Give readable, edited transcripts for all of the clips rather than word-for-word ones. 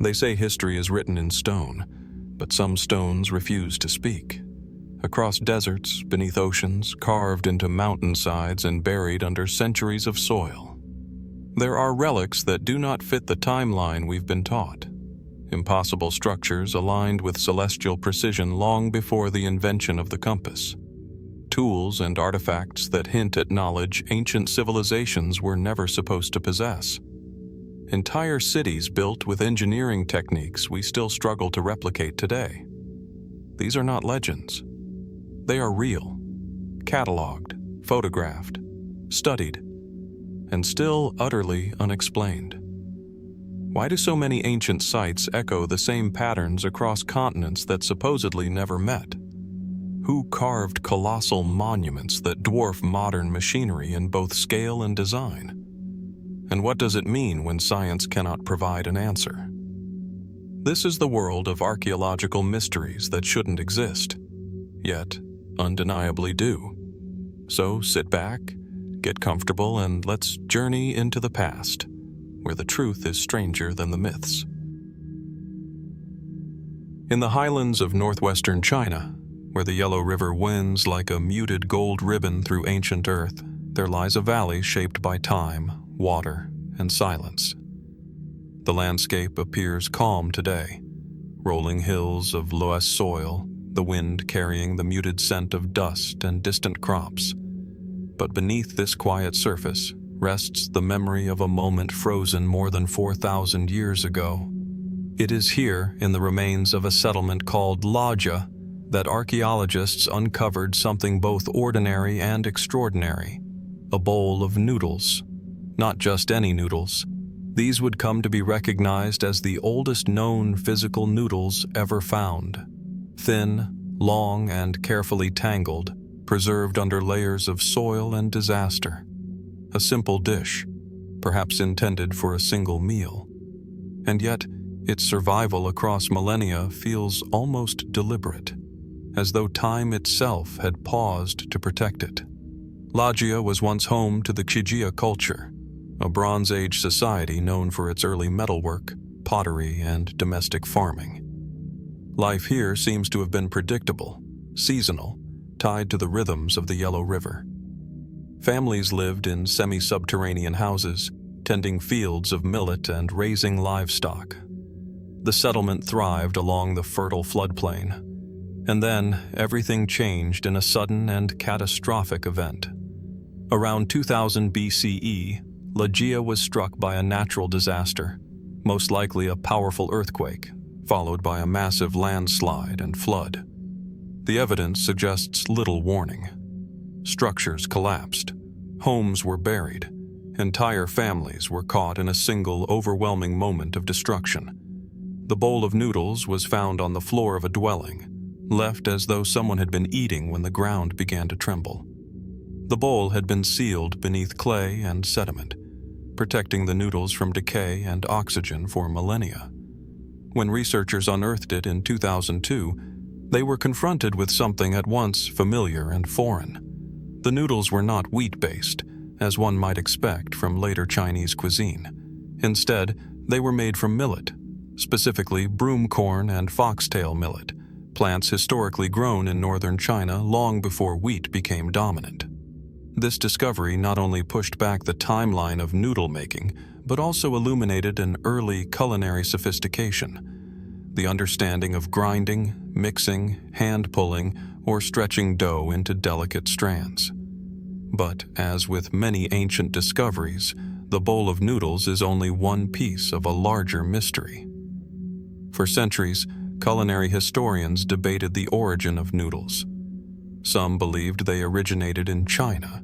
They say history is written in stone, but some stones refuse to speak. Across deserts, beneath oceans, carved into mountainsides and buried under centuries of soil. There are relics that do not fit the timeline we've been taught. Impossible structures aligned with celestial precision long before the invention of the compass. Tools and artifacts that hint at knowledge ancient civilizations were never supposed to possess. Entire cities built with engineering techniques we still struggle to replicate today. These are not legends. They are real, cataloged, photographed, studied, and still utterly unexplained. Why do so many ancient sites echo the same patterns across continents that supposedly never met? Who carved colossal monuments that dwarf modern machinery in both scale and design? And what does it mean when science cannot provide an answer? This is the world of archaeological mysteries that shouldn't exist, yet undeniably do. So sit back, get comfortable, and let's journey into the past, where the truth is stranger than the myths. In the highlands of northwestern China, where the Yellow River winds like a muted gold ribbon through ancient earth, there lies a valley shaped by time, water, and silence. The landscape appears calm today, rolling hills of loess soil, the wind carrying the muted scent of dust and distant crops. But beneath this quiet surface rests the memory of a moment frozen more than 4,000 years ago. It is here, in the remains of a settlement called Lajia, that archaeologists uncovered something both ordinary and extraordinary: a bowl of noodles. Not just any noodles. These would come to be recognized as the oldest known physical noodles ever found. Thin, long, and carefully tangled, preserved under layers of soil and disaster. A simple dish, perhaps intended for a single meal. And yet, its survival across millennia feels almost deliberate, as though time itself had paused to protect it. Lajia was once home to the Shigir culture, a Bronze Age society known for its early metalwork, pottery, and domestic farming. Life here seems to have been predictable, seasonal, tied to the rhythms of the Yellow River. Families lived in semi-subterranean houses, tending fields of millet and raising livestock. The settlement thrived along the fertile floodplain. And then everything changed in a sudden and catastrophic event. Around 2000 BCE, Lajia was struck by a natural disaster, most likely a powerful earthquake, followed by a massive landslide and flood. The evidence suggests little warning. Structures collapsed, homes were buried, entire families were caught in a single overwhelming moment of destruction. The bowl of noodles was found on the floor of a dwelling, left as though someone had been eating when the ground began to tremble. The bowl had been sealed beneath clay and sediment, protecting the noodles from decay and oxygen for millennia. When researchers unearthed it in 2002, they were confronted with something at once familiar and foreign. The noodles were not wheat-based, as one might expect from later Chinese cuisine. Instead, they were made from millet, specifically broomcorn and foxtail millet, plants historically grown in northern China long before wheat became dominant. This discovery not only pushed back the timeline of noodle making, but also illuminated an early culinary sophistication: the understanding of grinding, mixing, hand-pulling, or stretching dough into delicate strands. But as with many ancient discoveries, the bowl of noodles is only one piece of a larger mystery. For centuries, culinary historians debated the origin of noodles. Some believed they originated in China.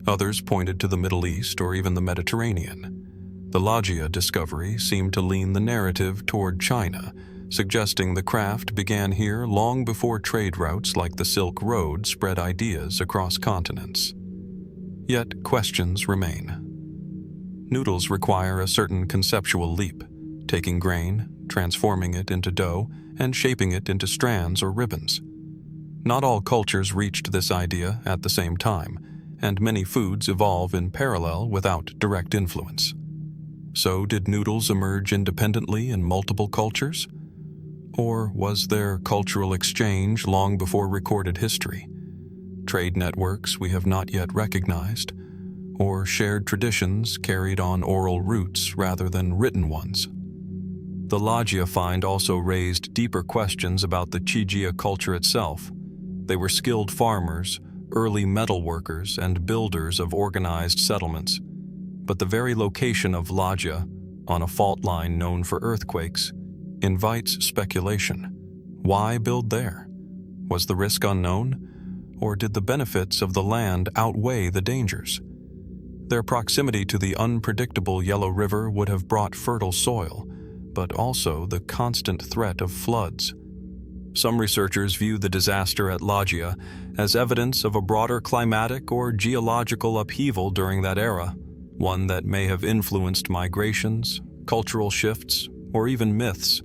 Others pointed to the Middle East or even the Mediterranean. The Lajia discovery seemed to lean the narrative toward China, suggesting the craft began here long before trade routes like the Silk Road spread ideas across continents. Yet questions remain. Noodles require a certain conceptual leap, taking grain, transforming it into dough, and shaping it into strands or ribbons. Not all cultures reached this idea at the same time, and many foods evolve in parallel without direct influence. So did Noodles emerge independently in multiple cultures? Or was there cultural exchange long before recorded history? Trade networks we have not yet recognized, or shared traditions carried on oral routes rather than written ones? The Lajia find also raised deeper questions about the Shigir culture itself. They were skilled farmers, early metal workers, and builders of organized settlements. But the very location of Lajia, on a fault line known for earthquakes, invites speculation. Why build there? Was the risk unknown? Or did the benefits of the land outweigh the dangers? Their proximity to the unpredictable Yellow River would have brought fertile soil, but also the constant threat of floods. Some researchers view the disaster at Lajia as evidence of a broader climatic or geological upheaval during that era, one that may have influenced migrations, cultural shifts, or even myths.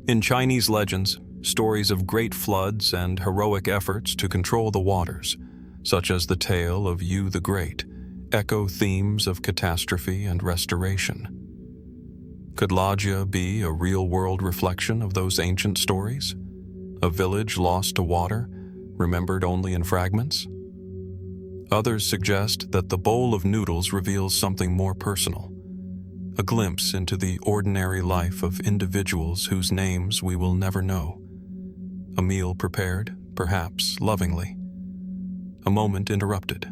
In Chinese legends, stories of great floods and heroic efforts to control the waters, such as the tale of Yu the Great, echo themes of catastrophe and restoration. Could Lajia be a real-world reflection of those ancient stories? A village lost to water, remembered only in fragments? Others suggest that the bowl of noodles reveals something more personal, a glimpse into the ordinary life of individuals whose names we will never know. A meal prepared, perhaps lovingly. A moment interrupted.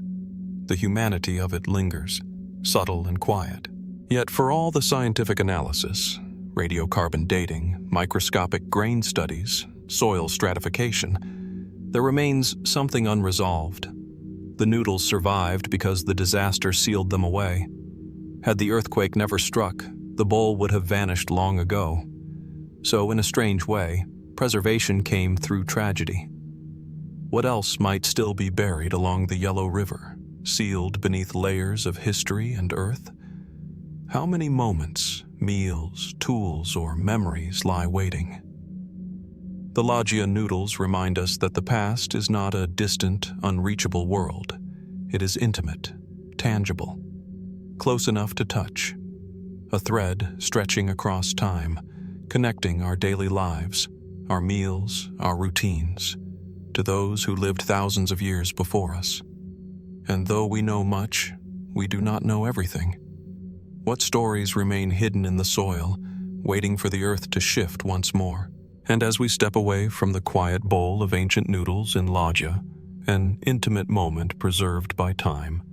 The humanity of it lingers, subtle and quiet. Yet for all the scientific analysis, radiocarbon dating, microscopic grain studies, soil stratification, there remains something unresolved. The noodles survived because the disaster sealed them away. Had the earthquake never struck, the bowl would have vanished long ago. So in a strange way, preservation came through tragedy. What else might still be buried along the Yellow River, sealed beneath layers of history and earth? How many moments, meals, tools, or memories lie waiting? The Lajia noodles remind us that the past is not a distant, unreachable world. It is intimate, tangible, close enough to touch. A thread stretching across time, connecting our daily lives, our meals, our routines, to those who lived thousands of years before us. And though we know much, we do not know everything. What stories remain hidden in the soil, waiting for the earth to shift once more? And as we step away from the quiet bowl of ancient noodles in Lajia, an intimate moment preserved by time,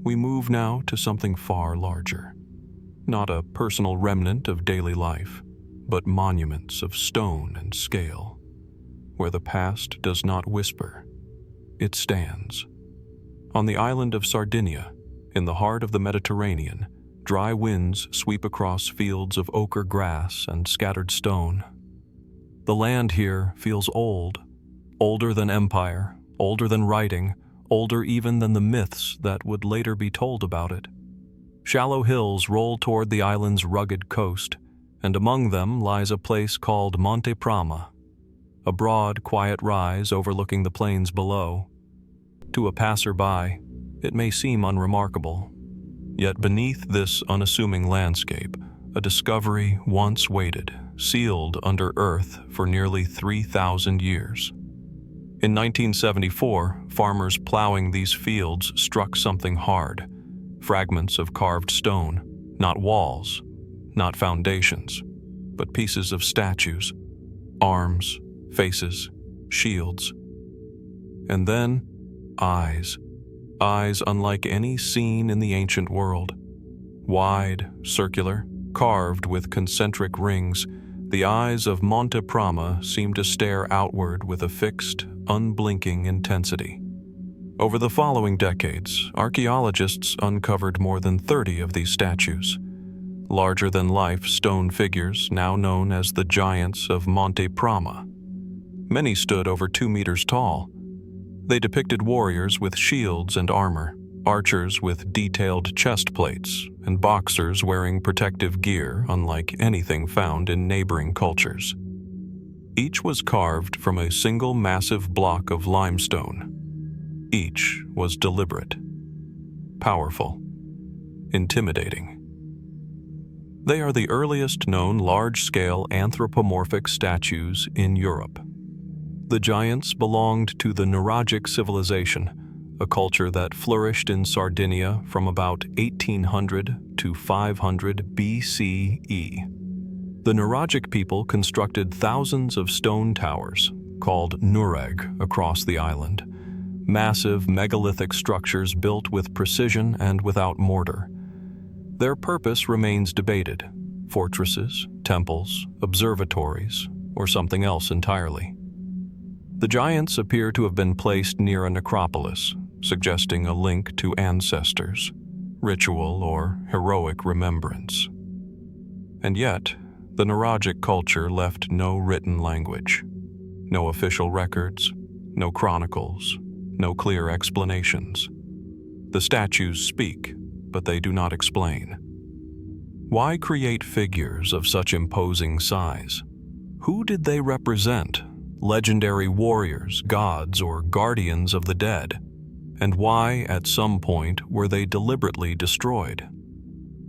we move now to something far larger. Not a personal remnant of daily life, but monuments of stone and scale. Where the past does not whisper, it stands. On the island of Sardinia, in the heart of the Mediterranean, dry winds sweep across fields of ochre grass and scattered stone. The land here feels old, older than empire, older than writing, older even than the myths that would later be told about it. Shallow hills roll toward the island's rugged coast, and among them lies a place called Monte Prama, a broad, quiet rise overlooking the plains below. To a passerby, it may seem unremarkable. Yet beneath this unassuming landscape, a discovery once waited, sealed under earth for nearly 3,000 years. In 1974, farmers plowing these fields struck something hard. Fragments of carved stone, not walls, not foundations, but pieces of statues, arms, faces, shields. And then, eyes unlike any seen in the ancient world. Wide, circular, carved with concentric rings, the eyes of Monte Prama seem to stare outward with a fixed, unblinking intensity. Over the following decades, archaeologists uncovered more than 30 of these statues, larger-than-life stone figures now known as the Giants of Monte Prama. Many stood over 2 meters tall. They depicted warriors with shields and armor, archers with detailed chest plates, and boxers wearing protective gear unlike anything found in neighboring cultures. Each was carved from a single massive block of limestone. Each was deliberate, powerful, intimidating. They are the earliest known large-scale anthropomorphic statues in Europe. The giants belonged to the Nuragic civilization, a culture that flourished in Sardinia from about 1800 to 500 BCE. The Nuragic people constructed thousands of stone towers, called nureg, across the island, massive megalithic structures built with precision and without mortar. Their purpose remains debated: fortresses, temples, observatories, or something else entirely. The giants appear to have been placed near a necropolis, suggesting a link to ancestors, ritual, or heroic remembrance. And yet, the Nuragic culture left no written language, no official records, no chronicles, no clear explanations. The statues speak, but they do not explain. Why create figures of such imposing size? Who did they represent? Legendary warriors, gods, or guardians of the dead? And why, at some point, were they deliberately destroyed?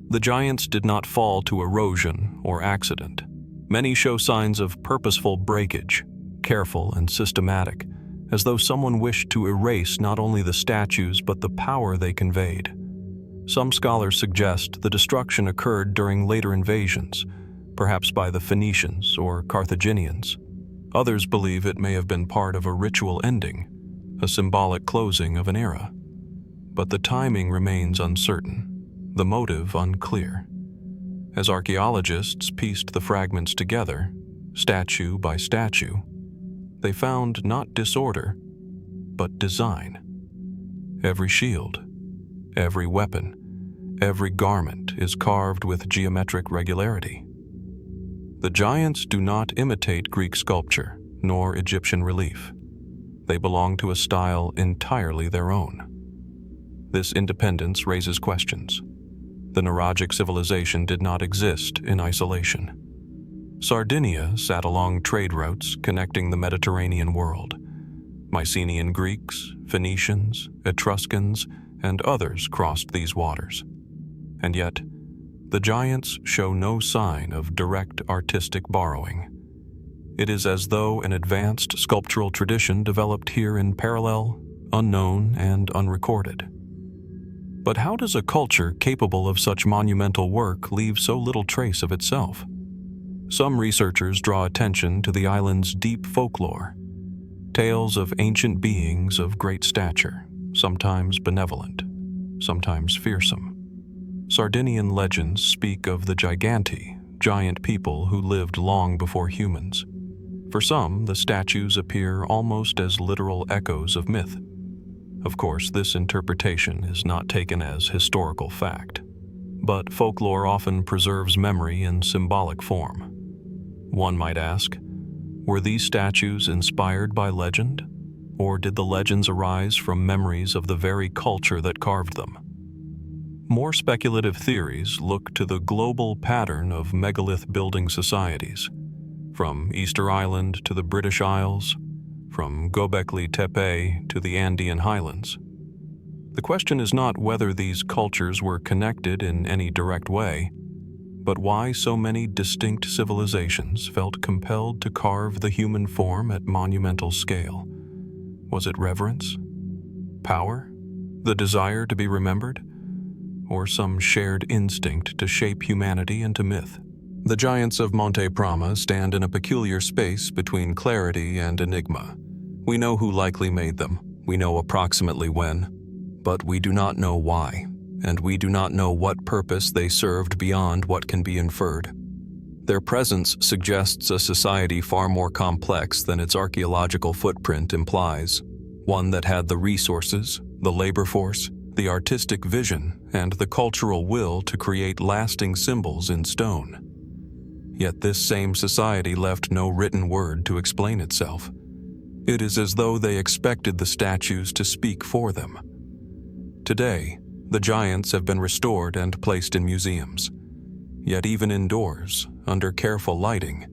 The giants did not fall to erosion or accident. Many show signs of purposeful breakage, careful and systematic, as though someone wished to erase not only the statues but the power they conveyed. Some scholars suggest the destruction occurred during later invasions, perhaps by the Phoenicians or Carthaginians. Others believe it may have been part of a ritual ending, a symbolic closing of an era. But the timing remains uncertain, the motive unclear. As archaeologists pieced the fragments together, statue by statue, they found not disorder, but design. Every shield, every weapon, every garment is carved with geometric regularity. The giants do not imitate Greek sculpture, nor Egyptian relief. They belong to a style entirely their own. This independence raises questions. The Nuragic civilization did not exist in isolation. Sardinia sat along trade routes connecting the Mediterranean world. Mycenaean Greeks, Phoenicians, Etruscans, and others crossed these waters. And yet, the giants show no sign of direct artistic borrowing. It is as though an advanced sculptural tradition developed here in parallel, unknown, and unrecorded. But how does a culture capable of such monumental work leave so little trace of itself? Some researchers draw attention to the island's deep folklore, tales of ancient beings of great stature, sometimes benevolent, sometimes fearsome. Sardinian legends speak of the giganti, giant people who lived long before humans. For some, the statues appear almost as literal echoes of myth. Of course, this interpretation is not taken as historical fact, but folklore often preserves memory in symbolic form. One might ask, were these statues inspired by legend, or did the legends arise from memories of the very culture that carved them? More speculative theories look to the global pattern of megalith-building societies, from Easter Island to the British Isles, from Göbekli Tepe to the Andean highlands. The question is not whether these cultures were connected in any direct way, but why so many distinct civilizations felt compelled to carve the human form at monumental scale. Was it reverence? Power? The desire to be remembered? Or some shared instinct to shape humanity into myth? The giants of Monte Prama stand in a peculiar space between clarity and enigma. We know who likely made them. We know approximately when. But we do not know why, and we do not know what purpose they served beyond what can be inferred. Their presence suggests a society far more complex than its archaeological footprint implies, one that had the resources, the labor force, the artistic vision, and the cultural will to create lasting symbols in stone. Yet this same society left no written word to explain itself. It is as though they expected the statues to speak for them. Today, the giants have been restored and placed in museums. Yet even indoors, under careful lighting,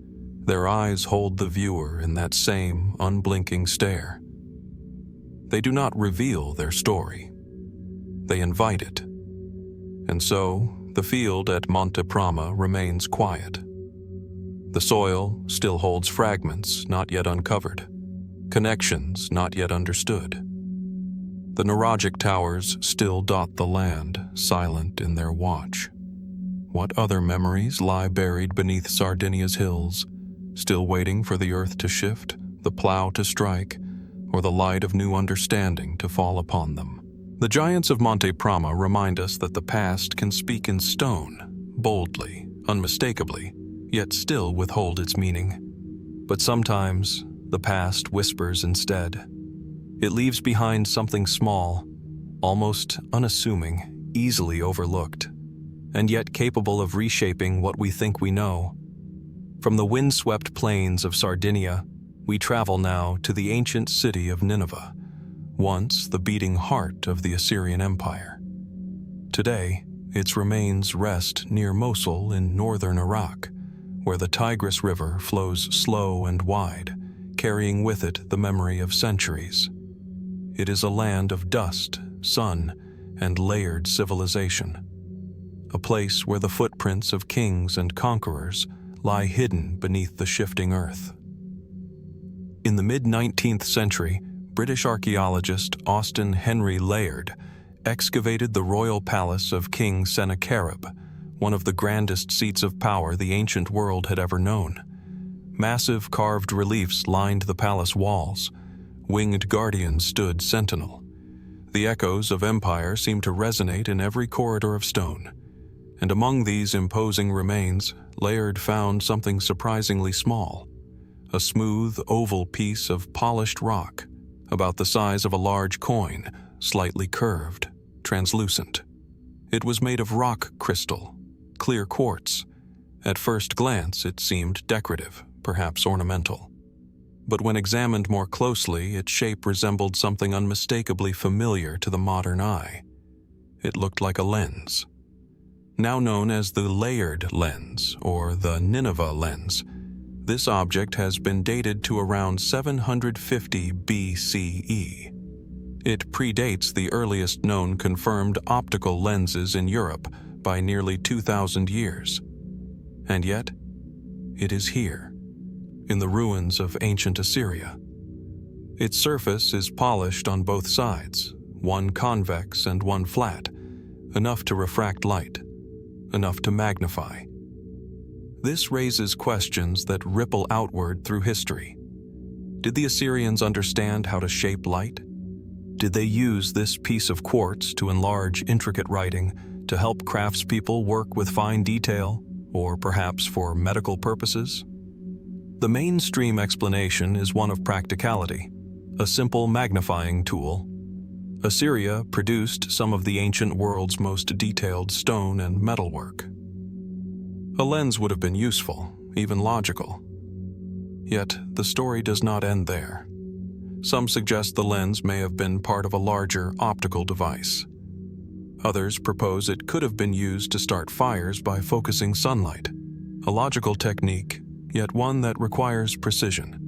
their eyes hold the viewer in that same unblinking stare. They do not reveal their story. They invite it. And so, The field at Monte Prama remains quiet. The soil still holds fragments not yet uncovered, connections not yet understood. The neuralgic towers still dot the land, silent in their watch. What other memories lie buried beneath Sardinia's hills, still waiting for the earth to shift, the plow to strike, or the light of new understanding to fall upon them? The giants of Monte Prama remind us that the past can speak in stone, boldly, unmistakably, yet still withhold its meaning. But sometimes, the past whispers instead. It leaves behind something small, almost unassuming, easily overlooked, and yet capable of reshaping what we think we know. From the windswept plains of Sardinia, we travel now to the ancient city of Nineveh, once the beating heart of the Assyrian Empire. Today, its remains rest near Mosul in northern Iraq, where the Tigris River flows slow and wide, carrying with it the memory of centuries. It is a land of dust, sun, and layered civilization, a place where the footprints of kings and conquerors lie hidden beneath the shifting earth. In the mid-19th century, British archaeologist Austen Henry Layard excavated the royal palace of King Sennacherib, one of the grandest seats of power the ancient world had ever known. Massive carved reliefs lined the palace walls. Winged guardians stood sentinel. The echoes of empire seemed to resonate in every corridor of stone. And among these imposing remains, Layard found something surprisingly small. A smooth, oval piece of polished rock, about the size of a large coin, slightly curved, translucent. It was made of rock crystal, clear quartz. At first glance, it seemed decorative, perhaps ornamental. But when examined more closely, its shape resembled something unmistakably familiar to the modern eye. It looked like a lens. Now known as the Layard lens, or the Nineveh lens, this object has been dated to around 750 BCE. It predates the earliest known confirmed optical lenses in Europe by nearly 2,000 years. And yet, it is here, in the ruins of ancient Assyria. Its surface is polished on both sides, one convex and one flat, enough to refract light, enough to magnify. This raises questions that ripple outward through history. Did the Assyrians understand how to shape light? Did they use this piece of quartz to enlarge intricate writing, to help craftspeople work with fine detail, or perhaps for medical purposes? The mainstream explanation is one of practicality, a simple magnifying tool. Assyria produced some of the ancient world's most detailed stone and metalwork. A lens would have been useful, even logical. Yet, the story does not end there. Some suggest the lens may have been part of a larger optical device. Others propose it could have been used to start fires by focusing sunlight, a logical technique, yet one that requires precision.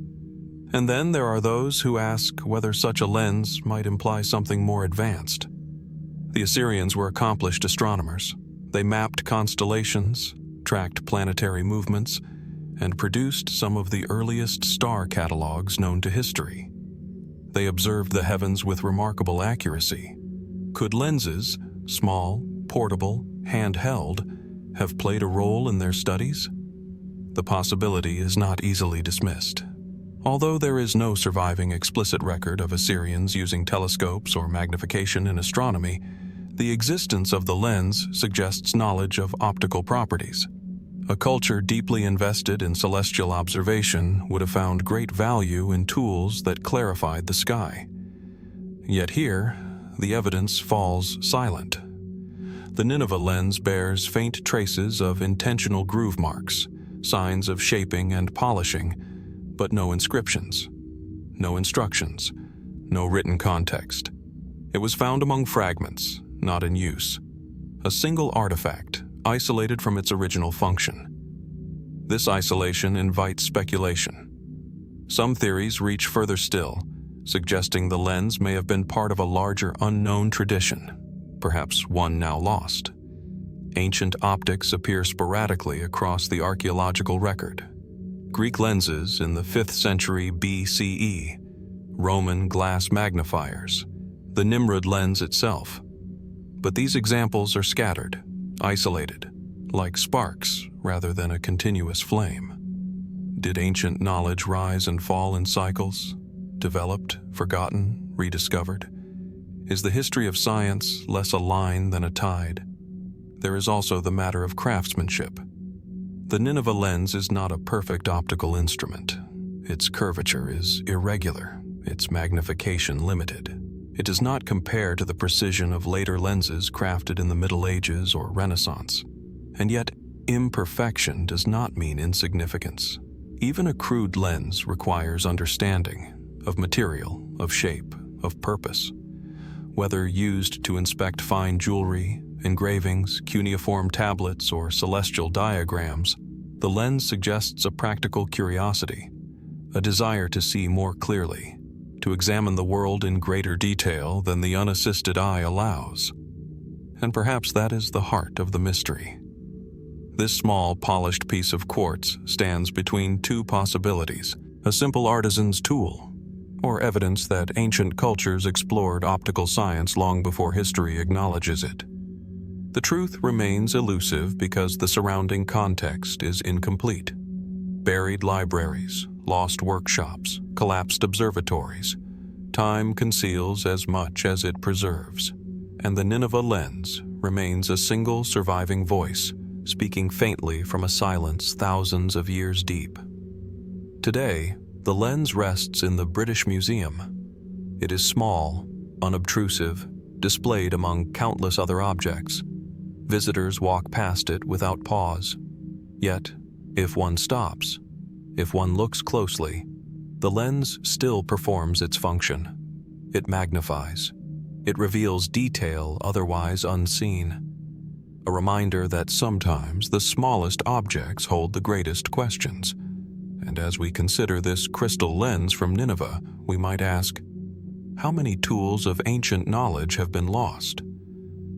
And then there are those who ask whether such a lens might imply something more advanced. The Assyrians were accomplished astronomers. They mapped constellations, tracked planetary movements, and produced some of the earliest star catalogs known to history. They observed the heavens with remarkable accuracy. Could lenses, small, portable, handheld, have played a role in their studies? The possibility is not easily dismissed. Although there is no surviving explicit record of Assyrians using telescopes or magnification in astronomy, the existence of the lens suggests knowledge of optical properties. A culture deeply invested in celestial observation would have found great value in tools that clarified the sky. Yet here, the evidence falls silent. The Nineveh lens bears faint traces of intentional groove marks, signs of shaping and polishing, but no inscriptions, no instructions, no written context. It was found among fragments, not in use. A single artifact, isolated from its original function. This isolation invites speculation. Some theories reach further still, suggesting the lens may have been part of a larger unknown tradition, perhaps one now lost. Ancient optics appear sporadically across the archaeological record. Greek lenses in the 5th century BCE, Roman glass magnifiers, the Nimrod lens itself. But these examples are scattered, isolated, like sparks rather than a continuous flame. Did ancient knowledge rise and fall in cycles, developed, forgotten, rediscovered? Is the history of science less a line than a tide? There is also the matter of craftsmanship. The Nineveh lens is not a perfect optical instrument. Its curvature is irregular, its magnification limited. It does not compare to the precision of later lenses crafted in the Middle Ages or Renaissance. And yet, imperfection does not mean insignificance. Even a crude lens requires understanding of material, of shape, of purpose. Whether used to inspect fine jewelry, engravings, cuneiform tablets, or celestial diagrams, the lens suggests a practical curiosity, a desire to see more clearly, to examine the world in greater detail than the unassisted eye allows. And perhaps that is the heart of the mystery. This small, polished piece of quartz stands between two possibilities: a simple artisan's tool, or evidence that ancient cultures explored optical science long before history acknowledges it. The truth remains elusive because the surrounding context is incomplete. Buried libraries, lost workshops, collapsed observatories. Time conceals as much as it preserves, and the Nineveh lens remains a single surviving voice, speaking faintly from a silence thousands of years deep. Today, the lens rests in the British Museum. It is small, unobtrusive, displayed among countless other objects. Visitors walk past it without pause. Yet, if one stops, if one looks closely, the lens still performs its function. It magnifies. It reveals detail otherwise unseen. A reminder that sometimes the smallest objects hold the greatest questions. And as we consider this crystal lens from Nineveh, we might ask, how many tools of ancient knowledge have been lost?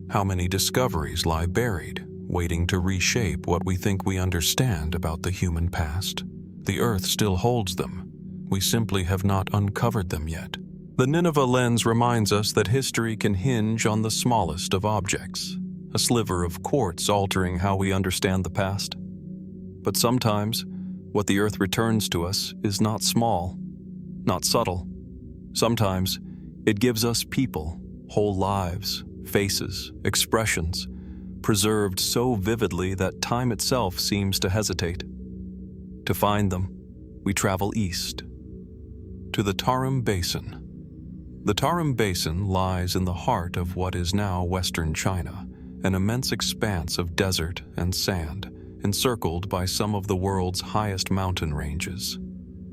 How many discoveries lie buried, waiting to reshape what we think we understand about the human past? The Earth still holds them. We simply have not uncovered them yet. The Nineveh lens reminds us that history can hinge on the smallest of objects, a sliver of quartz altering how we understand the past. But sometimes, what the Earth returns to us is not small, not subtle. Sometimes, it gives us people, whole lives, faces, expressions, preserved so vividly that time itself seems to hesitate. To find them, we travel east, to the Tarim Basin. The Tarim Basin lies in the heart of what is now western China, an immense expanse of desert and sand, encircled by some of the world's highest mountain ranges.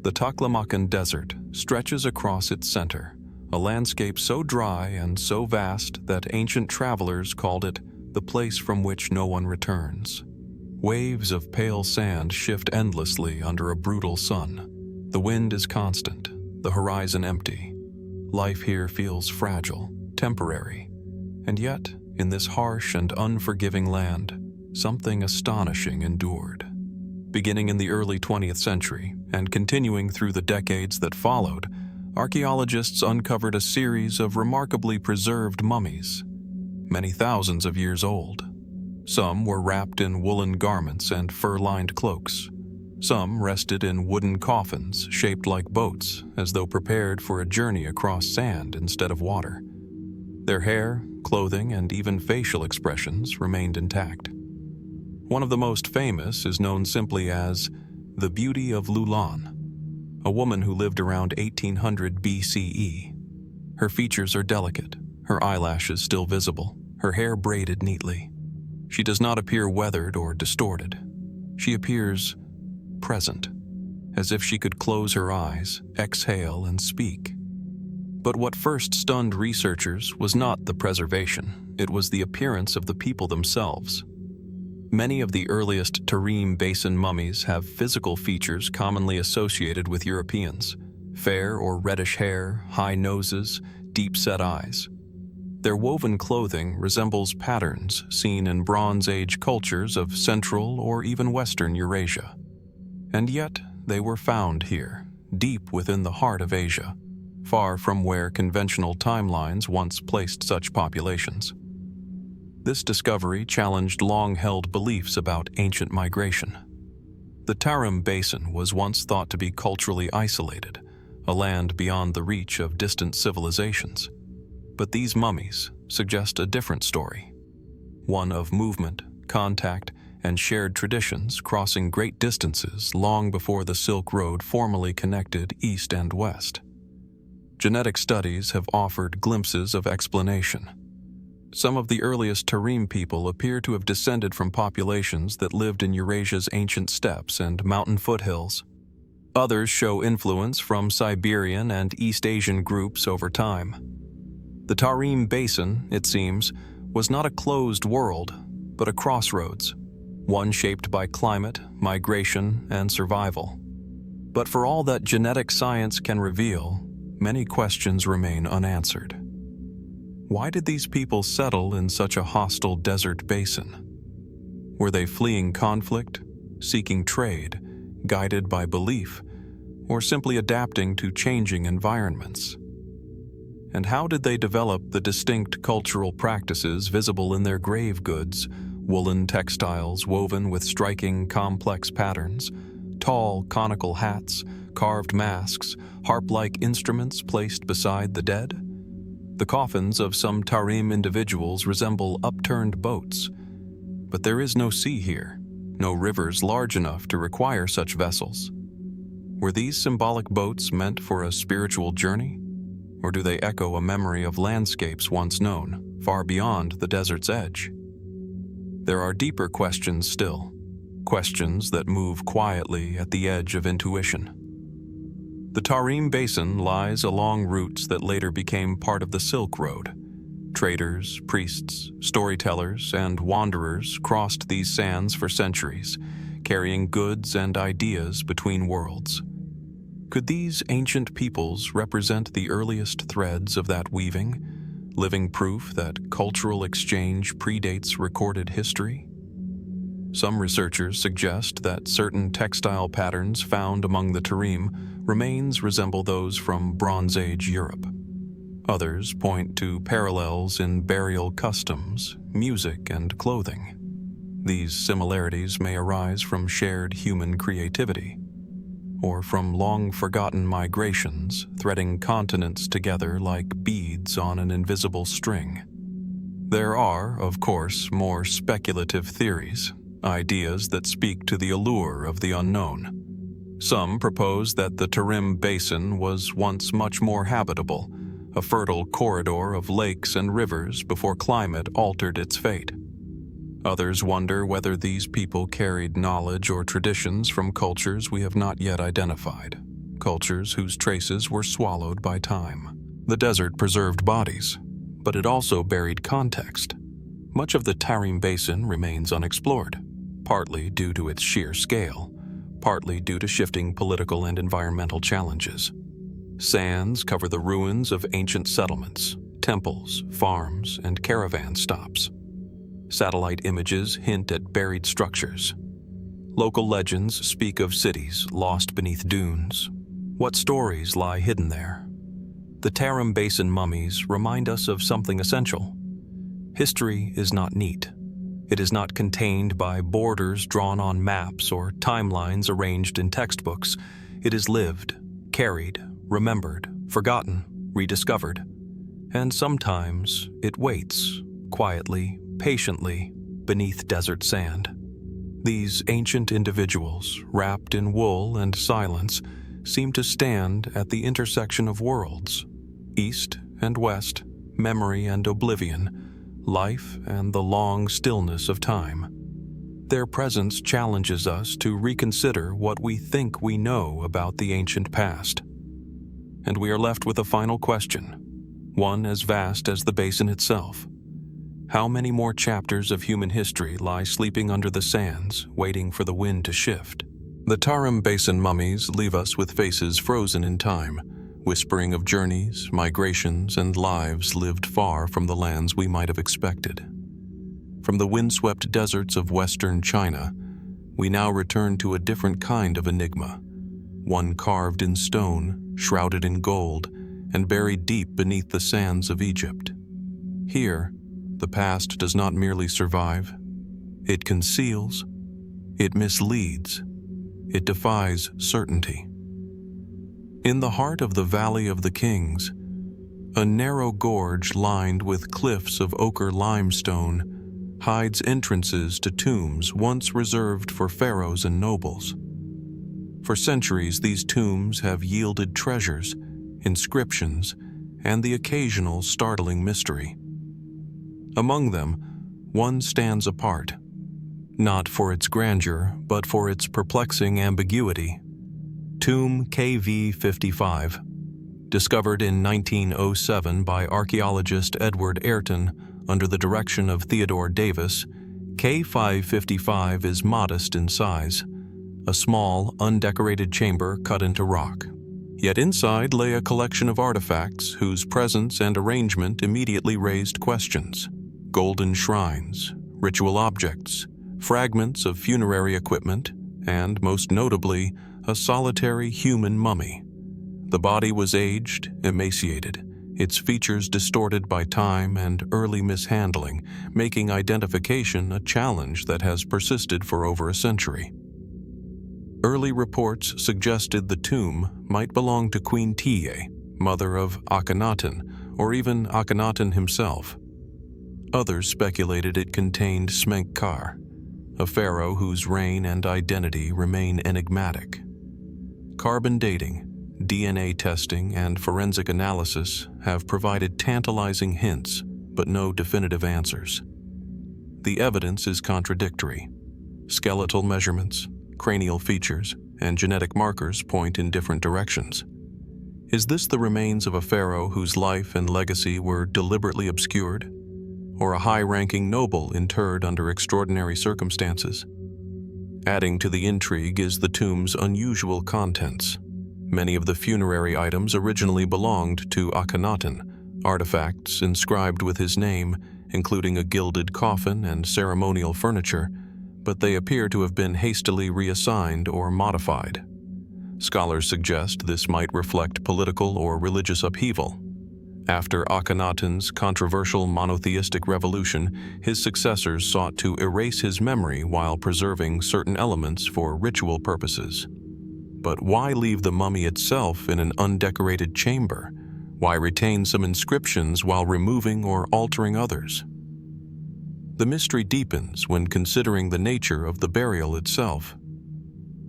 The Taklamakan Desert stretches across its center, a landscape so dry and so vast that ancient travelers called it the place from which no one returns. Waves of pale sand shift endlessly under a brutal sun. The wind is constant, the horizon empty. Life here feels fragile, temporary. And yet, in this harsh and unforgiving land, something astonishing endured. Beginning in the early 20th century and continuing through the decades that followed, archaeologists uncovered a series of remarkably preserved mummies, many thousands of years old. Some were wrapped in woolen garments and fur-lined cloaks. Some rested in wooden coffins shaped like boats, as though prepared for a journey across sand instead of water. Their hair, clothing, and even facial expressions remained intact. One of the most famous is known simply as the Beauty of Lulan, a woman who lived around 1800 BCE. Her features are delicate, her eyelashes still visible, her hair braided neatly. She does not appear weathered or distorted. She appears present, as if she could close her eyes, exhale, and speak. But what first stunned researchers was not the preservation, it was the appearance of the people themselves. Many of the earliest Tarim Basin mummies have physical features commonly associated with Europeans: fair or reddish hair, high noses, deep-set eyes. Their woven clothing resembles patterns seen in Bronze Age cultures of Central or even Western Eurasia. And yet, they were found here, deep within the heart of Asia, far from where conventional timelines once placed such populations. This discovery challenged long-held beliefs about ancient migration. The Tarim Basin was once thought to be culturally isolated, a land beyond the reach of distant civilizations. But these mummies suggest a different story, one of movement, contact, and shared traditions crossing great distances long before the Silk Road formally connected East and West. Genetic studies have offered glimpses of explanation. Some of the earliest Tarim people appear to have descended from populations that lived in Eurasia's ancient steppes and mountain foothills. Others show influence from Siberian and East Asian groups over time. The Tarim Basin, it seems, was not a closed world, but a crossroads, one shaped by climate, migration, and survival. But for all that genetic science can reveal, many questions remain unanswered. Why did these people settle in such a hostile desert basin? Were they fleeing conflict, seeking trade, guided by belief, or simply adapting to changing environments? And how did they develop the distinct cultural practices visible in their grave goods, woolen textiles woven with striking, complex patterns, tall, conical hats, carved masks, harp-like instruments placed beside the dead? The coffins of some Tarim individuals resemble upturned boats, but there is no sea here, no rivers large enough to require such vessels. Were these symbolic boats meant for a spiritual journey? Or do they echo a memory of landscapes once known, far beyond the desert's edge? There are deeper questions still, questions that move quietly at the edge of intuition. The Tarim Basin lies along routes that later became part of the Silk Road. Traders, priests, storytellers, and wanderers crossed these sands for centuries, carrying goods and ideas between worlds. Could these ancient peoples represent the earliest threads of that weaving, living proof that cultural exchange predates recorded history? Some researchers suggest that certain textile patterns found among the Tarim remains resemble those from Bronze Age Europe. Others point to parallels in burial customs, music, and clothing. These similarities may arise from shared human creativity, or from long-forgotten migrations threading continents together like beads on an invisible string. There are, of course, more speculative theories, ideas that speak to the allure of the unknown. Some propose that the Tarim Basin was once much more habitable, a fertile corridor of lakes and rivers before climate altered its fate. Others wonder whether these people carried knowledge or traditions from cultures we have not yet identified, cultures whose traces were swallowed by time. The desert preserved bodies, but it also buried context. Much of the Tarim Basin remains unexplored, partly due to its sheer scale, partly due to shifting political and environmental challenges. Sands cover the ruins of ancient settlements, temples, farms, and caravan stops. Satellite images hint at buried structures. Local legends speak of cities lost beneath dunes. What stories lie hidden there? The Tarim Basin mummies remind us of something essential. History is not neat. It is not contained by borders drawn on maps or timelines arranged in textbooks. It is lived, carried, remembered, forgotten, rediscovered. And sometimes it waits, quietly, patiently, beneath desert sand. These ancient individuals, wrapped in wool and silence, seem to stand at the intersection of worlds, east and west, memory and oblivion, life and the long stillness of time. Their presence challenges us to reconsider what we think we know about the ancient past. And we are left with a final question, one as vast as the basin itself. How many more chapters of human history lie sleeping under the sands, waiting for the wind to shift? The Tarim Basin mummies leave us with faces frozen in time, whispering of journeys, migrations, and lives lived far from the lands we might have expected. From the windswept deserts of western China, we now return to a different kind of enigma, one carved in stone, shrouded in gold, and buried deep beneath the sands of Egypt. Here, the past does not merely survive. It conceals, it misleads, it defies certainty. In the heart of the Valley of the Kings, a narrow gorge lined with cliffs of ochre limestone hides entrances to tombs once reserved for pharaohs and nobles. For centuries, these tombs have yielded treasures, inscriptions, and the occasional startling mystery. Among them, one stands apart, not for its grandeur, but for its perplexing ambiguity. Tomb KV-55, discovered in 1907 by archaeologist Edward Ayrton under the direction of Theodore Davis, K555 is modest in size, a small, undecorated chamber cut into rock. Yet inside lay a collection of artifacts whose presence and arrangement immediately raised questions. Golden shrines, ritual objects, fragments of funerary equipment, and, most notably, a solitary human mummy. The body was aged, emaciated, its features distorted by time and early mishandling, making identification a challenge that has persisted for over a century. Early reports suggested the tomb might belong to Queen Tiye, mother of Akhenaten, or even Akhenaten himself. Others speculated it contained Smenkhkare, a pharaoh whose reign and identity remain enigmatic. Carbon dating, DNA testing, and forensic analysis have provided tantalizing hints, but no definitive answers. The evidence is contradictory. Skeletal measurements, cranial features, and genetic markers point in different directions. Is this the remains of a pharaoh whose life and legacy were deliberately obscured? Or a high-ranking noble interred under extraordinary circumstances? Adding to the intrigue is the tomb's unusual contents. Many of the funerary items originally belonged to Akhenaten, artifacts inscribed with his name, including a gilded coffin and ceremonial furniture, but they appear to have been hastily reassigned or modified. Scholars suggest this might reflect political or religious upheaval. After Akhenaten's controversial monotheistic revolution, his successors sought to erase his memory while preserving certain elements for ritual purposes. But why leave the mummy itself in an undecorated chamber? Why retain some inscriptions while removing or altering others? The mystery deepens when considering the nature of the burial itself.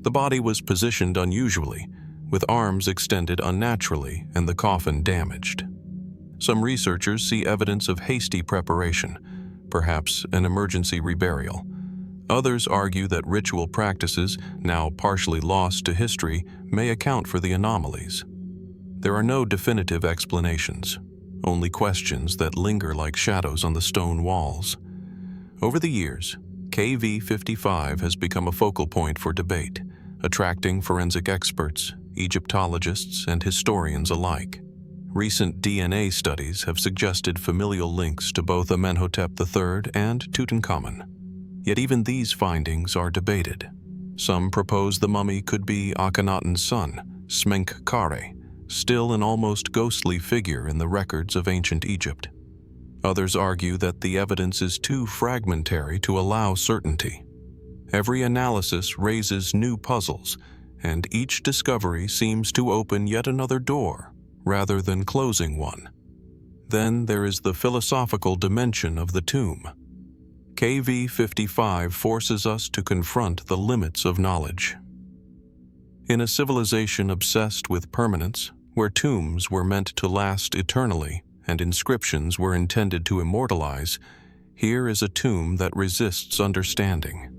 The body was positioned unusually, with arms extended unnaturally and the coffin damaged. Some researchers see evidence of hasty preparation, perhaps an emergency reburial. Others argue that ritual practices, now partially lost to history, may account for the anomalies. There are no definitive explanations, only questions that linger like shadows on the stone walls. Over the years, KV-55 has become a focal point for debate, attracting forensic experts, Egyptologists, and historians alike. Recent DNA studies have suggested familial links to both Amenhotep III and Tutankhamun. Yet even these findings are debated. Some propose the mummy could be Akhenaten's son, Smenkhkare, still an almost ghostly figure in the records of ancient Egypt. Others argue that the evidence is too fragmentary to allow certainty. Every analysis raises new puzzles, and each discovery seems to open yet another door, rather than closing one. Then there is the philosophical dimension of the tomb. KV-55 forces us to confront the limits of knowledge. In a civilization obsessed with permanence, where tombs were meant to last eternally and inscriptions were intended to immortalize, here is a tomb that resists understanding.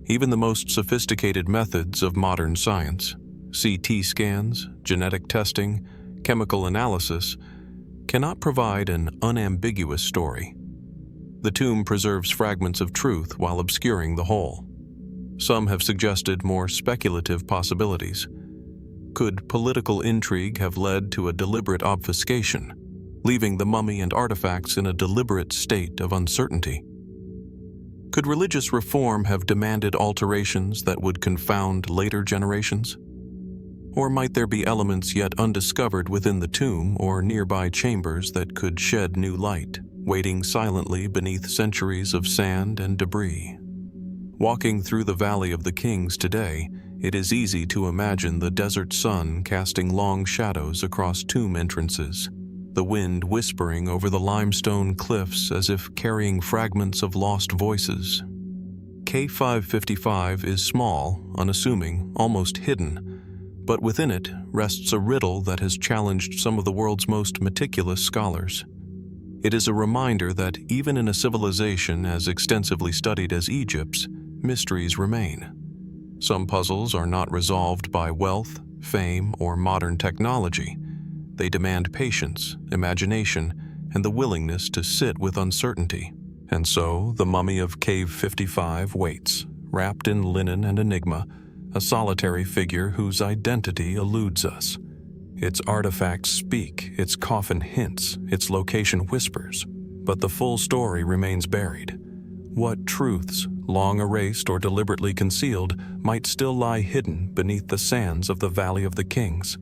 Even the most sophisticated methods of modern science, CT scans, genetic testing, chemical analysis, cannot provide an unambiguous story. The tomb preserves fragments of truth while obscuring the whole. Some have suggested more speculative possibilities. Could political intrigue have led to a deliberate obfuscation, leaving the mummy and artifacts in a deliberate state of uncertainty? Could religious reform have demanded alterations that would confound later generations? Or might there be elements yet undiscovered within the tomb or nearby chambers that could shed new light, waiting silently beneath centuries of sand and debris? Walking through the Valley of the Kings today, it is easy to imagine the desert sun casting long shadows across tomb entrances, the wind whispering over the limestone cliffs as if carrying fragments of lost voices. K555 is small, unassuming, almost hidden, but within it rests a riddle that has challenged some of the world's most meticulous scholars. It is a reminder that even in a civilization as extensively studied as Egypt's, mysteries remain. Some puzzles are not resolved by wealth, fame, or modern technology. They demand patience, imagination, and the willingness to sit with uncertainty. And so, the mummy of Cave 55 waits, wrapped in linen and enigma, a solitary figure whose identity eludes us. Its artifacts speak, its coffin hints, its location whispers, but the full story remains buried. What truths, long erased or deliberately concealed, might still lie hidden beneath the sands of the Valley of the Kings?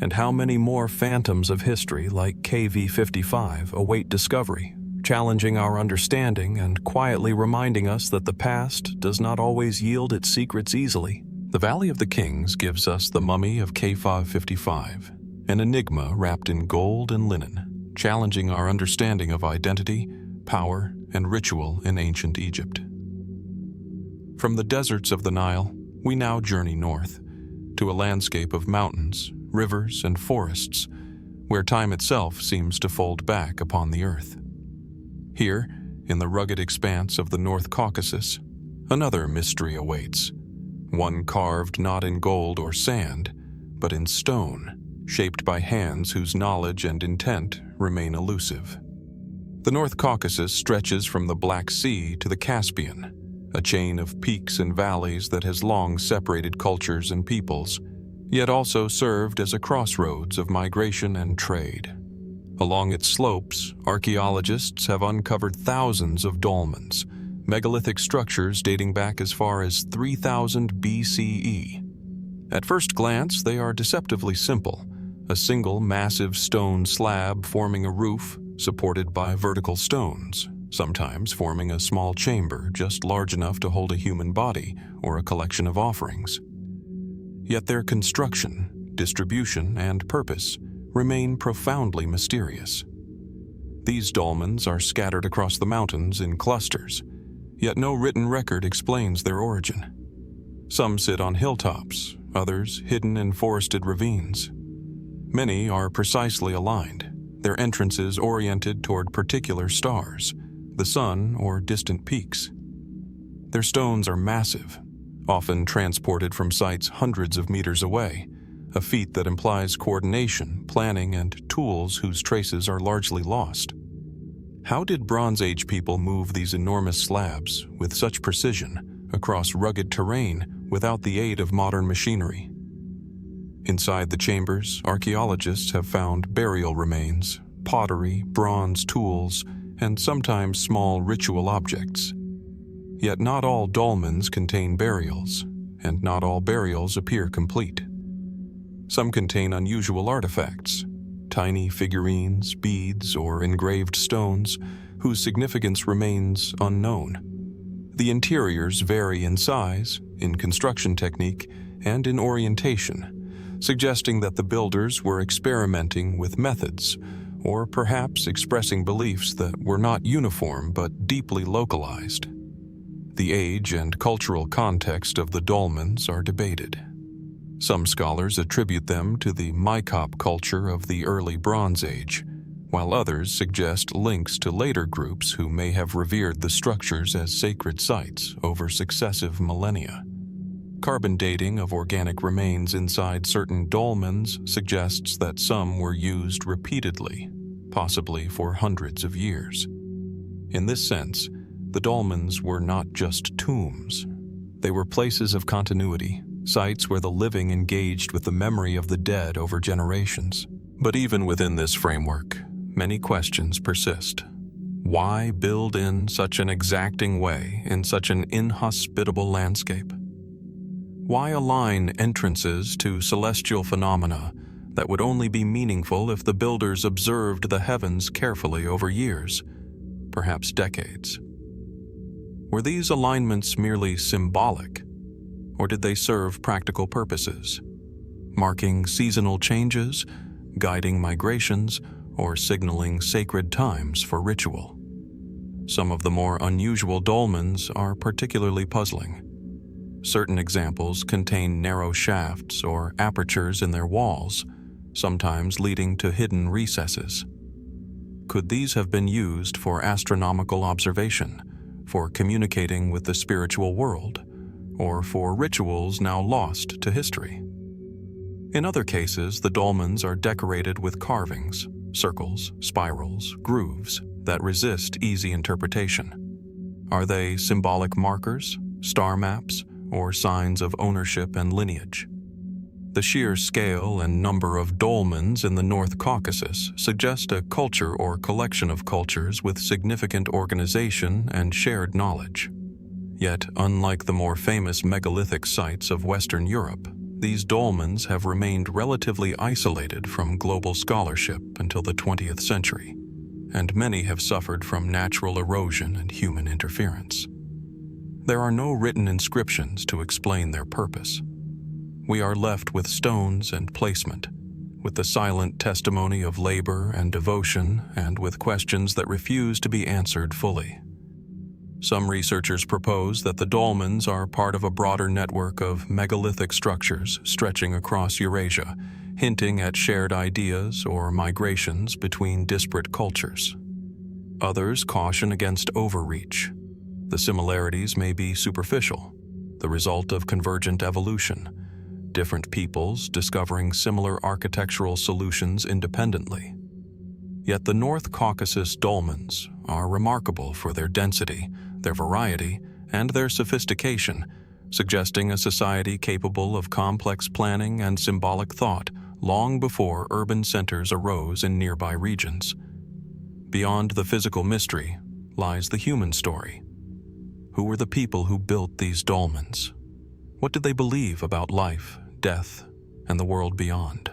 And how many more phantoms of history like KV55 await discovery, challenging our understanding and quietly reminding us that the past does not always yield its secrets easily? The Valley of the Kings gives us the mummy of K555, an enigma wrapped in gold and linen, challenging our understanding of identity, power, and ritual in ancient Egypt. From the deserts of the Nile, we now journey north, to a landscape of mountains, rivers, and forests, where time itself seems to fold back upon the earth. Here, in the rugged expanse of the North Caucasus, another mystery awaits, one carved not in gold or sand, but in stone, shaped by hands whose knowledge and intent remain elusive. The North Caucasus stretches from the Black Sea to the Caspian, a chain of peaks and valleys that has long separated cultures and peoples, yet also served as a crossroads of migration and trade. Along its slopes, archaeologists have uncovered thousands of dolmens, megalithic structures dating back as far as 3000 BCE. At first glance, they are deceptively simple, a single massive stone slab forming a roof supported by vertical stones, sometimes forming a small chamber just large enough to hold a human body or a collection of offerings. Yet their construction, distribution, and purpose remain profoundly mysterious. These dolmens are scattered across the mountains in clusters, yet no written record explains their origin. Some sit on hilltops, others hidden in forested ravines. Many are precisely aligned, their entrances oriented toward particular stars, the sun or distant peaks. Their stones are massive, often transported from sites hundreds of meters away, a feat that implies coordination, planning, and tools whose traces are largely lost. How did Bronze Age people move these enormous slabs with such precision across rugged terrain without the aid of modern machinery? Inside the chambers, archaeologists have found burial remains, pottery, bronze tools, and sometimes small ritual objects. Yet not all dolmens contain burials, and not all burials appear complete. Some contain unusual artifacts, tiny figurines, beads, or engraved stones whose significance remains unknown. The interiors vary in size, in construction technique, and in orientation, suggesting that the builders were experimenting with methods, or perhaps expressing beliefs that were not uniform but deeply localized. The age and cultural context of the dolmens are debated. Some scholars attribute them to the Mycop culture of the early Bronze Age, while others suggest links to later groups who may have revered the structures as sacred sites over successive millennia. Carbon dating of organic remains inside certain dolmens suggests that some were used repeatedly, possibly for hundreds of years. In this sense, the dolmens were not just tombs. They were places of continuity, sites where the living engaged with the memory of the dead over generations. But even within this framework, many questions persist. Why build in such an exacting way in such an inhospitable landscape? Why align entrances to celestial phenomena that would only be meaningful if the builders observed the heavens carefully over years, perhaps decades? Were these alignments merely symbolic, or did they serve practical purposes, marking seasonal changes, guiding migrations, or signaling sacred times for ritual? Some of the more unusual dolmens are particularly puzzling. Certain examples contain narrow shafts or apertures in their walls, sometimes leading to hidden recesses. Could these have been used for astronomical observation, for communicating with the spiritual world, or for rituals now lost to history? In other cases, the dolmens are decorated with carvings, circles, spirals, grooves that resist easy interpretation. Are they symbolic markers, star maps, or signs of ownership and lineage? The sheer scale and number of dolmens in the North Caucasus suggest a culture or collection of cultures with significant organization and shared knowledge. Yet, unlike the more famous megalithic sites of Western Europe, these dolmens have remained relatively isolated from global scholarship until the 20th century, and many have suffered from natural erosion and human interference. There are no written inscriptions to explain their purpose. We are left with stones and placement, with the silent testimony of labor and devotion, and with questions that refuse to be answered fully. Some researchers propose that the dolmens are part of a broader network of megalithic structures stretching across Eurasia, hinting at shared ideas or migrations between disparate cultures. Others caution against overreach. The similarities may be superficial, the result of convergent evolution, different peoples discovering similar architectural solutions independently. Yet the North Caucasus dolmens are remarkable for their density, their variety, and their sophistication, suggesting a society capable of complex planning and symbolic thought long before urban centers arose in nearby regions. Beyond the physical mystery lies the human story. Who were the people who built these dolmens? What did they believe about life, death, and the world beyond?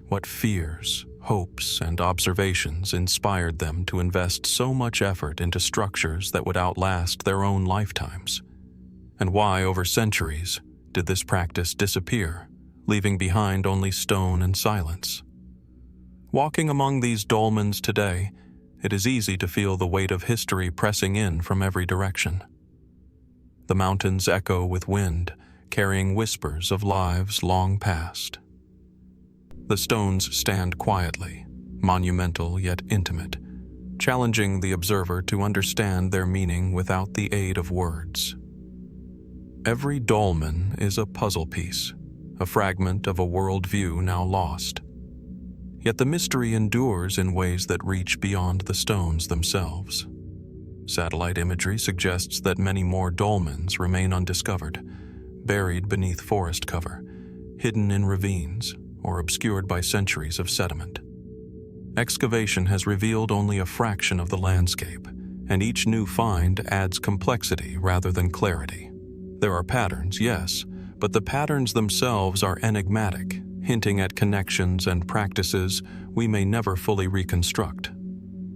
What fears, hopes, and observations inspired them to invest so much effort into structures that would outlast their own lifetimes? And why, over centuries, did this practice disappear, leaving behind only stone and silence? Walking among these dolmens today, it is easy to feel the weight of history pressing in from every direction. The mountains echo with wind, carrying whispers of lives long past. The stones stand quietly, monumental yet intimate, challenging the observer to understand their meaning without the aid of words. Every dolmen is a puzzle piece, a fragment of a worldview now lost. Yet the mystery endures in ways that reach beyond the stones themselves. Satellite imagery suggests that many more dolmens remain undiscovered, buried beneath forest cover, hidden in ravines, or obscured by centuries of sediment. Excavation has revealed only a fraction of the landscape, and each new find adds complexity rather than clarity. There are patterns, yes, but the patterns themselves are enigmatic, hinting at connections and practices we may never fully reconstruct.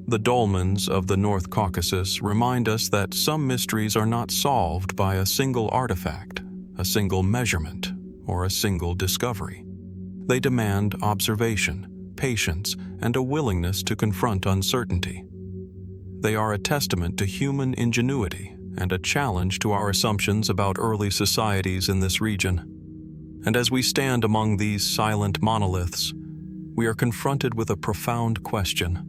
The dolmens of the North Caucasus remind us that some mysteries are not solved by a single artifact, a single measurement, or a single discovery. They demand observation, patience, and a willingness to confront uncertainty. They are a testament to human ingenuity and a challenge to our assumptions about early societies in this region. And as we stand among these silent monoliths, we are confronted with a profound question.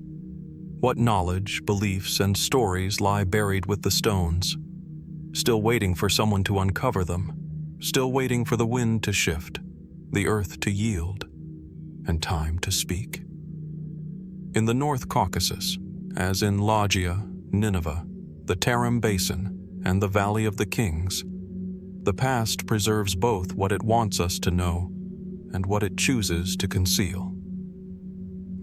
What knowledge, beliefs, and stories lie buried with the stones, still waiting for someone to uncover them, still waiting for the wind to shift, the earth to yield, and time to speak? In the North Caucasus, as in Lajia, Nineveh, the Tarim Basin, and the Valley of the Kings, The past preserves both what it wants us to know and what it chooses to conceal.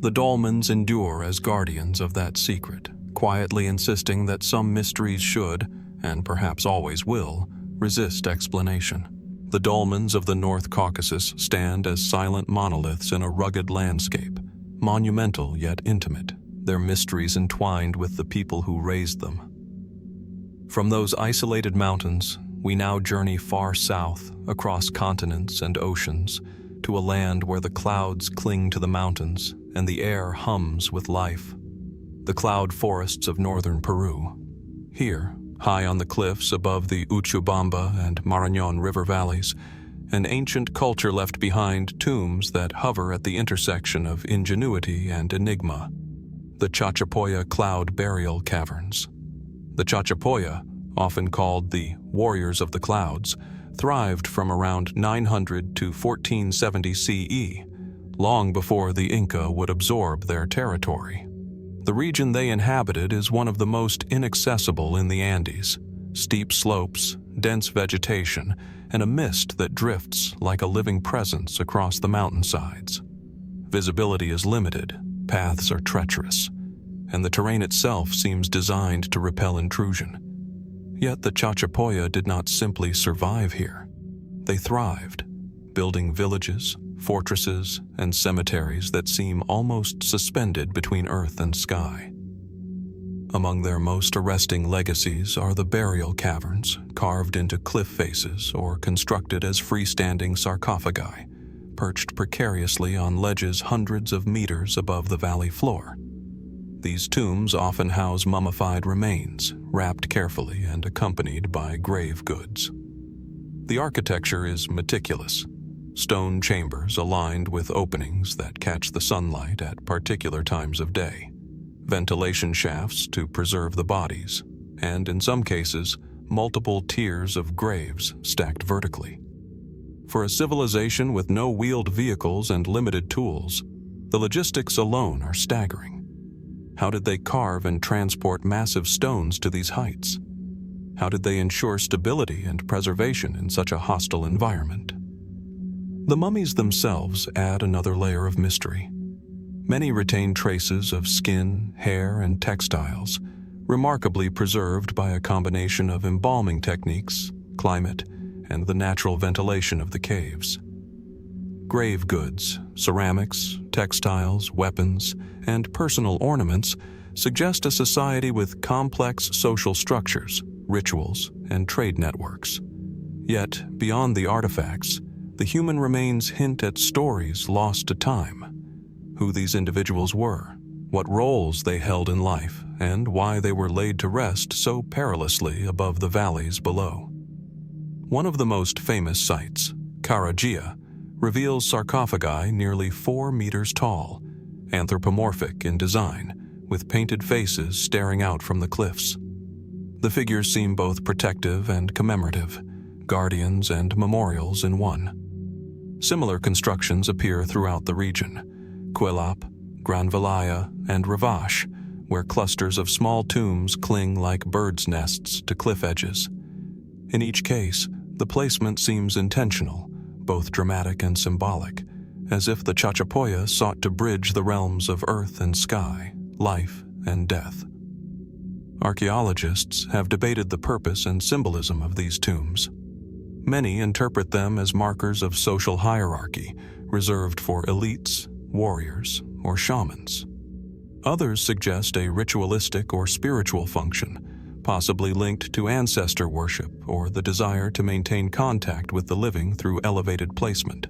The Dolmens endure as guardians of that secret, quietly insisting that some mysteries should, and perhaps always will, resist explanation. The Dolmens of the North Caucasus stand as silent monoliths in a rugged landscape, monumental yet intimate, their mysteries entwined with the people who raised them. From those isolated mountains, we now journey far south, across continents and oceans, to a land where the clouds cling to the mountains and the air hums with life. The cloud forests of northern Peru. Here, high on the cliffs above the Uchubamba and Marañón river valleys, an ancient culture left behind tombs that hover at the intersection of ingenuity and enigma. The Chachapoya cloud burial caverns. The Chachapoya, often called the Warriors of the Clouds, thrived from around 900 to 1470 CE, long before the Inca would absorb their territory. The region they inhabited is one of the most inaccessible in the Andes. Steep slopes, dense vegetation, and a mist that drifts like a living presence across the mountainsides. Visibility is limited, paths are treacherous, and the terrain itself seems designed to repel intrusion. Yet the Chachapoya did not simply survive here. They thrived, building villages, fortresses, and cemeteries that seem almost suspended between earth and sky. Among their most arresting legacies are the burial caverns, carved into cliff faces or constructed as freestanding sarcophagi, perched precariously on ledges hundreds of meters above the valley floor. These tombs often house mummified remains, wrapped carefully and accompanied by grave goods. The architecture is meticulous. Stone chambers aligned with openings that catch the sunlight at particular times of day, ventilation shafts to preserve the bodies, and in some cases, multiple tiers of graves stacked vertically. For a civilization with no wheeled vehicles and limited tools, the logistics alone are staggering. How did they carve and transport massive stones to these heights? How did they ensure stability and preservation in such a hostile environment? The mummies themselves add another layer of mystery. Many retain traces of skin, hair, and textiles, remarkably preserved by a combination of embalming techniques, climate, and the natural ventilation of the caves. Grave goods, ceramics, textiles, weapons, and personal ornaments suggest a society with complex social structures, rituals, and trade networks. Yet, beyond the artifacts, the human remains hint at stories lost to time. Who these individuals were, what roles they held in life, and why they were laid to rest so perilously above the valleys below. One of the most famous sites, Lajia, reveals sarcophagi nearly 4 meters tall, anthropomorphic in design, with painted faces staring out from the cliffs. The figures seem both protective and commemorative, guardians and memorials in one. Similar constructions appear throughout the region: Quilap, Gran Valaya, and Ravache, where clusters of small tombs cling like birds' nests to cliff edges. In each case, the placement seems intentional, both dramatic and symbolic, as if the Chachapoya sought to bridge the realms of earth and sky, life and death. Archaeologists have debated the purpose and symbolism of these tombs. Many interpret them as markers of social hierarchy, reserved for elites, warriors, or shamans. Others suggest a ritualistic or spiritual function, possibly linked to ancestor worship or the desire to maintain contact with the living through elevated placement.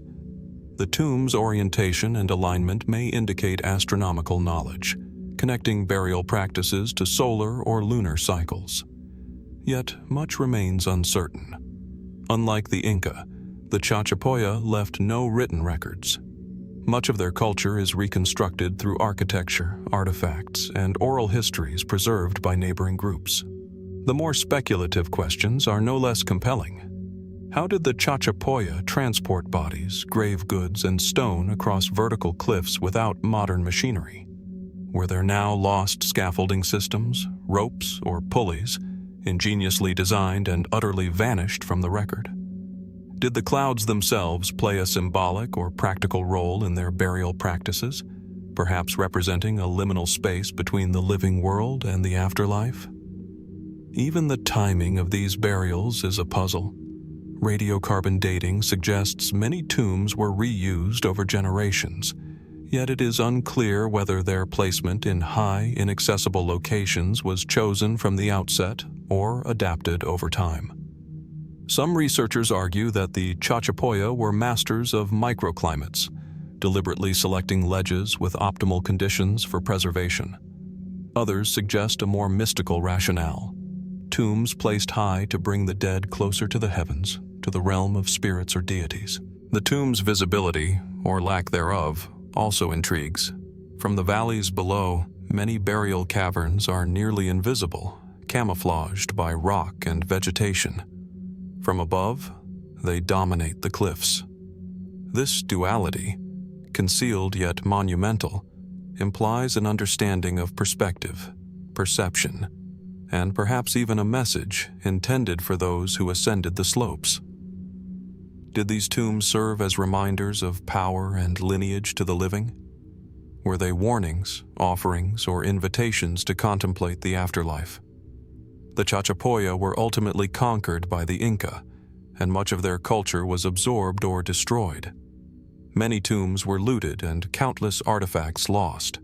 The tomb's orientation and alignment may indicate astronomical knowledge, connecting burial practices to solar or lunar cycles. Yet much remains uncertain. Unlike the Inca, the Chachapoya left no written records. Much of their culture is reconstructed through architecture, artifacts, and oral histories preserved by neighboring groups. The more speculative questions are no less compelling. How did the Chachapoya transport bodies, grave goods, and stone across vertical cliffs without modern machinery? Were there now lost scaffolding systems, ropes, or pulleys, ingeniously designed and utterly vanished from the record? Did the clouds themselves play a symbolic or practical role in their burial practices, perhaps representing a liminal space between the living world and the afterlife? Even the timing of these burials is a puzzle. Radiocarbon dating suggests many tombs were reused over generations, yet it is unclear whether their placement in high, inaccessible locations was chosen from the outset or adapted over time. Some researchers argue that the Chachapoya were masters of microclimates, deliberately selecting ledges with optimal conditions for preservation. Others suggest a more mystical rationale: tombs placed high to bring the dead closer to the heavens, to the realm of spirits or deities. The tomb's visibility, or lack thereof, also intrigues. From the valleys below, many burial caverns are nearly invisible, camouflaged by rock and vegetation. From above, they dominate the cliffs. This duality, concealed yet monumental, implies an understanding of perspective, perception, and perhaps even a message intended for those who ascended the slopes. Did these tombs serve as reminders of power and lineage to the living? Were they warnings, offerings, or invitations to contemplate the afterlife? The Chachapoya were ultimately conquered by the Inca, and much of their culture was absorbed or destroyed. Many tombs were looted and countless artifacts lost.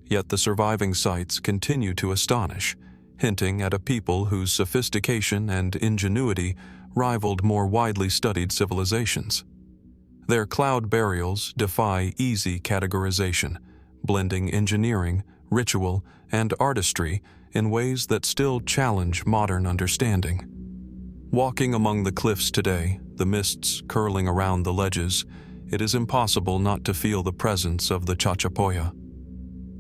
Yet the surviving sites continue to astonish, hinting at a people whose sophistication and ingenuity rivaled more widely studied civilizations. Their cloud burials defy easy categorization, blending engineering, ritual, and artistry in ways that still challenge modern understanding. Walking among the cliffs today, the mists curling around the ledges, it is impossible not to feel the presence of the Chachapoya.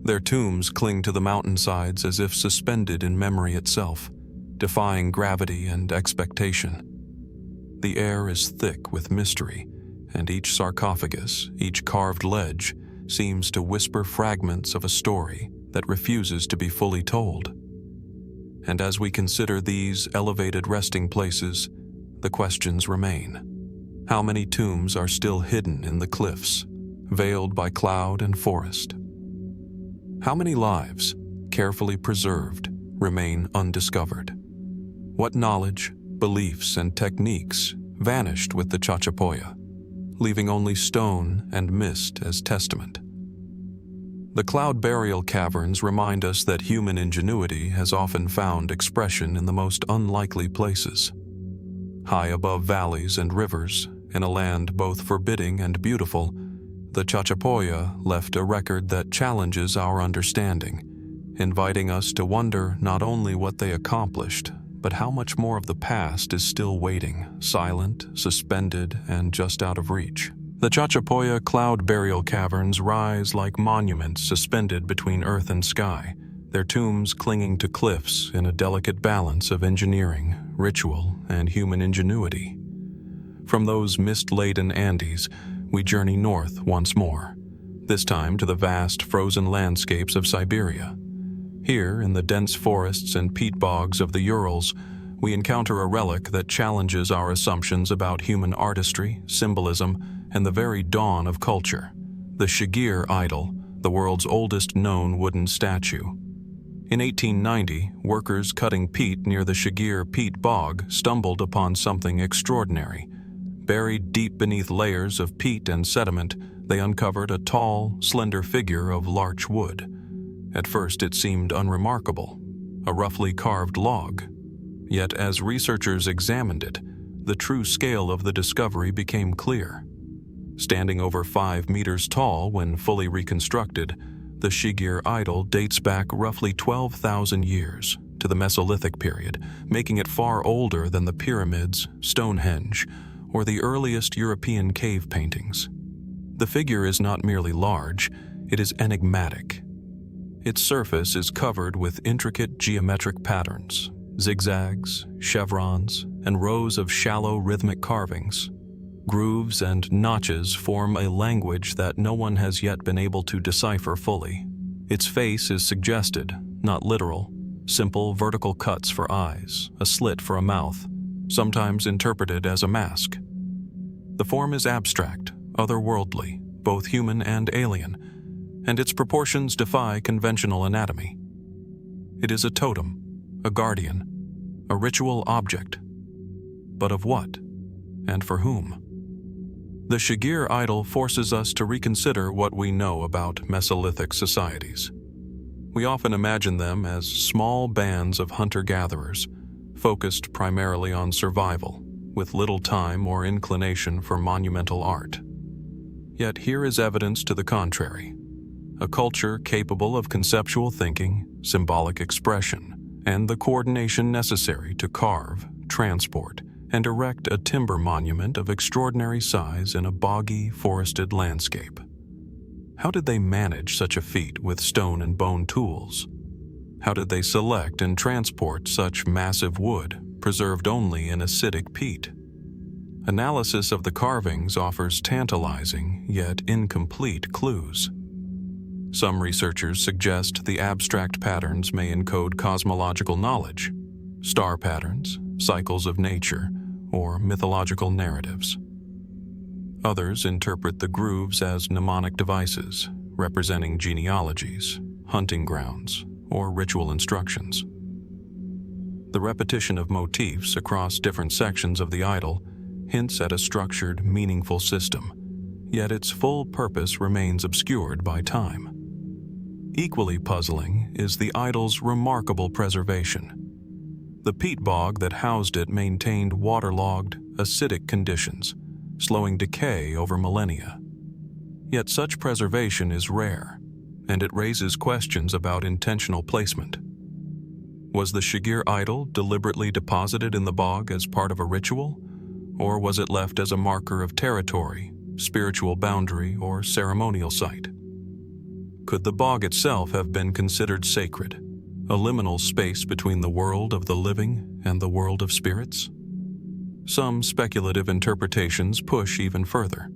Their tombs cling to the mountainsides as if suspended in memory itself, defying gravity and expectation. The air is thick with mystery, and each sarcophagus, each carved ledge, seems to whisper fragments of a story that refuses to be fully told. And as we consider these elevated resting places, the questions remain. How many tombs are still hidden in the cliffs, veiled by cloud and forest? How many lives, carefully preserved, remain undiscovered? What knowledge, beliefs, and techniques vanished with the Chachapoya, leaving only stone and mist as testament? The cloud burial caverns remind us that human ingenuity has often found expression in the most unlikely places. High above valleys and rivers, in a land both forbidding and beautiful, the Chachapoya left a record that challenges our understanding, inviting us to wonder not only what they accomplished, but how much more of the past is still waiting, silent, suspended, and just out of reach. The Chachapoya cloud burial caverns rise like monuments suspended between earth and sky, their tombs clinging to cliffs in a delicate balance of engineering, ritual, and human ingenuity. From those mist-laden Andes, we journey north once more, this time to the vast frozen landscapes of Siberia. Here, in the dense forests and peat bogs of the Urals, we encounter a relic that challenges our assumptions about human artistry, symbolism, and the very dawn of culture: the Shigir idol, the world's oldest known wooden statue. In 1890, workers cutting peat near the Shigir peat bog stumbled upon something extraordinary. Buried deep beneath layers of peat and sediment, they uncovered a tall, slender figure of larch wood. At first it seemed unremarkable, a roughly carved log. Yet as researchers examined it, the true scale of the discovery became clear. Standing over 5 meters tall when fully reconstructed, the Shigir idol dates back roughly 12,000 years to the Mesolithic period, making it far older than the pyramids, Stonehenge, or the earliest European cave paintings. The figure is not merely large, it is enigmatic. Its surface is covered with intricate geometric patterns, zigzags, chevrons, and rows of shallow rhythmic carvings. Grooves and notches form a language that no one has yet been able to decipher fully. Its face is suggested, not literal, simple vertical cuts for eyes, a slit for a mouth, sometimes interpreted as a mask. The form is abstract, otherworldly, both human and alien, and its proportions defy conventional anatomy. It is a totem, a guardian, a ritual object. But of what, and for whom? The Shigir idol forces us to reconsider what we know about Mesolithic societies. We often imagine them as small bands of hunter-gatherers, focused primarily on survival, with little time or inclination for monumental art. Yet here is evidence to the contrary. A culture capable of conceptual thinking, symbolic expression, and the coordination necessary to carve, transport, and erect a timber monument of extraordinary size in a boggy, forested landscape. How did they manage such a feat with stone and bone tools? How did they select and transport such massive wood, preserved only in acidic peat? Analysis of the carvings offers tantalizing, yet incomplete clues. Some researchers suggest the abstract patterns may encode cosmological knowledge, star patterns, cycles of nature, or mythological narratives. Others interpret the grooves as mnemonic devices, representing genealogies, hunting grounds, or ritual instructions. The repetition of motifs across different sections of the idol hints at a structured, meaningful system, yet its full purpose remains obscured by time. Equally puzzling is the idol's remarkable preservation. The peat bog that housed it maintained waterlogged, acidic conditions, slowing decay over millennia. Yet such preservation is rare, and it raises questions about intentional placement. Was the Shigir idol deliberately deposited in the bog as part of a ritual, or was it left as a marker of territory, spiritual boundary, or ceremonial site? Could the bog itself have been considered sacred, a liminal space between the world of the living and the world of spirits? Some speculative interpretations push even further.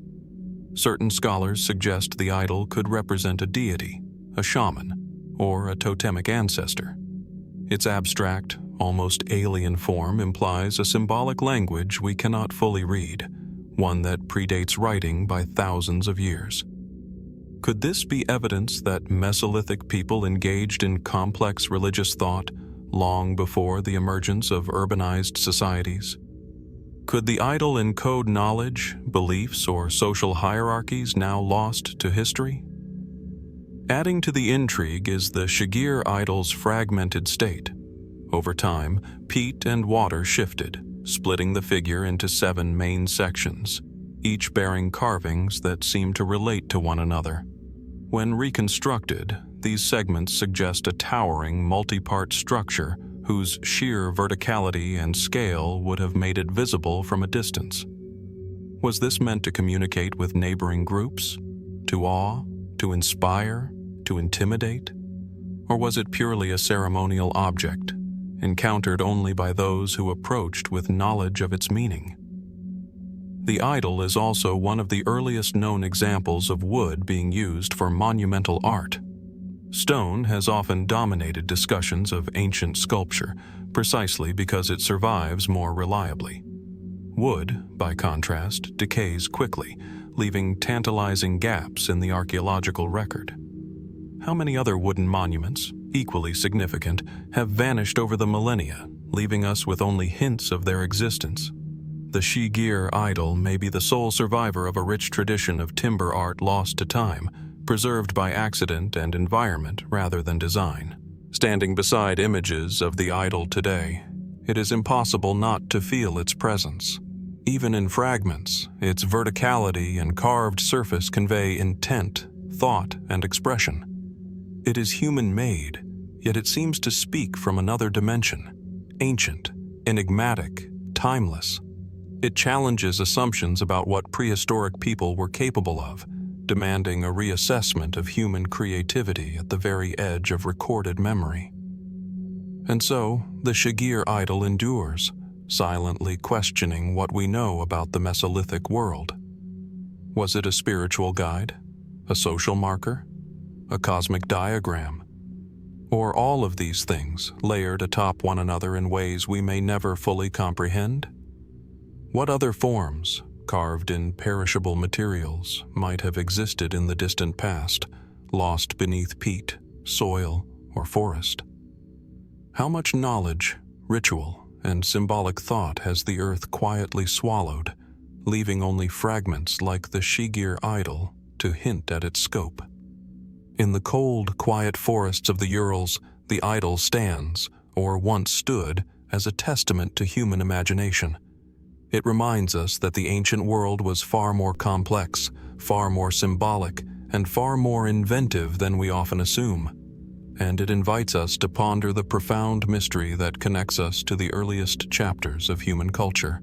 Certain scholars suggest the idol could represent a deity, a shaman, or a totemic ancestor. Its abstract, almost alien form implies a symbolic language we cannot fully read, one that predates writing by thousands of years. Could this be evidence that Mesolithic people engaged in complex religious thought long before the emergence of urbanized societies? Could the idol encode knowledge, beliefs, or social hierarchies now lost to history? Adding to the intrigue is the Shigir idol's fragmented state. Over time, peat and water shifted, splitting the figure into 7 main sections, each bearing carvings that seem to relate to one another. When reconstructed, these segments suggest a towering, multi-part structure whose sheer verticality and scale would have made it visible from a distance. Was this meant to communicate with neighboring groups? To awe? To inspire? To intimidate? Or was it purely a ceremonial object, encountered only by those who approached with knowledge of its meaning? The idol is also one of the earliest known examples of wood being used for monumental art. Stone has often dominated discussions of ancient sculpture, precisely because it survives more reliably. Wood, by contrast, decays quickly, leaving tantalizing gaps in the archaeological record. How many other wooden monuments, equally significant, have vanished over the millennia, leaving us with only hints of their existence? The Shigir idol may be the sole survivor of a rich tradition of timber art lost to time, preserved by accident and environment rather than design. Standing beside images of the idol today, it is impossible not to feel its presence. Even in fragments, its verticality and carved surface convey intent, thought, and expression. It is human-made, yet it seems to speak from another dimension, ancient, enigmatic, timeless. It challenges assumptions about what prehistoric people were capable of, demanding a reassessment of human creativity at the very edge of recorded memory. And so, the Shigir idol endures, silently questioning what we know about the Mesolithic world. Was it a spiritual guide, a social marker, a cosmic diagram, or all of these things layered atop one another in ways we may never fully comprehend? What other forms, carved in perishable materials, might have existed in the distant past, lost beneath peat, soil, or forest. How much knowledge, ritual, and symbolic thought has the earth quietly swallowed, leaving only fragments like the Shigir idol to hint at its scope? In the cold, quiet forests of the Urals, the idol stands, or once stood, as a testament to human imagination. It reminds us that the ancient world was far more complex, far more symbolic, and far more inventive than we often assume. And it invites us to ponder the profound mystery that connects us to the earliest chapters of human culture,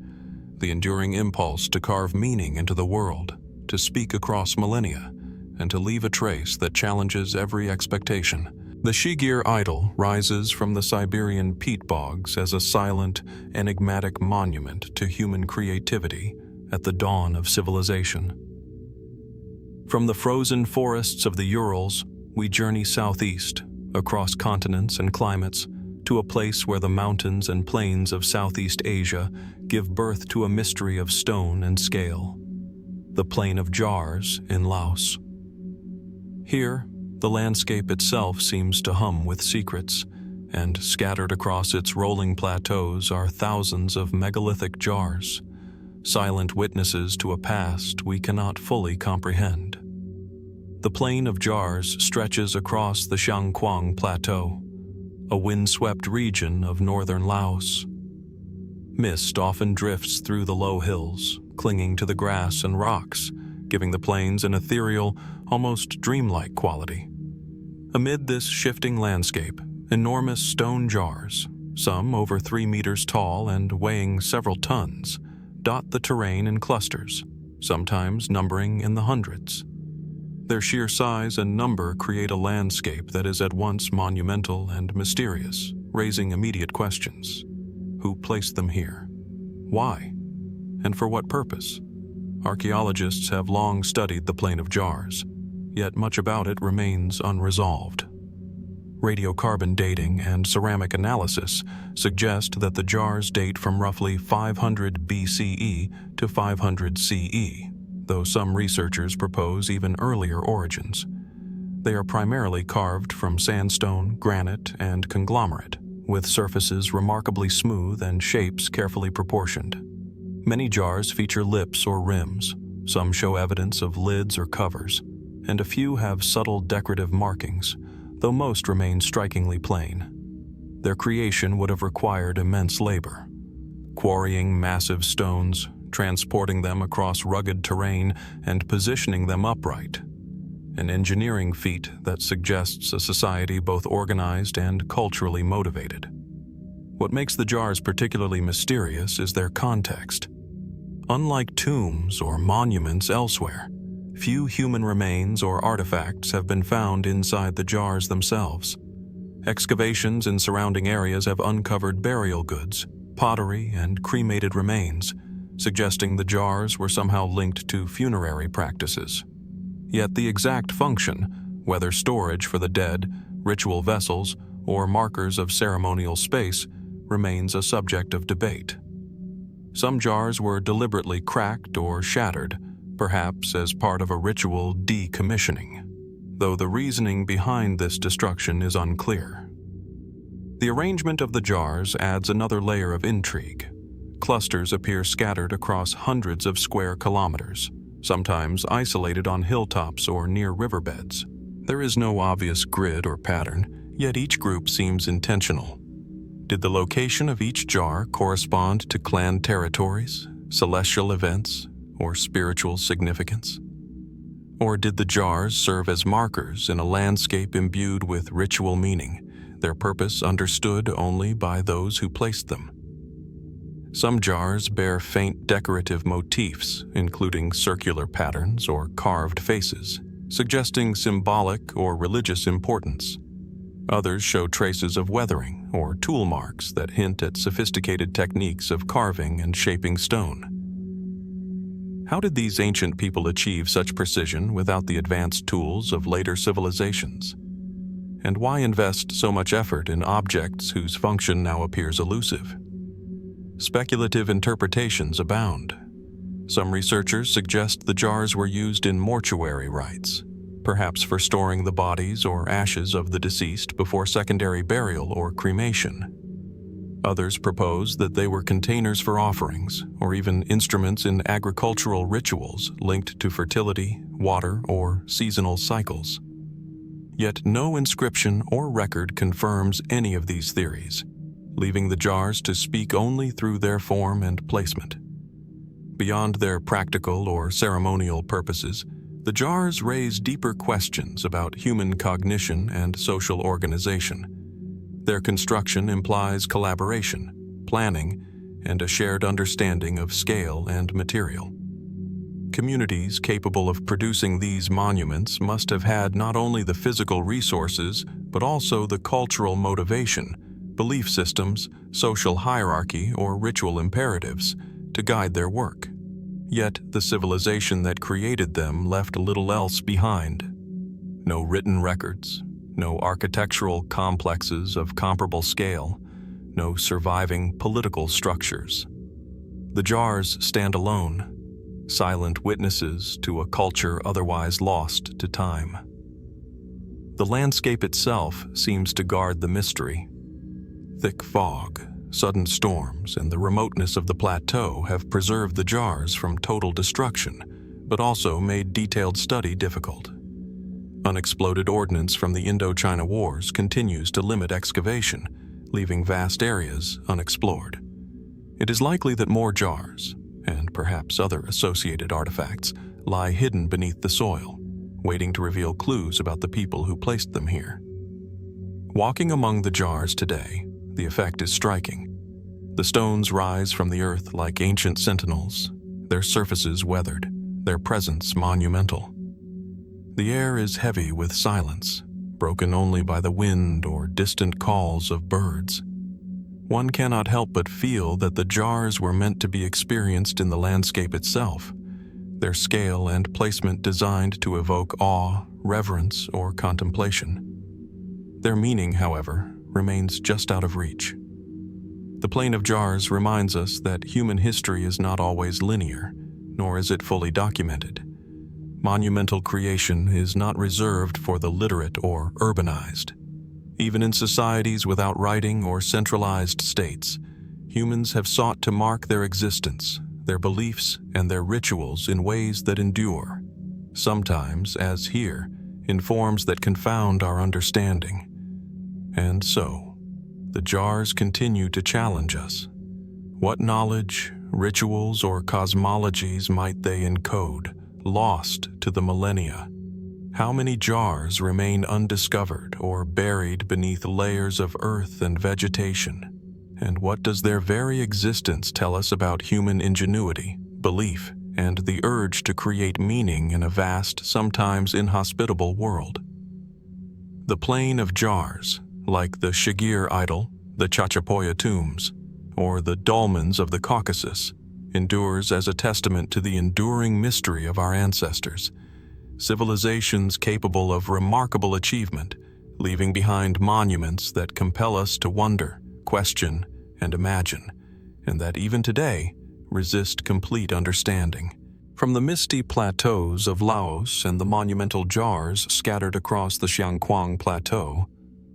the enduring impulse to carve meaning into the world, to speak across millennia, and to leave a trace that challenges every expectation. The Shigir idol rises from the Siberian peat bogs as a silent, enigmatic monument to human creativity at the dawn of civilization. From the frozen forests of the Urals, we journey southeast, across continents and climates, to a place where the mountains and plains of Southeast Asia give birth to a mystery of stone and scale: the Plain of Jars in Laos. Here, the landscape itself seems to hum with secrets, and scattered across its rolling plateaus are thousands of megalithic jars, silent witnesses to a past we cannot fully comprehend. The Plain of Jars stretches across the Xiangquang Plateau, a windswept region of northern Laos. Mist often drifts through the low hills, clinging to the grass and rocks, giving the plains an ethereal, almost dreamlike quality. Amid this shifting landscape, enormous stone jars, some over 3 meters tall and weighing several tons, dot the terrain in clusters, sometimes numbering in the hundreds. Their sheer size and number create a landscape that is at once monumental and mysterious, raising immediate questions. Who placed them here? Why? And for what purpose? Archaeologists have long studied the Plain of Jars, yet much about it remains unresolved. Radiocarbon dating and ceramic analysis suggest that the jars date from roughly 500 BCE to 500 CE, though some researchers propose even earlier origins. They are primarily carved from sandstone, granite, and conglomerate, with surfaces remarkably smooth and shapes carefully proportioned. Many jars feature lips or rims, some show evidence of lids or covers, and a few have subtle decorative markings, though most remain strikingly plain. Their creation would have required immense labor, quarrying massive stones, transporting them across rugged terrain, and positioning them upright, an engineering feat that suggests a society both organized and culturally motivated. What makes the jars particularly mysterious is their context. Unlike tombs or monuments elsewhere, few human remains or artifacts have been found inside the jars themselves. Excavations in surrounding areas have uncovered burial goods, pottery, and cremated remains, suggesting the jars were somehow linked to funerary practices. Yet the exact function, whether storage for the dead, ritual vessels, or markers of ceremonial space, remains a subject of debate. Some jars were deliberately cracked or shattered, perhaps as part of a ritual decommissioning, though the reasoning behind this destruction is unclear. The arrangement of the jars adds another layer of intrigue. Clusters appear scattered across hundreds of square kilometers, sometimes isolated on hilltops or near riverbeds. There is no obvious grid or pattern, yet each group seems intentional. Did the location of each jar correspond to clan territories, celestial events, or spiritual significance? Or did the jars serve as markers in a landscape imbued with ritual meaning, their purpose understood only by those who placed them? Some jars bear faint decorative motifs, including circular patterns or carved faces, suggesting symbolic or religious importance. Others show traces of weathering or tool marks that hint at sophisticated techniques of carving and shaping stone. How did these ancient people achieve such precision without the advanced tools of later civilizations? And why invest so much effort in objects whose function now appears elusive? Speculative interpretations abound. Some researchers suggest the jars were used in mortuary rites, perhaps for storing the bodies or ashes of the deceased before secondary burial or cremation. Others propose that they were containers for offerings, or even instruments in agricultural rituals linked to fertility, water, or seasonal cycles. Yet no inscription or record confirms any of these theories, leaving the jars to speak only through their form and placement. Beyond their practical or ceremonial purposes, the jars raise deeper questions about human cognition and social organization. Their construction implies collaboration, planning, and a shared understanding of scale and material. Communities capable of producing these monuments must have had not only the physical resources, but also the cultural motivation, belief systems, social hierarchy, or ritual imperatives to guide their work. Yet the civilization that created them left little else behind. No written records, no architectural complexes of comparable scale, no surviving political structures. The jars stand alone, silent witnesses to a culture otherwise lost to time. The landscape itself seems to guard the mystery. Thick fog, sudden storms, and the remoteness of the plateau have preserved the jars from total destruction, but also made detailed study difficult. Unexploded ordnance from the Indo-China Wars continues to limit excavation, leaving vast areas unexplored. It is likely that more jars, and perhaps other associated artifacts, lie hidden beneath the soil, waiting to reveal clues about the people who placed them here. Walking among the jars today, the effect is striking. The stones rise from the earth like ancient sentinels, their surfaces weathered, their presence monumental. The air is heavy with silence, broken only by the wind or distant calls of birds. One cannot help but feel that the jars were meant to be experienced in the landscape itself, their scale and placement designed to evoke awe, reverence, or contemplation. Their meaning, however, remains just out of reach. The plane of jars reminds us that human history is not always linear, nor is it fully documented. Monumental creation is not reserved for the literate or urbanized. Even in societies without writing or centralized states, humans have sought to mark their existence, their beliefs, and their rituals in ways that endure, sometimes, as here, in forms that confound our understanding. And so, the jars continue to challenge us. What knowledge, rituals, or cosmologies might they encode, lost to the millennia? How many jars remain undiscovered or buried beneath layers of earth and vegetation? And what does their very existence tell us about human ingenuity, belief, and the urge to create meaning in a vast, sometimes inhospitable world? The plain of jars, like the Shigir idol, the Chachapoya tombs, or the Dolmens of the Caucasus, endures as a testament to the enduring mystery of our ancestors. Civilizations capable of remarkable achievement, leaving behind monuments that compel us to wonder, question, and imagine, and that even today resist complete understanding. From the misty plateaus of Laos and the monumental jars scattered across the Xiangquang Plateau,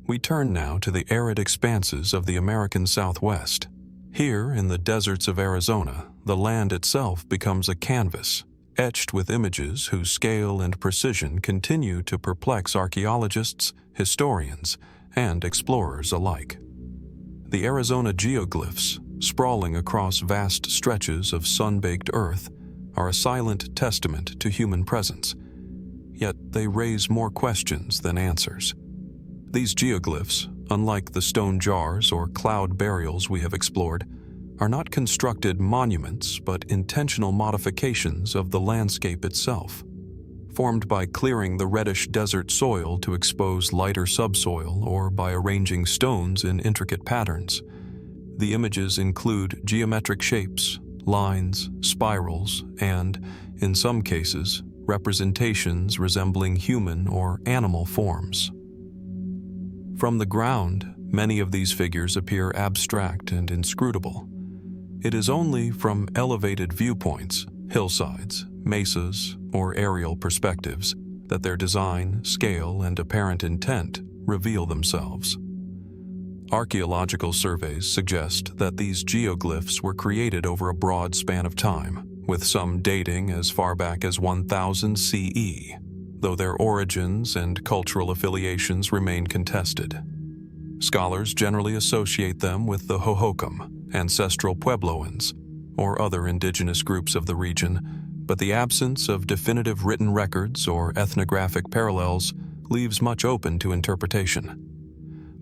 we turn now to the arid expanses of the American Southwest. Here, in the deserts of Arizona, the land itself becomes a canvas, etched with images whose scale and precision continue to perplex archaeologists, historians, and explorers alike. The Arizona Geoglyphs, sprawling across vast stretches of sun-baked earth, are a silent testament to human presence, yet they raise more questions than answers. These geoglyphs, unlike the stone jars or cloud burials we have explored, are not constructed monuments but intentional modifications of the landscape itself, formed by clearing the reddish desert soil to expose lighter subsoil or by arranging stones in intricate patterns. The images include geometric shapes, lines, spirals, and, in some cases, representations resembling human or animal forms. From the ground, many of these figures appear abstract and inscrutable. It is only from elevated viewpoints, hillsides, mesas, or aerial perspectives, that their design, scale, and apparent intent reveal themselves. Archaeological surveys suggest that these geoglyphs were created over a broad span of time, with some dating as far back as 1000 CE, though their origins and cultural affiliations remain contested. Scholars generally associate them with the Hohokam, ancestral Puebloans, or other indigenous groups of the region, but the absence of definitive written records or ethnographic parallels leaves much open to interpretation.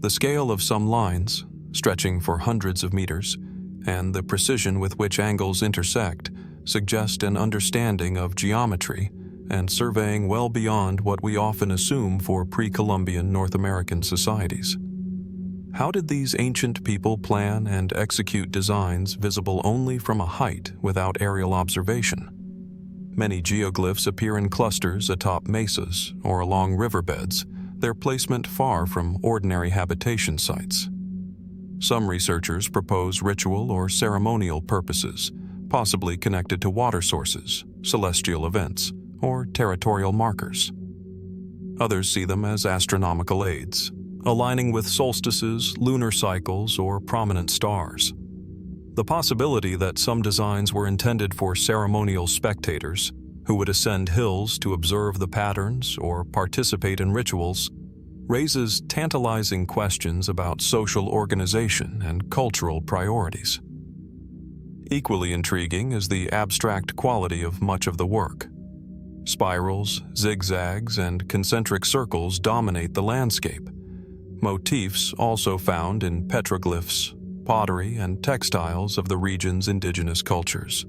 The scale of some lines, stretching for hundreds of meters, and the precision with which angles intersect suggest an understanding of geometry and surveying well beyond what we often assume for pre-Columbian North American societies. How did these ancient people plan and execute designs visible only from a height without aerial observation? Many geoglyphs appear in clusters atop mesas or along riverbeds, their placement far from ordinary habitation sites. Some researchers propose ritual or ceremonial purposes, possibly connected to water sources, celestial events, or territorial markers. Others see them as astronomical aids, aligning with solstices, lunar cycles, or prominent stars. The possibility that some designs were intended for ceremonial spectators who would ascend hills to observe the patterns or participate in rituals raises tantalizing questions about social organization and cultural priorities. Equally intriguing is the abstract quality of much of the work. Spirals, zigzags, and concentric circles dominate the landscape. Motifs also found in petroglyphs, pottery, and textiles of the region's indigenous cultures.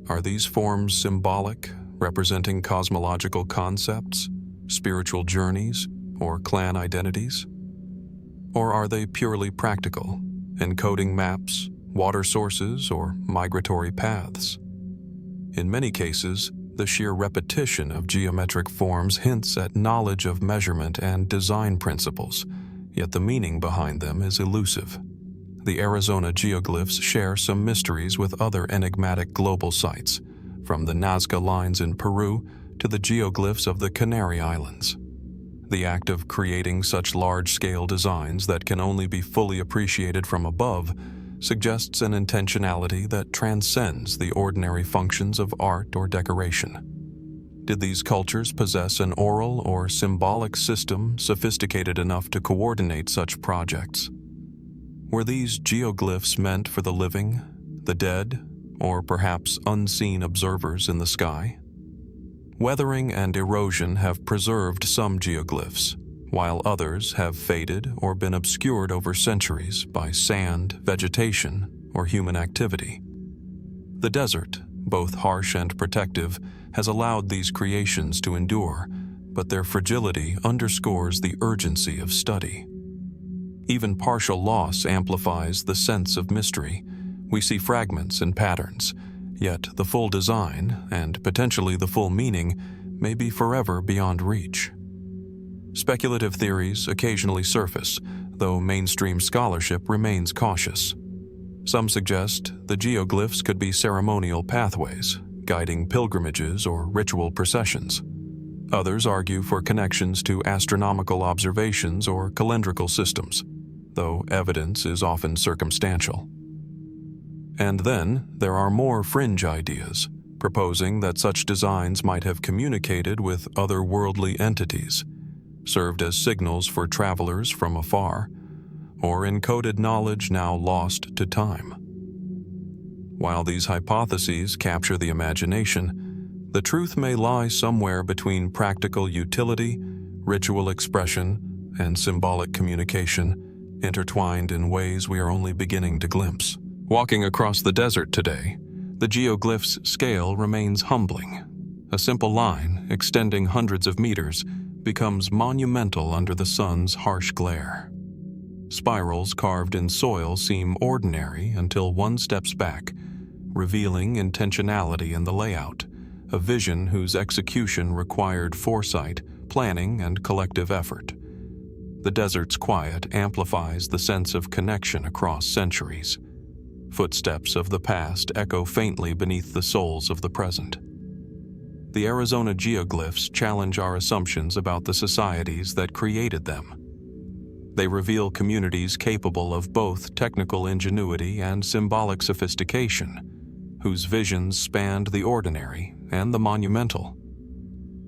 Are these forms symbolic, representing cosmological concepts, spiritual journeys, or clan identities? Or are they purely practical, encoding maps, water sources, or migratory paths? In many cases, the sheer repetition of geometric forms hints at knowledge of measurement and design principles, yet the meaning behind them is elusive. The Arizona Geoglyphs share some mysteries with other enigmatic global sites, from the Nazca lines in Peru to the geoglyphs of the Canary Islands. The act of creating such large-scale designs that can only be fully appreciated from above suggests an intentionality that transcends the ordinary functions of art or decoration. Did these cultures possess an oral or symbolic system sophisticated enough to coordinate such projects? Were these geoglyphs meant for the living, the dead, or perhaps unseen observers in the sky? Weathering and erosion have preserved some geoglyphs, while others have faded or been obscured over centuries by sand, vegetation, or human activity. The desert, both harsh and protective, has allowed these creations to endure, but their fragility underscores the urgency of study. Even partial loss amplifies the sense of mystery. We see fragments and patterns, yet the full design, and potentially the full meaning, may be forever beyond reach. Speculative theories occasionally surface, though mainstream scholarship remains cautious. Some suggest the geoglyphs could be ceremonial pathways, guiding pilgrimages or ritual processions. Others argue for connections to astronomical observations or calendrical systems, though evidence is often circumstantial. And then there are more fringe ideas, proposing that such designs might have communicated with otherworldly entities, served as signals for travelers from afar, or encoded knowledge now lost to time. While these hypotheses capture the imagination, the truth may lie somewhere between practical utility, ritual expression, and symbolic communication, intertwined in ways we are only beginning to glimpse. Walking across the desert today, the geoglyph's scale remains humbling. A simple line, extending hundreds of meters, becomes monumental under the sun's harsh glare. Spirals carved in soil seem ordinary until one steps back, revealing intentionality in the layout, a vision whose execution required foresight, planning, and collective effort. The desert's quiet amplifies the sense of connection across centuries. Footsteps of the past echo faintly beneath the soles of the present. The Arizona Geoglyphs challenge our assumptions about the societies that created them. They reveal communities capable of both technical ingenuity and symbolic sophistication, whose visions spanned the ordinary and the monumental.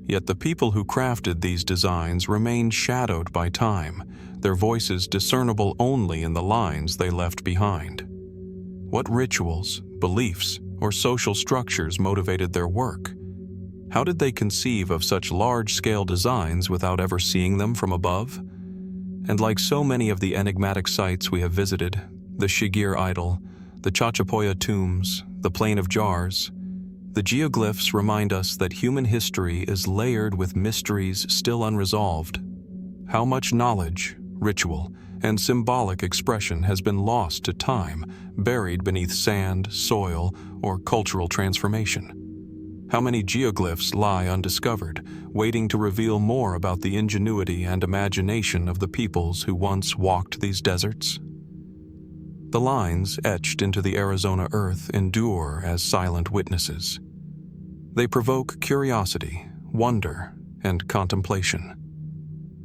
Yet the people who crafted these designs remained shadowed by time, their voices discernible only in the lines they left behind. What rituals, beliefs, or social structures motivated their work? How did they conceive of such large-scale designs without ever seeing them from above? And like so many of the enigmatic sites we have visited, the Shigir idol, the Chachapoya tombs, the Plain of Jars, the geoglyphs remind us that human history is layered with mysteries still unresolved. How much knowledge, ritual, and symbolic expression has been lost to time, buried beneath sand, soil, or cultural transformation? How many geoglyphs lie undiscovered, waiting to reveal more about the ingenuity and imagination of the peoples who once walked these deserts? The lines etched into the Arizona earth endure as silent witnesses. They provoke curiosity, wonder, and contemplation.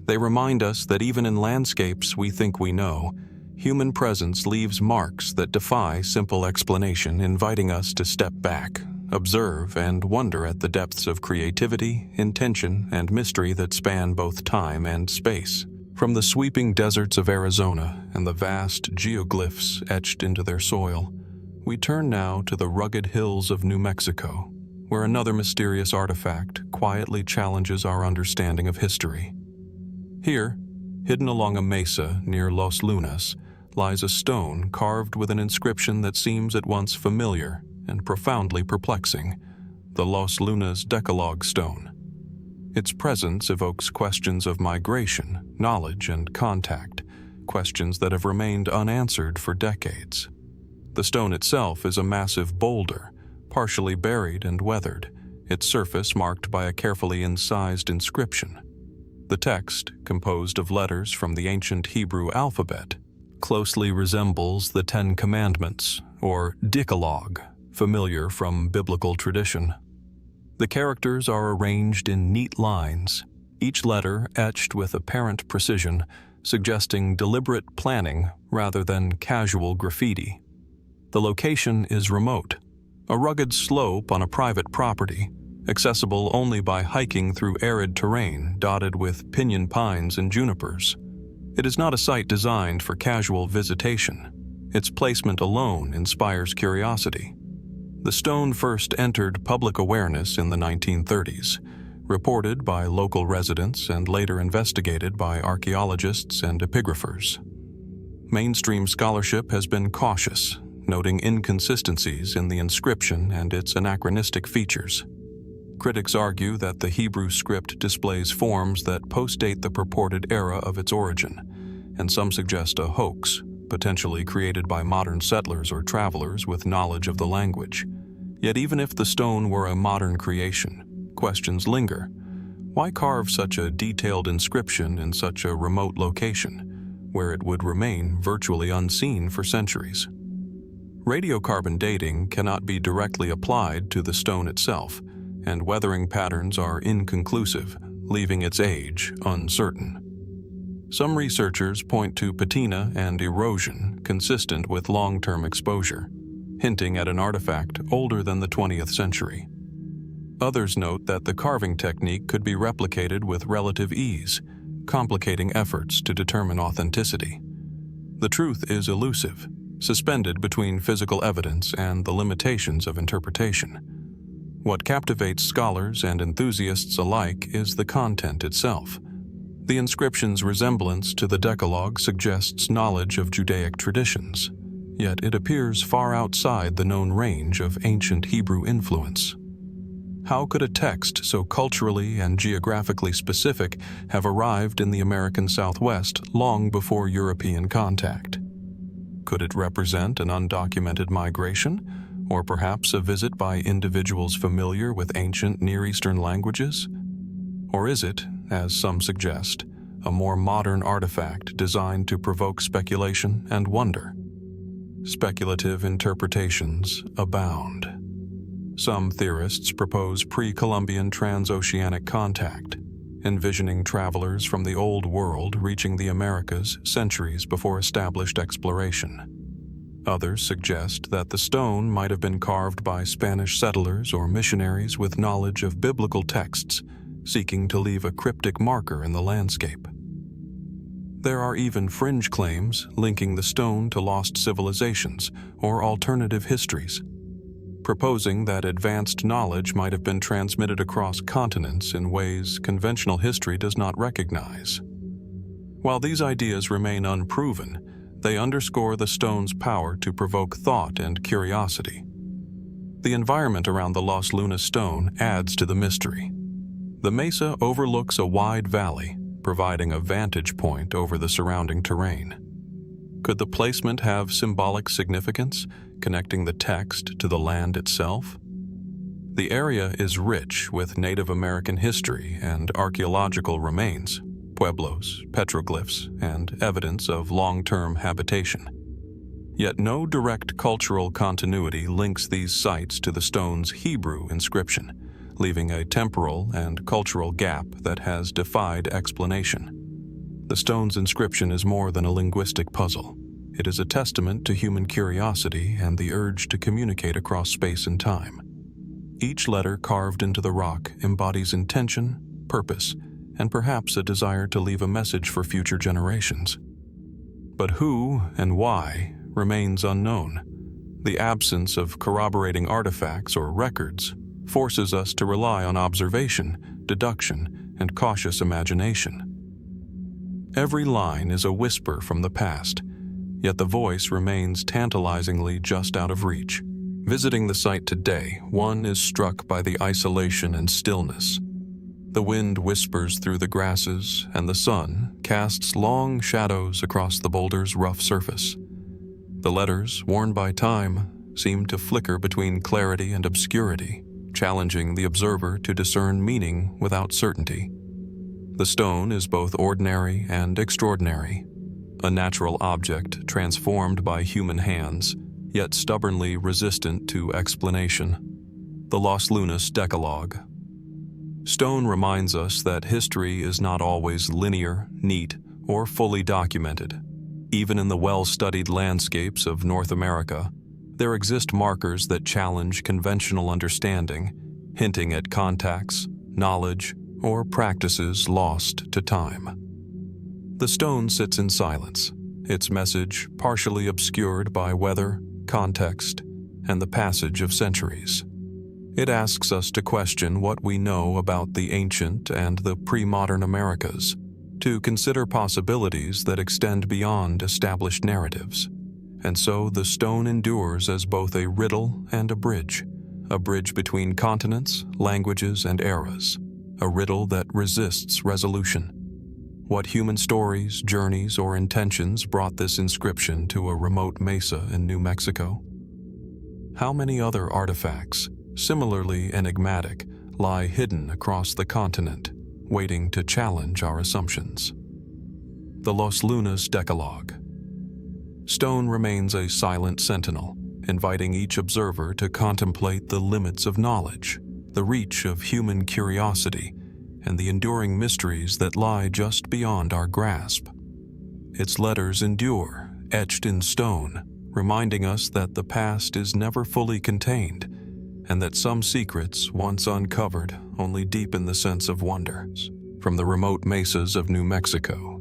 They remind us that even in landscapes we think we know, human presence leaves marks that defy simple explanation, inviting us to step back, observe, and wonder at the depths of creativity, intention, and mystery that span both time and space. From the sweeping deserts of Arizona and the vast geoglyphs etched into their soil, we turn now to the rugged hills of New Mexico, where another mysterious artifact quietly challenges our understanding of history. Here, hidden along a mesa near Los Lunas, lies a stone carved with an inscription that seems at once familiar and profoundly perplexing, the Los Lunas Decalogue stone. Its presence evokes questions of migration, knowledge, and contact, questions that have remained unanswered for decades. The stone itself is a massive boulder, partially buried and weathered, its surface marked by a carefully incised inscription. The text, composed of letters from the ancient Hebrew alphabet, closely resembles the Ten Commandments, or Decalogue, familiar from biblical tradition. The characters are arranged in neat lines, each letter etched with apparent precision, suggesting deliberate planning rather than casual graffiti. The location is remote, a rugged slope on a private property, accessible only by hiking through arid terrain dotted with pinyon pines and junipers. It is not a site designed for casual visitation. Its placement alone inspires curiosity. The stone first entered public awareness in the 1930s, reported by local residents and later investigated by archaeologists and epigraphers. Mainstream scholarship has been cautious, noting inconsistencies in the inscription and its anachronistic features. Critics argue that the Hebrew script displays forms that postdate the purported era of its origin, and some suggest a hoax, potentially created by modern settlers or travelers with knowledge of the language. Yet even if the stone were a modern creation, questions linger. Why carve such a detailed inscription in such a remote location, where it would remain virtually unseen for centuries? Radiocarbon dating cannot be directly applied to the stone itself, and weathering patterns are inconclusive, leaving its age uncertain. Some researchers point to patina and erosion consistent with long-term exposure, hinting at an artifact older than the 20th century. Others note that the carving technique could be replicated with relative ease, complicating efforts to determine authenticity. The truth is elusive, suspended between physical evidence and the limitations of interpretation. What captivates scholars and enthusiasts alike is the content itself. The inscription's resemblance to the Decalogue suggests knowledge of Judaic traditions, yet it appears far outside the known range of ancient Hebrew influence. How could a text so culturally and geographically specific have arrived in the American Southwest long before European contact? Could it represent an undocumented migration, or perhaps a visit by individuals familiar with ancient Near Eastern languages? Or is it, as some suggest, a more modern artifact designed to provoke speculation and wonder? speculative interpretations abound. Some theorists propose pre-Columbian transoceanic contact, envisioning travelers from the Old World reaching the Americas centuries before established exploration. Others suggest that the stone might have been carved by Spanish settlers or missionaries with knowledge of biblical texts, seeking to leave a cryptic marker in the landscape. There are even fringe claims linking the stone to lost civilizations or alternative histories, proposing that advanced knowledge might have been transmitted across continents in ways conventional history does not recognize. While these ideas remain unproven, they underscore the stone's power to provoke thought and curiosity. The environment around the Los Lunas stone adds to the mystery. The mesa overlooks a wide valley, providing a vantage point over the surrounding terrain. Could the placement have symbolic significance, connecting the text to the land itself? The area is rich with Native American history and archaeological remains, pueblos, petroglyphs, and evidence of long-term habitation. Yet no direct cultural continuity links these sites to the stone's Hebrew inscription, leaving a temporal and cultural gap that has defied explanation. The stone's inscription is more than a linguistic puzzle. It is a testament to human curiosity and the urge to communicate across space and time. Each letter carved into the rock embodies intention, purpose, and perhaps a desire to leave a message for future generations. But who and why remains unknown. The absence of corroborating artifacts or records forces us to rely on observation, deduction, and cautious imagination. Every line is a whisper from the past, yet the voice remains tantalizingly just out of reach. Visiting the site today, one is struck by the isolation and stillness. The wind whispers through the grasses, and the sun casts long shadows across the boulder's rough surface. The letters, worn by time, seem to flicker between clarity and obscurity, challenging the observer to discern meaning without certainty. The stone is both ordinary and extraordinary, a natural object transformed by human hands, yet stubbornly resistant to explanation. The Los Lunas Decalogue. Stone reminds us that history is not always linear, neat, or fully documented. Even in the well-studied landscapes of North America, there exist markers that challenge conventional understanding, hinting at contacts, knowledge, or practices lost to time. The stone sits in silence, its message partially obscured by weather, context, and the passage of centuries. It asks us to question what we know about the ancient and the pre-modern Americas, to consider possibilities that extend beyond established narratives. And so the stone endures as both a riddle and a bridge between continents, languages, and eras, a riddle that resists resolution. What human stories, journeys, or intentions brought this inscription to a remote mesa in New Mexico? How many other artifacts, similarly enigmatic, lie hidden across the continent, waiting to challenge our assumptions? The Los Lunas Decalogue. Stone remains a silent sentinel, inviting each observer to contemplate the limits of knowledge, the reach of human curiosity, and the enduring mysteries that lie just beyond our grasp. Its letters endure, etched in stone, reminding us that the past is never fully contained, and that some secrets, once uncovered, only deepen the sense of wonder. From the remote mesas of New Mexico,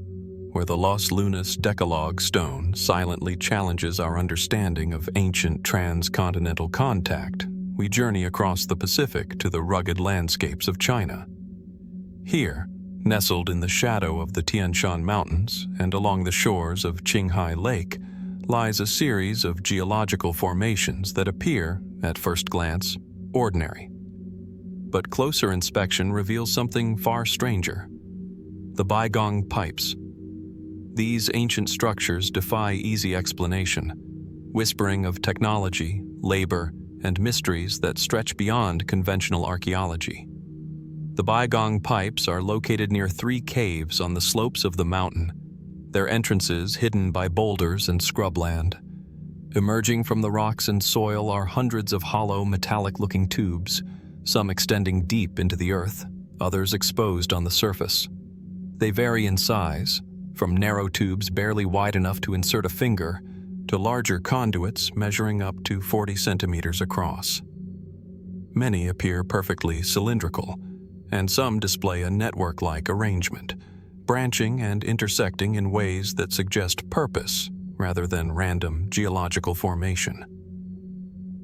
where the Los Lunas Decalogue stone silently challenges our understanding of ancient transcontinental contact, we journey across the Pacific to the rugged landscapes of China. Here, nestled in the shadow of the Tian Shan Mountains and along the shores of Qinghai Lake, lies a series of geological formations that appear, at first glance, ordinary. But closer inspection reveals something far stranger. The Baigong pipes. These ancient structures defy easy explanation, whispering of technology, labor, and mysteries that stretch beyond conventional archaeology. The Baigong pipes are located near 3 caves on the slopes of the mountain, their entrances hidden by boulders and scrubland. Emerging from the rocks and soil are hundreds of hollow, metallic-looking tubes, some extending deep into the earth, others exposed on the surface. They vary in size, from narrow tubes barely wide enough to insert a finger to larger conduits measuring up to 40 centimeters across. Many appear perfectly cylindrical, and some display a network-like arrangement, branching and intersecting in ways that suggest purpose rather than random geological formation.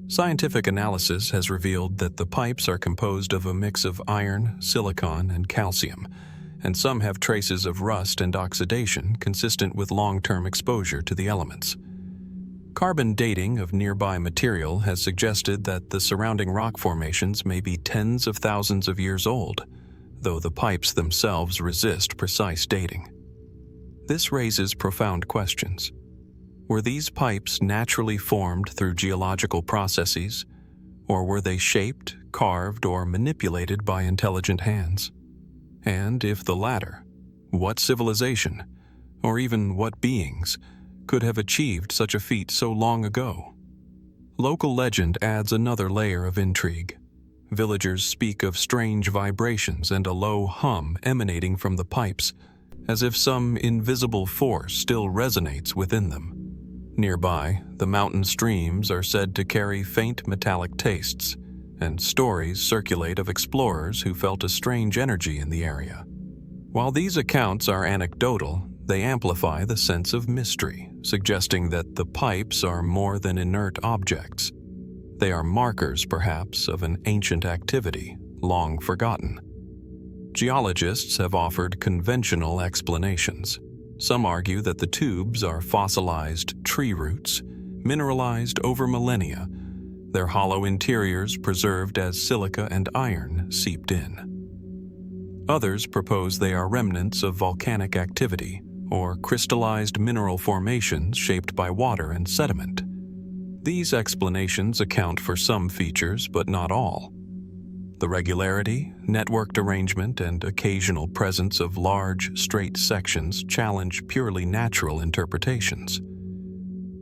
Scientific analysis has revealed that the pipes are composed of a mix of iron, silicon, and calcium, and some have traces of rust and oxidation consistent with long-term exposure to the elements. Carbon dating of nearby material has suggested that the surrounding rock formations may be tens of thousands of years old, though the pipes themselves resist precise dating. This raises profound questions. Were these pipes naturally formed through geological processes, or were they shaped, carved, or manipulated by intelligent hands? And if the latter, what civilization, or even what beings, could have achieved such a feat so long ago? Local legend adds another layer of intrigue. Villagers speak of strange vibrations and a low hum emanating from the pipes, as if some invisible force still resonates within them. Nearby, the mountain streams are said to carry faint metallic tastes, and stories circulate of explorers who felt a strange energy in the area. While these accounts are anecdotal, they amplify the sense of mystery, suggesting that the pipes are more than inert objects. They are markers, perhaps, of an ancient activity, long forgotten. Geologists have offered conventional explanations. Some argue that the tubes are fossilized tree roots, mineralized over millennia, their hollow interiors preserved as silica and iron seeped in. Others propose they are remnants of volcanic activity or crystallized mineral formations shaped by water and sediment. These explanations account for some features, but not all. The regularity, networked arrangement, and occasional presence of large, straight sections challenge purely natural interpretations.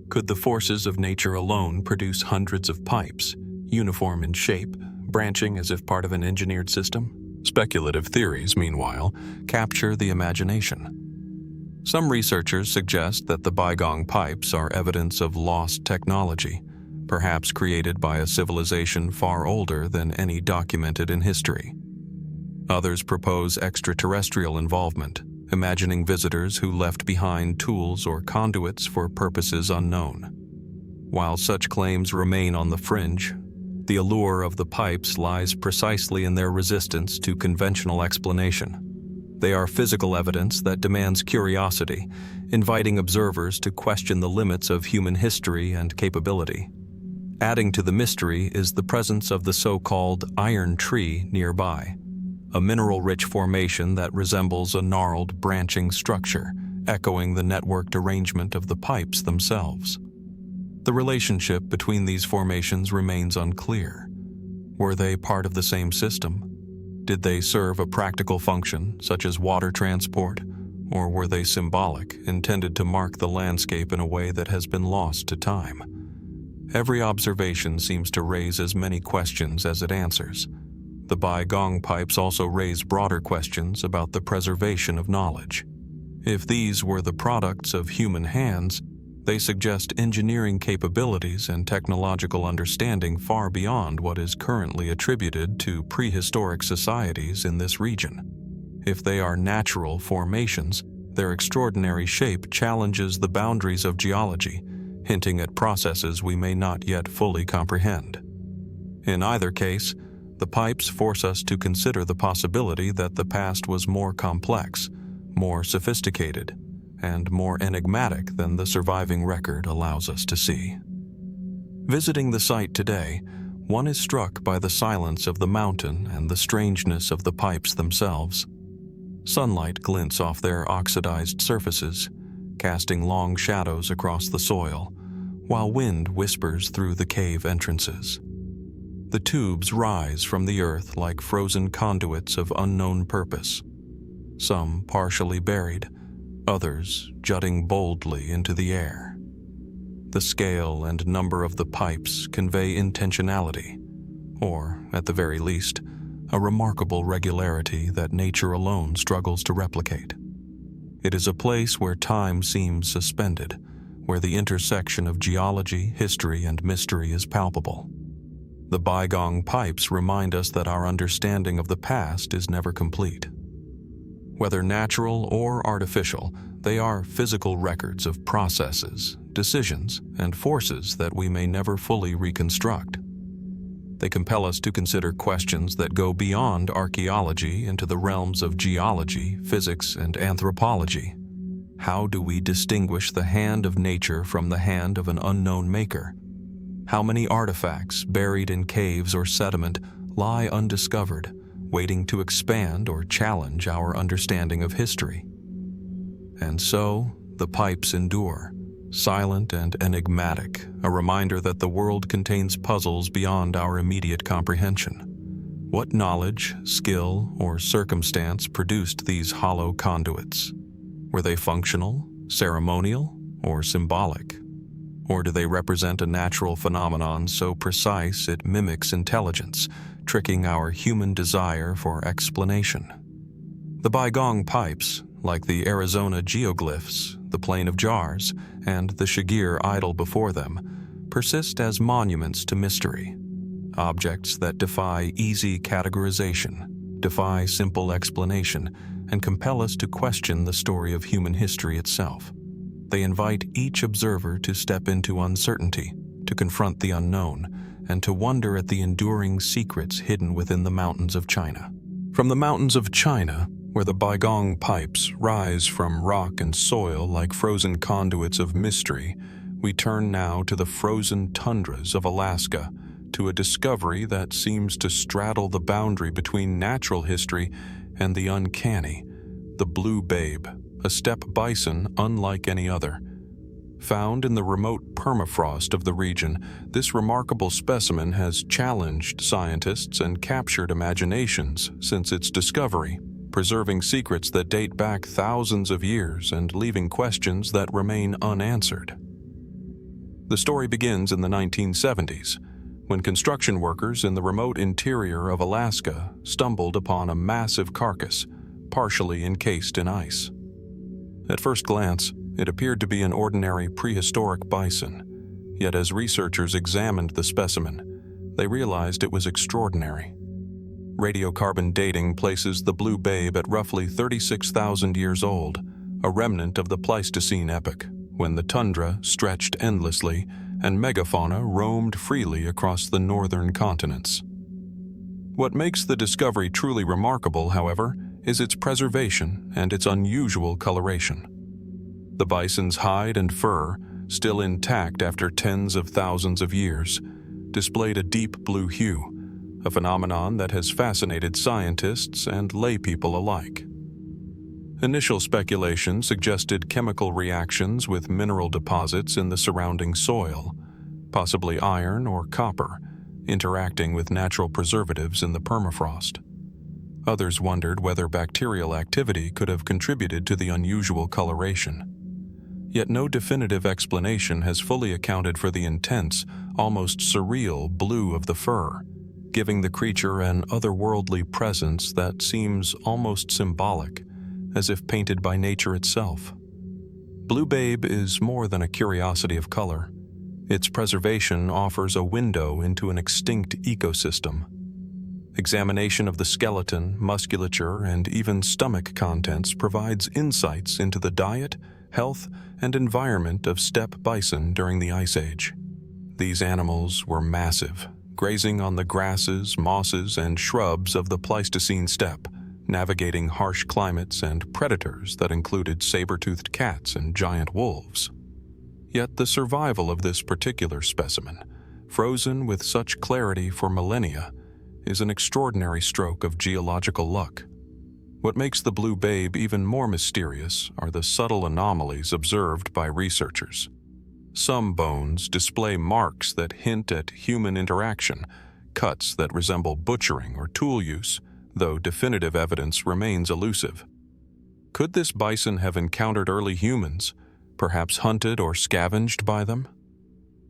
Could the forces of nature alone produce hundreds of pipes, uniform in shape, branching as if part of an engineered system? Speculative theories, meanwhile, capture the imagination. Some researchers suggest that the Baigong pipes are evidence of lost technology, perhaps created by a civilization far older than any documented in history. Others propose extraterrestrial involvement, imagining visitors who left behind tools or conduits for purposes unknown. While such claims remain on the fringe, the allure of the pipes lies precisely in their resistance to conventional explanation. They are physical evidence that demands curiosity, inviting observers to question the limits of human history and capability. Adding to the mystery is the presence of the so-called iron tree nearby, a mineral-rich formation that resembles a gnarled, branching structure, echoing the networked arrangement of the pipes themselves. The relationship between these formations remains unclear. Were they part of the same system? Did they serve a practical function, such as water transport, or were they symbolic, intended to mark the landscape in a way that has been lost to time? Every observation seems to raise as many questions as it answers. The Baigong pipes also raise broader questions about the preservation of knowledge. If these were the products of human hands, they suggest engineering capabilities and technological understanding far beyond what is currently attributed to prehistoric societies in this region. If they are natural formations, their extraordinary shape challenges the boundaries of geology, hinting at processes we may not yet fully comprehend. In either case, the pipes force us to consider the possibility that the past was more complex, more sophisticated, and more enigmatic than the surviving record allows us to see. Visiting the site today, one is struck by the silence of the mountain and the strangeness of the pipes themselves. Sunlight glints off their oxidized surfaces, casting long shadows across the soil, while wind whispers through the cave entrances. The tubes rise from the earth like frozen conduits of unknown purpose, some partially buried, others jutting boldly into the air. The scale and number of the pipes convey intentionality, or, at the very least, a remarkable regularity that nature alone struggles to replicate. It is a place where time seems suspended, where the intersection of geology, history, and mystery is palpable. The Baigong pipes remind us that our understanding of the past is never complete. Whether natural or artificial, they are physical records of processes, decisions, and forces that we may never fully reconstruct. They compel us to consider questions that go beyond archaeology into the realms of geology, physics, and anthropology. How do we distinguish the hand of nature from the hand of an unknown maker? How many artifacts buried in caves or sediment lie undiscovered, waiting to expand or challenge our understanding of history? And so, the pipes endure, silent and enigmatic, a reminder that the world contains puzzles beyond our immediate comprehension. What knowledge, skill, or circumstance produced these hollow conduits? Were they functional, ceremonial, or symbolic? Or do they represent a natural phenomenon so precise it mimics intelligence, tricking our human desire for explanation? The Baigong pipes, like the Arizona Geoglyphs, the Plain of Jars, and the Shigir idol before them, persist as monuments to mystery, objects that defy easy categorization, defy simple explanation, and compel us to question the story of human history itself. They invite each observer to step into uncertainty, to confront the unknown, and to wonder at the enduring secrets hidden within the mountains of China. From the mountains of China, where the Baigong pipes rise from rock and soil like frozen conduits of mystery, we turn now to the frozen tundras of Alaska, to a discovery that seems to straddle the boundary between natural history and the uncanny, the blue babe, a steppe bison unlike any other. Found in the remote permafrost of the region, this remarkable specimen has challenged scientists and captured imaginations since its discovery, preserving secrets that date back thousands of years and leaving questions that remain unanswered. The story begins in the 1970s, when construction workers in the remote interior of Alaska stumbled upon a massive carcass, partially encased in ice. At first glance, it appeared to be an ordinary prehistoric bison, yet as researchers examined the specimen, they realized it was extraordinary. Radiocarbon dating places the blue babe at roughly 36,000 years old, a remnant of the Pleistocene epoch, when the tundra stretched endlessly and megafauna roamed freely across the northern continents. What makes the discovery truly remarkable, however, is its preservation and its unusual coloration. The bison's hide and fur, still intact after tens of thousands of years, displayed a deep blue hue, a phenomenon that has fascinated scientists and laypeople alike. Initial speculation suggested chemical reactions with mineral deposits in the surrounding soil, possibly iron or copper, interacting with natural preservatives in the permafrost. Others wondered whether bacterial activity could have contributed to the unusual coloration. Yet no definitive explanation has fully accounted for the intense, almost surreal blue of the fur, giving the creature an otherworldly presence that seems almost symbolic, as if painted by nature itself. Blue babe is more than a curiosity of color. Its preservation offers a window into an extinct ecosystem. Examination of the skeleton, musculature, and even stomach contents provides insights into the diet, health, and environment of steppe bison during the Ice Age. These animals were massive, grazing on the grasses, mosses, and shrubs of the Pleistocene steppe, navigating harsh climates and predators that included saber-toothed cats and giant wolves. Yet the survival of this particular specimen, frozen with such clarity for millennia, is an extraordinary stroke of geological luck. What makes the blue babe even more mysterious are the subtle anomalies observed by researchers. Some bones display marks that hint at human interaction, cuts that resemble butchering or tool use, though definitive evidence remains elusive. Could this bison have encountered early humans, perhaps hunted or scavenged by them?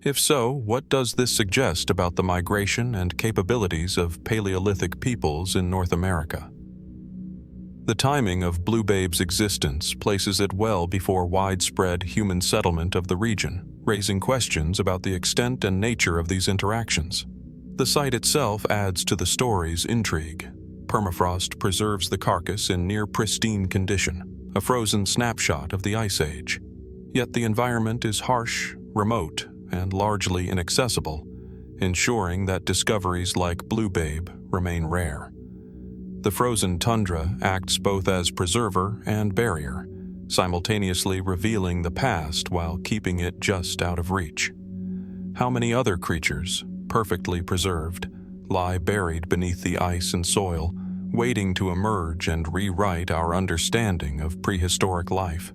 If so, what does this suggest about the migration and capabilities of Paleolithic peoples in North America? The timing of Blue Babe's existence places it well before widespread human settlement of the region, raising questions about the extent and nature of these interactions. The site itself adds to the story's intrigue. Permafrost preserves the carcass in near-pristine condition, a frozen snapshot of the Ice Age. Yet the environment is harsh, remote, and largely inaccessible, ensuring that discoveries like Blue Babe remain rare. The frozen tundra acts both as preserver and barrier, simultaneously revealing the past while keeping it just out of reach. How many other creatures, perfectly preserved, lie buried beneath the ice and soil, waiting to emerge and rewrite our understanding of prehistoric life?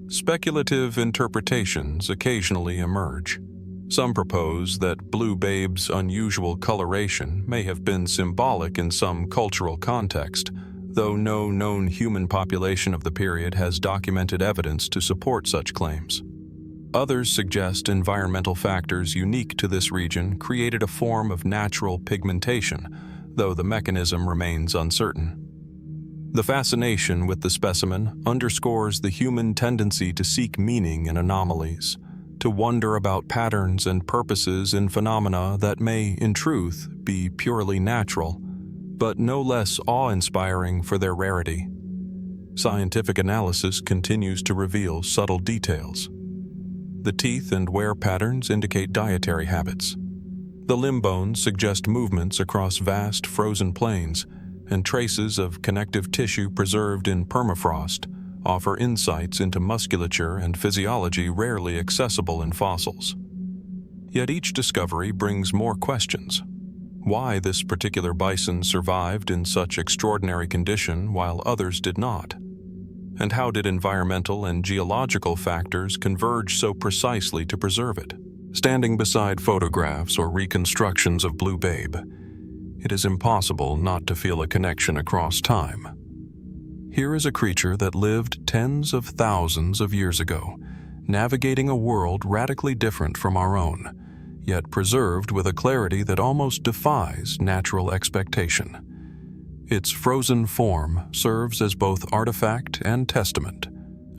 Speculative interpretations occasionally emerge. Some propose that Blue Babe's unusual coloration may have been symbolic in some cultural context, though no known human population of the period has documented evidence to support such claims. Others suggest environmental factors unique to this region created a form of natural pigmentation, though the mechanism remains uncertain. The fascination with the specimen underscores the human tendency to seek meaning in anomalies, to wonder about patterns and purposes in phenomena that may, in truth, be purely natural, but no less awe-inspiring for their rarity. Scientific analysis continues to reveal subtle details. The teeth and wear patterns indicate dietary habits. The limb bones suggest movements across vast frozen plains, and traces of connective tissue preserved in permafrost offer insights into musculature and physiology rarely accessible in fossils. Yet each discovery brings more questions. Why this particular bison survived in such extraordinary condition while others did not? And how did environmental and geological factors converge so precisely to preserve it? Standing beside photographs or reconstructions of Blue Babe, it is impossible not to feel a connection across time. Here is a creature that lived tens of thousands of years ago, navigating a world radically different from our own, yet preserved with a clarity that almost defies natural expectation. Its frozen form serves as both artifact and testament,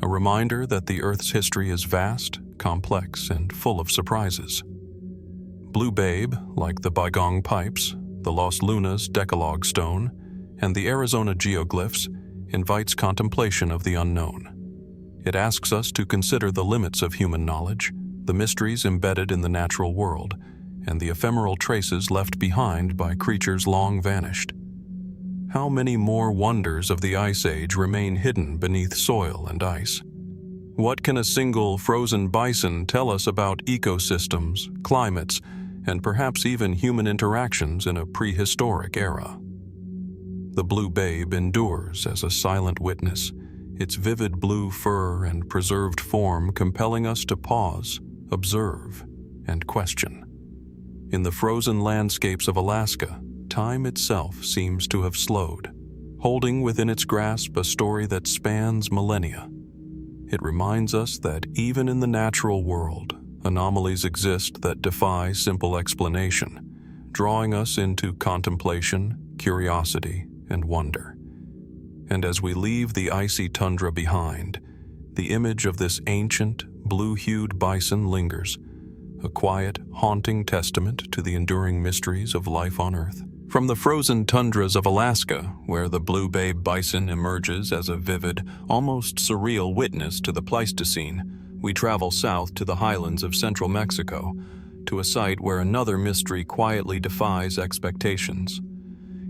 a reminder that the Earth's history is vast, complex, and full of surprises. Blue Babe, like the Baigong pipes, the Los Lunas Decalogue stone, and the Arizona Geoglyphs, invites contemplation of the unknown. It asks us to consider the limits of human knowledge, the mysteries embedded in the natural world, and the ephemeral traces left behind by creatures long vanished. How many more wonders of the Ice Age remain hidden beneath soil and ice? What can a single frozen bison tell us about ecosystems, climates, and perhaps even human interactions in a prehistoric era? The Blue Babe endures as a silent witness, its vivid blue fur and preserved form compelling us to pause, observe, and question. In the frozen landscapes of Alaska, time itself seems to have slowed, holding within its grasp a story that spans millennia. It reminds us that even in the natural world, anomalies exist that defy simple explanation, drawing us into contemplation, curiosity, and wonder. And as we leave the icy tundra behind, the image of this ancient, blue-hued bison lingers, a quiet, haunting testament to the enduring mysteries of life on Earth. From the frozen tundras of Alaska, where the Blue Babe bison emerges as a vivid, almost surreal witness to the Pleistocene, we travel south to the highlands of central Mexico, to a site where another mystery quietly defies expectations.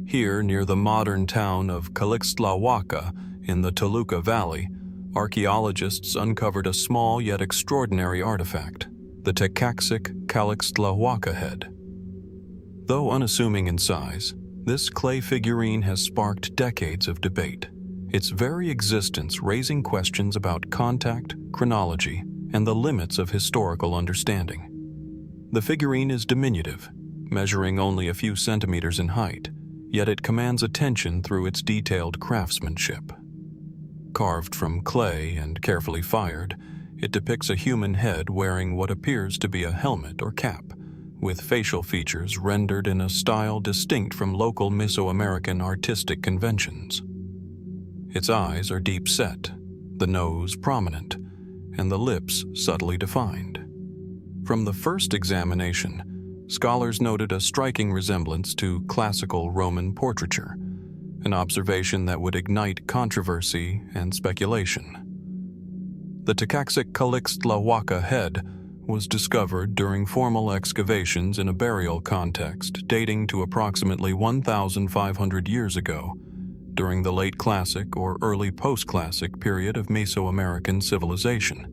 Here, near the modern town of Calixtlahuaca in the Toluca Valley, archaeologists uncovered a small yet extraordinary artifact, the Tecaxic-Calixtlahuaca Head. Though unassuming in size, this clay figurine has sparked decades of debate, its very existence raising questions about contact, chronology, and the limits of historical understanding. The figurine is diminutive, measuring only a few centimeters in height, yet it commands attention through its detailed craftsmanship. Carved from clay and carefully fired, It depicts a human head wearing what appears to be a helmet or cap, with facial features rendered in a style distinct from local Mesoamerican artistic conventions. Its eyes are deep set, the nose prominent, and the lips subtly defined. From the first examination, scholars noted a striking resemblance to classical Roman portraiture, an observation that would ignite controversy and speculation. The Tecaxic-Calixtlahuaca Head was discovered during formal excavations in a burial context dating to approximately 1,500 years ago, during the late Classic or early post-Classic period of Mesoamerican civilization.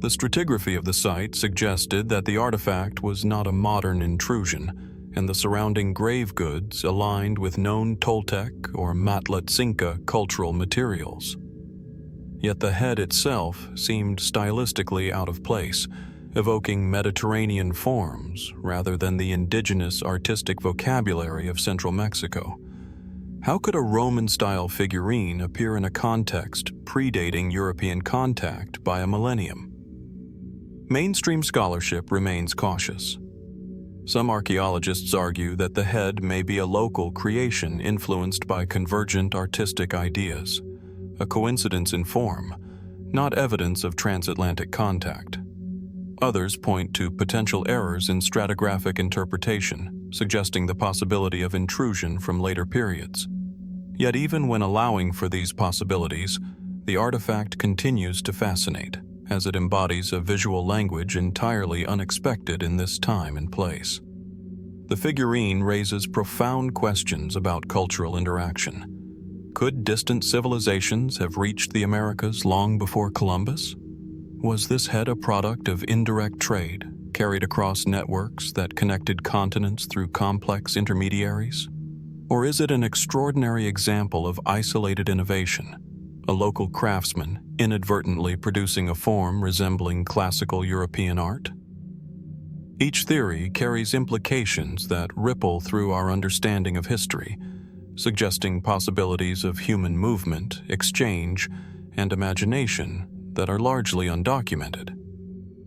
The stratigraphy of the site suggested that the artifact was not a modern intrusion, and the surrounding grave goods aligned with known Toltec or Matlatzinca cultural materials. Yet the head itself seemed stylistically out of place, evoking Mediterranean forms rather than the indigenous artistic vocabulary of central Mexico. How could a Roman-style figurine appear in a context predating European contact by a millennium? Mainstream scholarship remains cautious. Some archaeologists argue that the head may be a local creation influenced by convergent artistic ideas, a coincidence in form, not evidence of transatlantic contact. Others point to potential errors in stratigraphic interpretation, suggesting the possibility of intrusion from later periods. Yet even when allowing for these possibilities, the artifact continues to fascinate, as it embodies a visual language entirely unexpected in this time and place. The figurine raises profound questions about cultural interaction. Could distant civilizations have reached the Americas long before Columbus? Was this head a product of indirect trade, carried across networks that connected continents through complex intermediaries? Or is it an extraordinary example of isolated innovation, a local craftsman inadvertently producing a form resembling classical European art? Each theory carries implications that ripple through our understanding of history, suggesting possibilities of human movement, exchange, and imagination that are largely undocumented.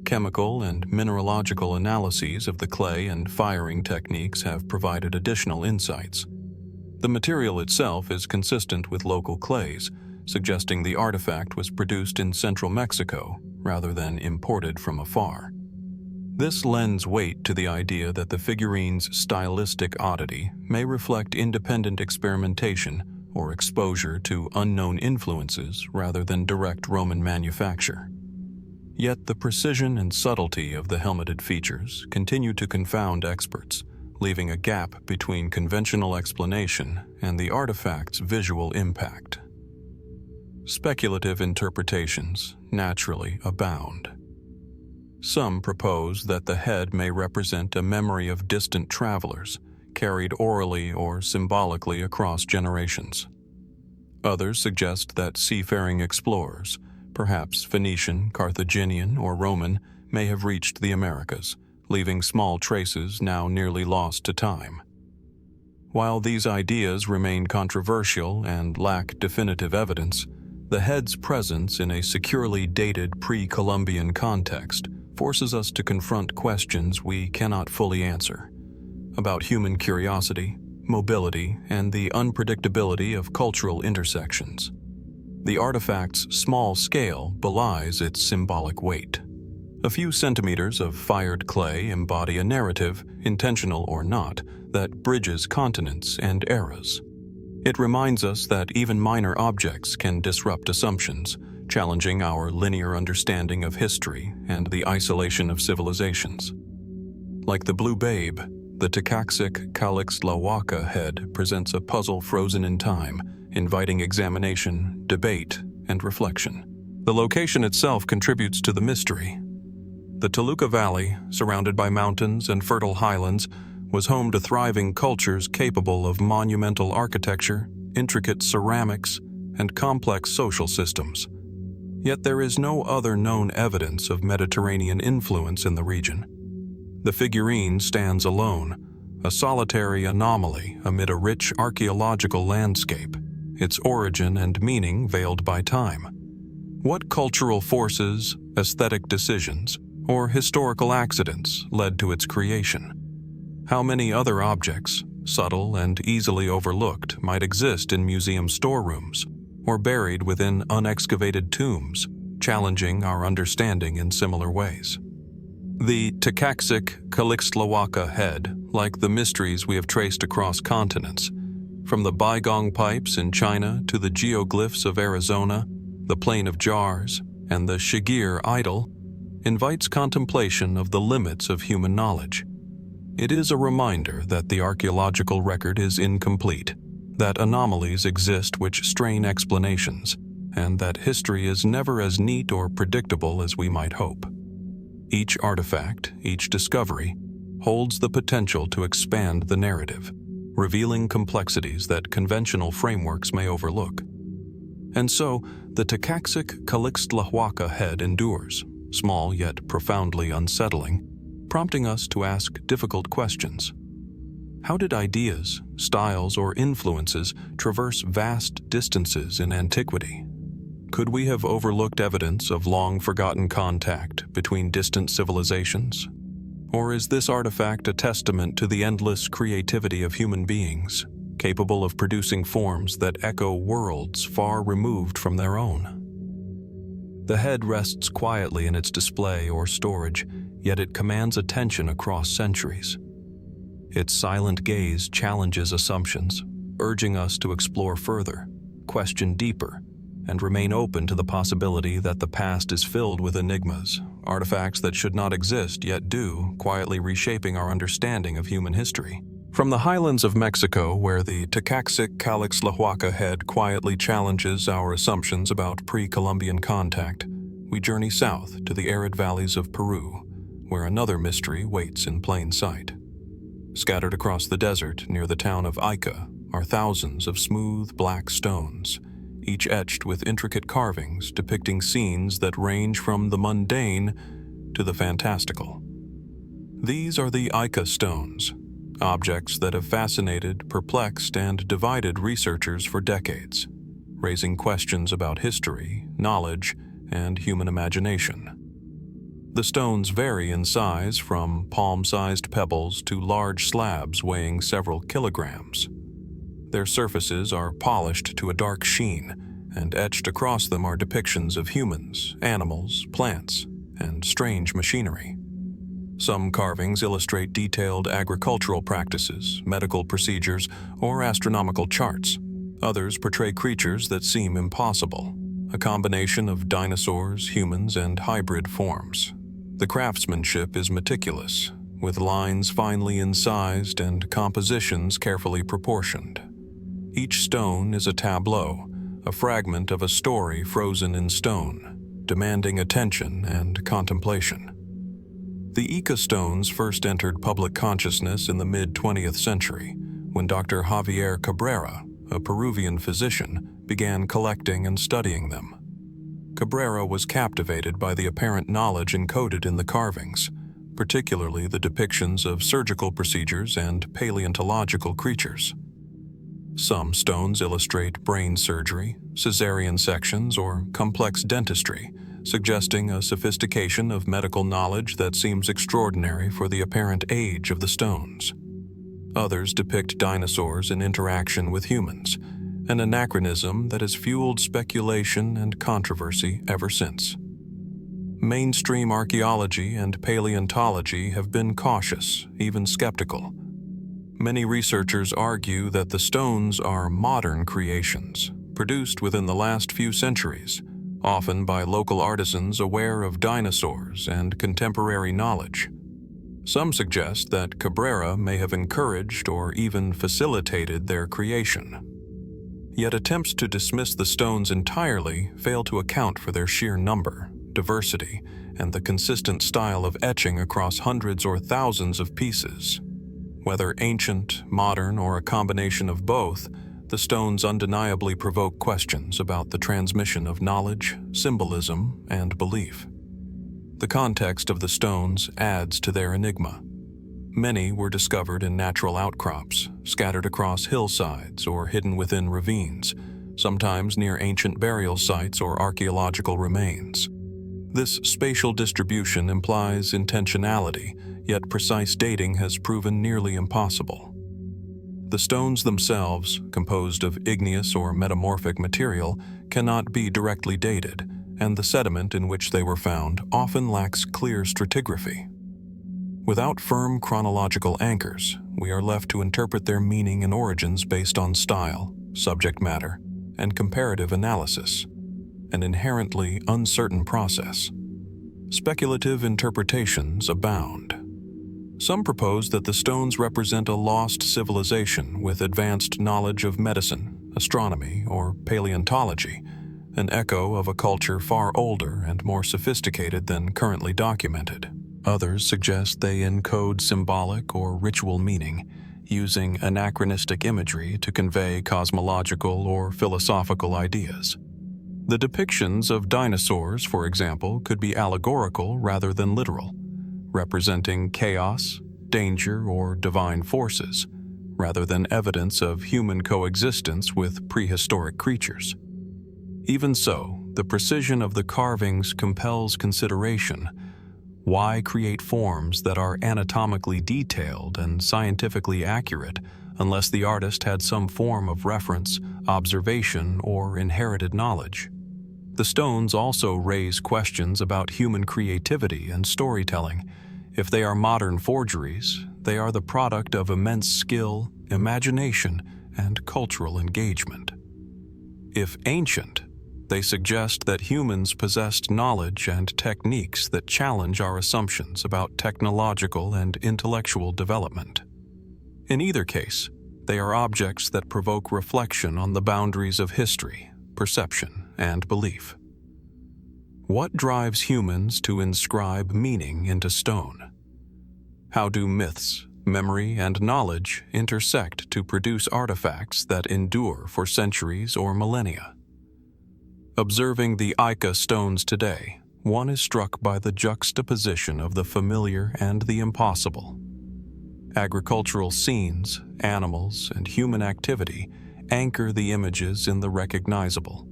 Chemical and mineralogical analyses of the clay and firing techniques have provided additional insights. The material itself is consistent with local clays, suggesting the artifact was produced in central Mexico rather than imported from afar. This lends weight to the idea that the figurine's stylistic oddity may reflect independent experimentation or exposure to unknown influences rather than direct Roman manufacture. Yet the precision and subtlety of the helmeted features continue to confound experts, leaving a gap between conventional explanation and the artifact's visual impact. Speculative interpretations naturally abound. Some propose that the head may represent a memory of distant travelers, carried orally or symbolically across generations. Others suggest that seafaring explorers, perhaps Phoenician, Carthaginian, or Roman, may have reached the Americas, leaving small traces now nearly lost to time. While these ideas remain controversial and lack definitive evidence, the head's presence in a securely dated pre-Columbian context forces us to confront questions we cannot fully answer about human curiosity, mobility, and the unpredictability of cultural intersections. The artifact's small scale belies its symbolic weight. A few centimeters of fired clay embody a narrative, intentional or not, that bridges continents and eras. It reminds us that even minor objects can disrupt assumptions, challenging our linear understanding of history and the isolation of civilizations. Like the Blue Babe, the Tecaxic-Calixtlahuaca Head presents a puzzle frozen in time, inviting examination, debate, and reflection. The location itself contributes to the mystery. The Toluca Valley, surrounded by mountains and fertile highlands, was home to thriving cultures capable of monumental architecture, intricate ceramics, and complex social systems. Yet there is no other known evidence of Mediterranean influence in the region. The figurine stands alone, a solitary anomaly amid a rich archaeological landscape, its origin and meaning veiled by time. What cultural forces, aesthetic decisions, or historical accidents led to its creation? How many other objects, subtle and easily overlooked, might exist in museum storerooms or buried within unexcavated tombs, challenging our understanding in similar ways? The Tecaxic-Calixtlahuaca Head, like the mysteries we have traced across continents, from the Baigong pipes in China to the geoglyphs of Arizona, the Plain of Jars, and the Shigir idol, invites contemplation of the limits of human knowledge. It is a reminder that the archaeological record is incomplete, that anomalies exist which strain explanations, and that history is never as neat or predictable as we might hope. Each artifact, each discovery, holds the potential to expand the narrative, revealing complexities that conventional frameworks may overlook. And so, the Tecaxic-Calixtlahuaca Head endures, small yet profoundly unsettling, prompting us to ask difficult questions. How did ideas, styles, or influences traverse vast distances in antiquity? Could we have overlooked evidence of long-forgotten contact between distant civilizations? Or is this artifact a testament to the endless creativity of human beings, capable of producing forms that echo worlds far removed from their own? The head rests quietly in its display or storage, yet it commands attention across centuries. Its silent gaze challenges assumptions, urging us to explore further, question deeper, and remain open to the possibility that the past is filled with enigmas, artifacts that should not exist yet do, quietly reshaping our understanding of human history. From the highlands of Mexico, where the Tecaxic-Calixtlahuaca Head quietly challenges our assumptions about pre-Columbian contact, we journey south to the arid valleys of Peru, where another mystery waits in plain sight. Scattered across the desert near the town of Ica are thousands of smooth black stones, each etched with intricate carvings depicting scenes that range from the mundane to the fantastical. These are the Ica Stones, objects that have fascinated, perplexed, and divided researchers for decades, raising questions about history, knowledge, and human imagination. The stones vary in size from palm-sized pebbles to large slabs weighing several kilograms. Their surfaces are polished to a dark sheen, and etched across them are depictions of humans, animals, plants, and strange machinery. Some carvings illustrate detailed agricultural practices, medical procedures, or astronomical charts. Others portray creatures that seem impossible, a combination of dinosaurs, humans, and hybrid forms. The craftsmanship is meticulous, with lines finely incised and compositions carefully proportioned. Each stone is a tableau, a fragment of a story frozen in stone, demanding attention and contemplation. The Ica Stones first entered public consciousness in the mid-20th century, when Dr. Javier Cabrera, a Peruvian physician, began collecting and studying them. Cabrera was captivated by the apparent knowledge encoded in the carvings, particularly the depictions of surgical procedures and paleontological creatures. Some stones illustrate brain surgery, cesarean sections, or complex dentistry, suggesting a sophistication of medical knowledge that seems extraordinary for the apparent age of the stones. Others depict dinosaurs in interaction with humans, an anachronism that has fueled speculation and controversy ever since. Mainstream archaeology and paleontology have been cautious, even skeptical. Many researchers argue that the stones are modern creations, produced within the last few centuries, often by local artisans aware of dinosaurs and contemporary knowledge. Some suggest that Cabrera may have encouraged or even facilitated their creation. Yet attempts to dismiss the stones entirely fail to account for their sheer number, diversity, and the consistent style of etching across hundreds or thousands of pieces. Whether ancient, modern, or a combination of both, the stones undeniably provoke questions about the transmission of knowledge, symbolism, and belief. The context of the stones adds to their enigma. Many were discovered in natural outcrops, scattered across hillsides or hidden within ravines, sometimes near ancient burial sites or archaeological remains. This spatial distribution implies intentionality, yet precise dating has proven nearly impossible. The stones themselves, composed of igneous or metamorphic material, cannot be directly dated, and the sediment in which they were found often lacks clear stratigraphy. Without firm chronological anchors, we are left to interpret their meaning and origins based on style, subject matter, and comparative analysis, an inherently uncertain process. Speculative interpretations abound. Some propose that the stones represent a lost civilization with advanced knowledge of medicine, astronomy, or paleontology, an echo of a culture far older and more sophisticated than currently documented. Others suggest they encode symbolic or ritual meaning, using anachronistic imagery to convey cosmological or philosophical ideas. The depictions of dinosaurs, for example, could be allegorical rather than literal, representing chaos, danger, or divine forces, rather than evidence of human coexistence with prehistoric creatures. Even so, the precision of the carvings compels consideration. Why create forms that are anatomically detailed and scientifically accurate unless the artist had some form of reference, observation, or inherited knowledge? The stones also raise questions about human creativity and storytelling. If they are modern forgeries, they are the product of immense skill, imagination, and cultural engagement. If ancient, they suggest that humans possessed knowledge and techniques that challenge our assumptions about technological and intellectual development. In either case, they are objects that provoke reflection on the boundaries of history, perception, and belief. What drives humans to inscribe meaning into stone? How do myths, memory, and knowledge intersect to produce artifacts that endure for centuries or millennia? Observing the Ica Stones today, one is struck by the juxtaposition of the familiar and the impossible. Agricultural scenes, animals, and human activity anchor the images in the recognizable,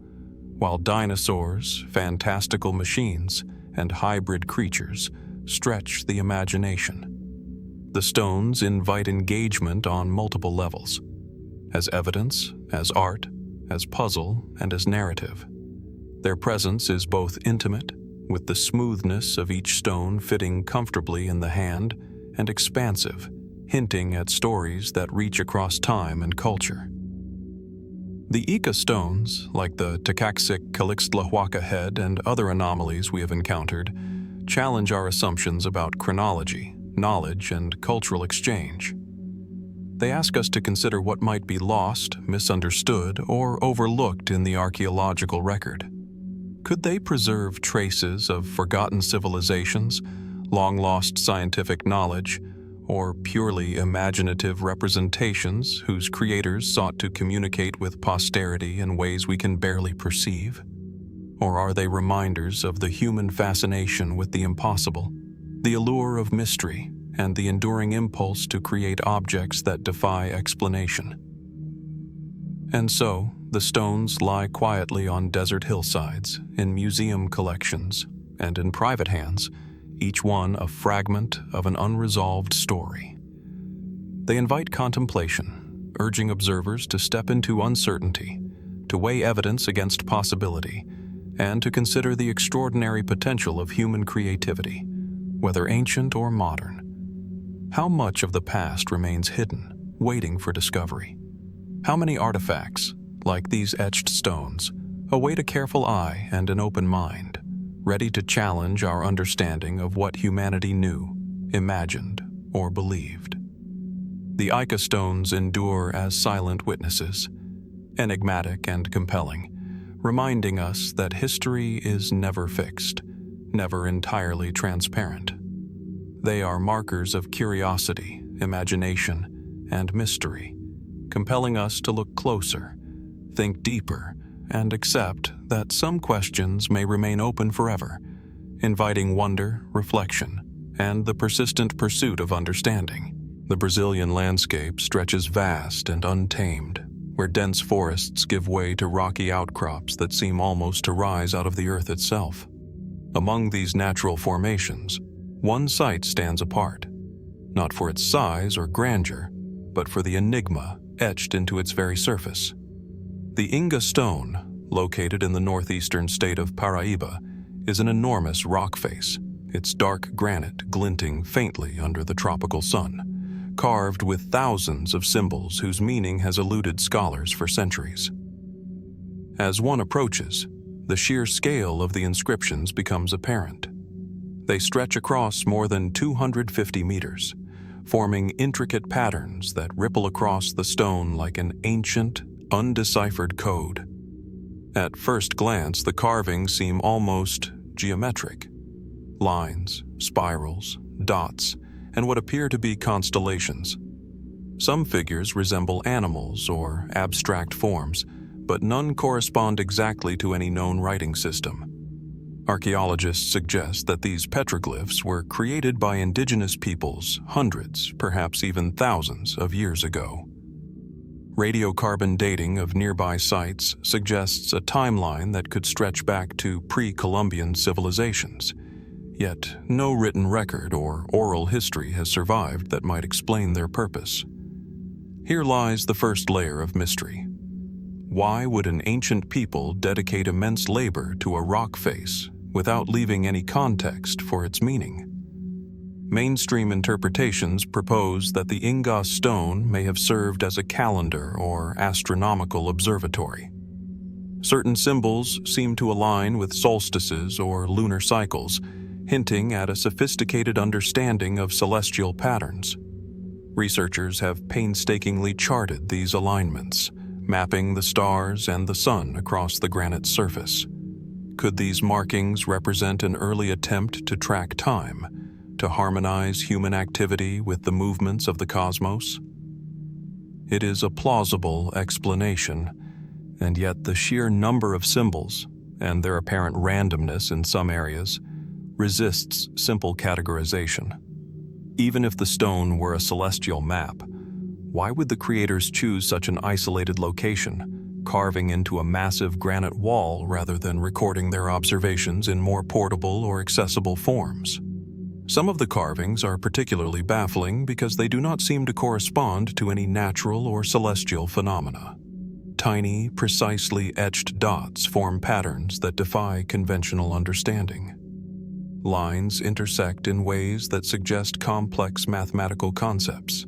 while dinosaurs, fantastical machines, and hybrid creatures stretch the imagination. The stones invite engagement on multiple levels, as evidence, as art, as puzzle, and as narrative. Their presence is both intimate, with the smoothness of each stone fitting comfortably in the hand, and expansive, hinting at stories that reach across time and culture. The Ica Stones, like the Tecaxic-Calixtlahuaca Head and other anomalies we have encountered, challenge our assumptions about chronology, knowledge, and cultural exchange. They ask us to consider what might be lost, misunderstood, or overlooked in the archaeological record. Could they preserve traces of forgotten civilizations, long-lost scientific knowledge, or purely imaginative representations whose creators sought to communicate with posterity in ways we can barely perceive? Or are they reminders of the human fascination with the impossible, the allure of mystery, and the enduring impulse to create objects that defy explanation? And so, the stones lie quietly on desert hillsides, in museum collections, and in private hands, each one a fragment of an unresolved story. They invite contemplation, urging observers to step into uncertainty, to weigh evidence against possibility, and to consider the extraordinary potential of human creativity, whether ancient or modern. How much of the past remains hidden, waiting for discovery? How many artifacts, like these etched stones, await a careful eye and an open mind, ready to challenge our understanding of what humanity knew, imagined, or believed? The Ica Stones endure as silent witnesses, enigmatic and compelling, reminding us that history is never fixed, never entirely transparent. They are markers of curiosity, imagination, and mystery, compelling us to look closer, think deeper, and accept that some questions may remain open forever, inviting wonder, reflection, and the persistent pursuit of understanding. The Brazilian landscape stretches vast and untamed, where dense forests give way to rocky outcrops that seem almost to rise out of the earth itself. Among these natural formations, one site stands apart, not for its size or grandeur, but for the enigma etched into its very surface. The Ica Stone, located in the northeastern state of Paraíba, is an enormous rock face, its dark granite glinting faintly under the tropical sun, carved with thousands of symbols whose meaning has eluded scholars for centuries. As one approaches, the sheer scale of the inscriptions becomes apparent. They stretch across more than 250 meters, forming intricate patterns that ripple across the stone like an ancient, undeciphered code. At first glance, the carvings seem almost geometric. Lines, spirals, dots, and what appear to be constellations. Some figures resemble animals or abstract forms, but none correspond exactly to any known writing system. Archaeologists suggest that these petroglyphs were created by indigenous peoples hundreds, perhaps even thousands, of years ago. Radiocarbon dating of nearby sites suggests a timeline that could stretch back to pre-Columbian civilizations, yet no written record or oral history has survived that might explain their purpose. Here lies the first layer of mystery. Why would an ancient people dedicate immense labor to a rock face without leaving any context for its meaning? Mainstream interpretations propose that the Ica Stone may have served as a calendar or astronomical observatory. Certain symbols seem to align with solstices or lunar cycles, hinting at a sophisticated understanding of celestial patterns. Researchers have painstakingly charted these alignments, mapping the stars and the sun across the granite surface. Could these markings represent an early attempt to track time, to harmonize human activity with the movements of the cosmos? It is a plausible explanation, and yet the sheer number of symbols, and their apparent randomness in some areas, resists simple categorization. Even if the stone were a celestial map, why would the creators choose such an isolated location, carving into a massive granite wall rather than recording their observations in more portable or accessible forms? Some of the carvings are particularly baffling because they do not seem to correspond to any natural or celestial phenomena. Tiny, precisely etched dots form patterns that defy conventional understanding. Lines intersect in ways that suggest complex mathematical concepts.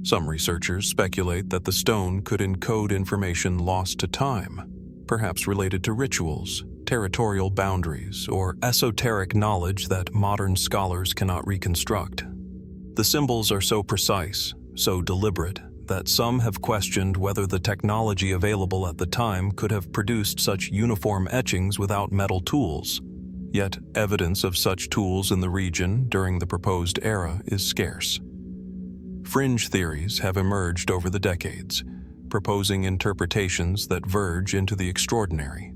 Some researchers speculate that the stone could encode information lost to time, perhaps related to rituals, territorial boundaries, or esoteric knowledge that modern scholars cannot reconstruct. The symbols are so precise, so deliberate, that some have questioned whether the technology available at the time could have produced such uniform etchings without metal tools. Yet, evidence of such tools in the region during the proposed era is scarce. Fringe theories have emerged over the decades, proposing interpretations that verge into the extraordinary.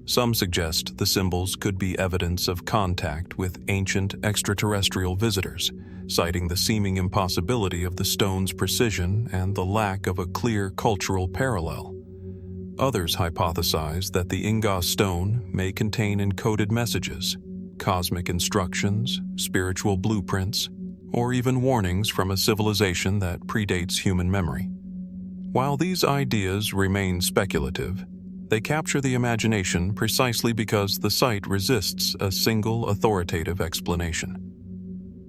Some suggest the symbols could be evidence of contact with ancient extraterrestrial visitors, citing the seeming impossibility of the stone's precision and the lack of a clear cultural parallel. Others hypothesize that the Ica Stone may contain encoded messages, cosmic instructions, spiritual blueprints, or even warnings from a civilization that predates human memory. While these ideas remain speculative, they capture the imagination precisely because the site resists a single authoritative explanation.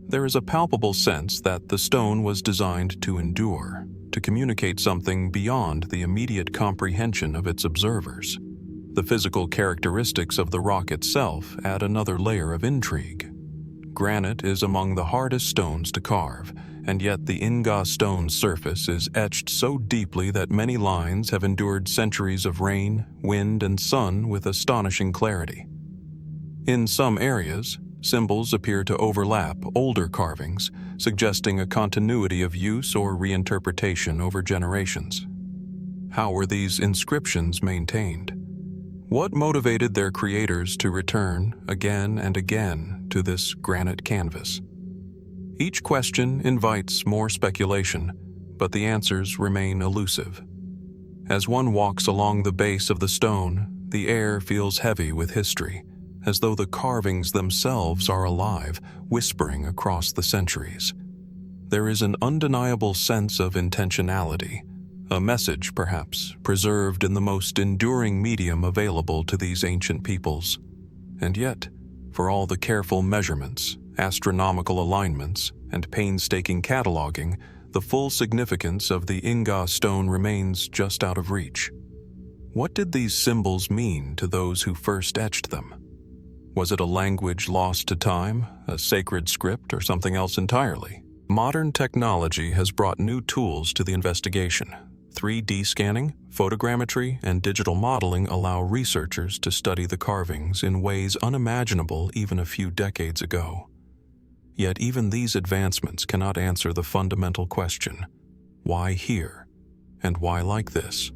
There is a palpable sense that the stone was designed to endure, to communicate something beyond the immediate comprehension of its observers. The physical characteristics of the rock itself add another layer of intrigue. Granite is among the hardest stones to carve, and yet the Ica Stone's surface is etched so deeply that many lines have endured centuries of rain, wind, and sun with astonishing clarity. In some areas, symbols appear to overlap older carvings, suggesting a continuity of use or reinterpretation over generations. How were these inscriptions maintained? What motivated their creators to return again and again to this granite canvas? Each question invites more speculation, but the answers remain elusive. As one walks along the base of the stone, the air feels heavy with history, as though the carvings themselves are alive, whispering across the centuries. There is an undeniable sense of intentionality, a message, perhaps, preserved in the most enduring medium available to these ancient peoples. And yet, for all the careful measurements, astronomical alignments, and painstaking cataloging, the full significance of the Ica stone remains just out of reach. What did these symbols mean to those who first etched them? Was it a language lost to time, a sacred script, or something else entirely? Modern technology has brought new tools to the investigation. 3D scanning, photogrammetry, and digital modeling allow researchers to study the carvings in ways unimaginable even a few decades ago. Yet even these advancements cannot answer the fundamental question: why here? And why like this?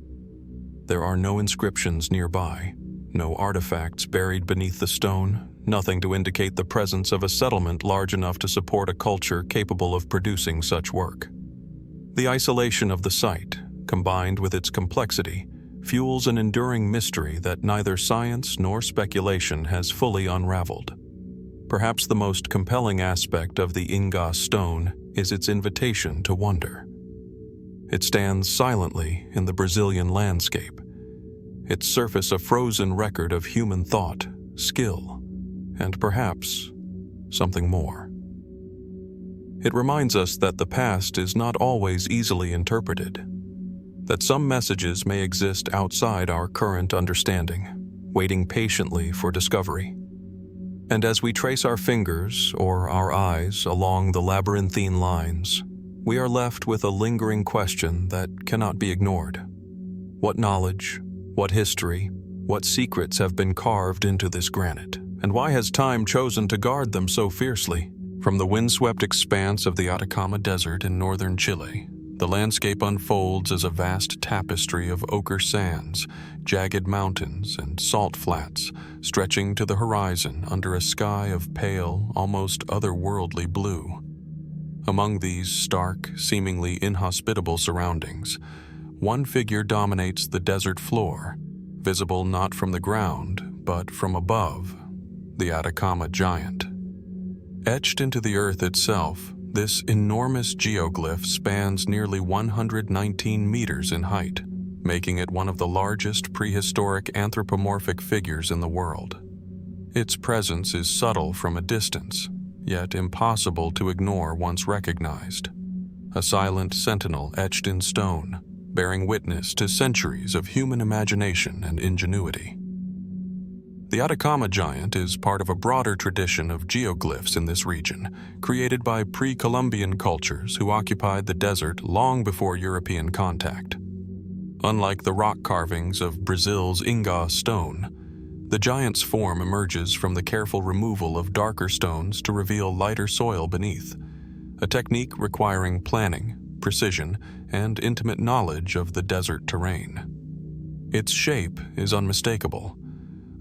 There are no inscriptions nearby, no artifacts buried beneath the stone, nothing to indicate the presence of a settlement large enough to support a culture capable of producing such work. The isolation of the site, combined with its complexity, fuels an enduring mystery that neither science nor speculation has fully unraveled. Perhaps the most compelling aspect of the Ica stone is its invitation to wonder. It stands silently in the Brazilian landscape, its surface a frozen record of human thought, skill, and perhaps something more. It reminds us that the past is not always easily interpreted, that some messages may exist outside our current understanding, waiting patiently for discovery. And as we trace our fingers or our eyes along the labyrinthine lines, we are left with a lingering question that cannot be ignored. What knowledge, what history, what secrets have been carved into this granite? And why has time chosen to guard them so fiercely? From the windswept expanse of the Atacama Desert in northern Chile, the landscape unfolds as a vast tapestry of ochre sands, jagged mountains, and salt flats, stretching to the horizon under a sky of pale, almost otherworldly blue. Among these stark, seemingly inhospitable surroundings, one figure dominates the desert floor, visible not from the ground, but from above: the Atacama giant. Etched into the earth itself, this enormous geoglyph spans nearly 119 meters in height, making it one of the largest prehistoric anthropomorphic figures in the world. Its presence is subtle from a distance, yet impossible to ignore once recognized. A silent sentinel etched in stone, bearing witness to centuries of human imagination and ingenuity. The Atacama giant is part of a broader tradition of geoglyphs in this region, created by pre-Columbian cultures who occupied the desert long before European contact. Unlike the rock carvings of Brazil's Ica stone, the giant's form emerges from the careful removal of darker stones to reveal lighter soil beneath, a technique requiring planning, precision, and intimate knowledge of the desert terrain. Its shape is unmistakable: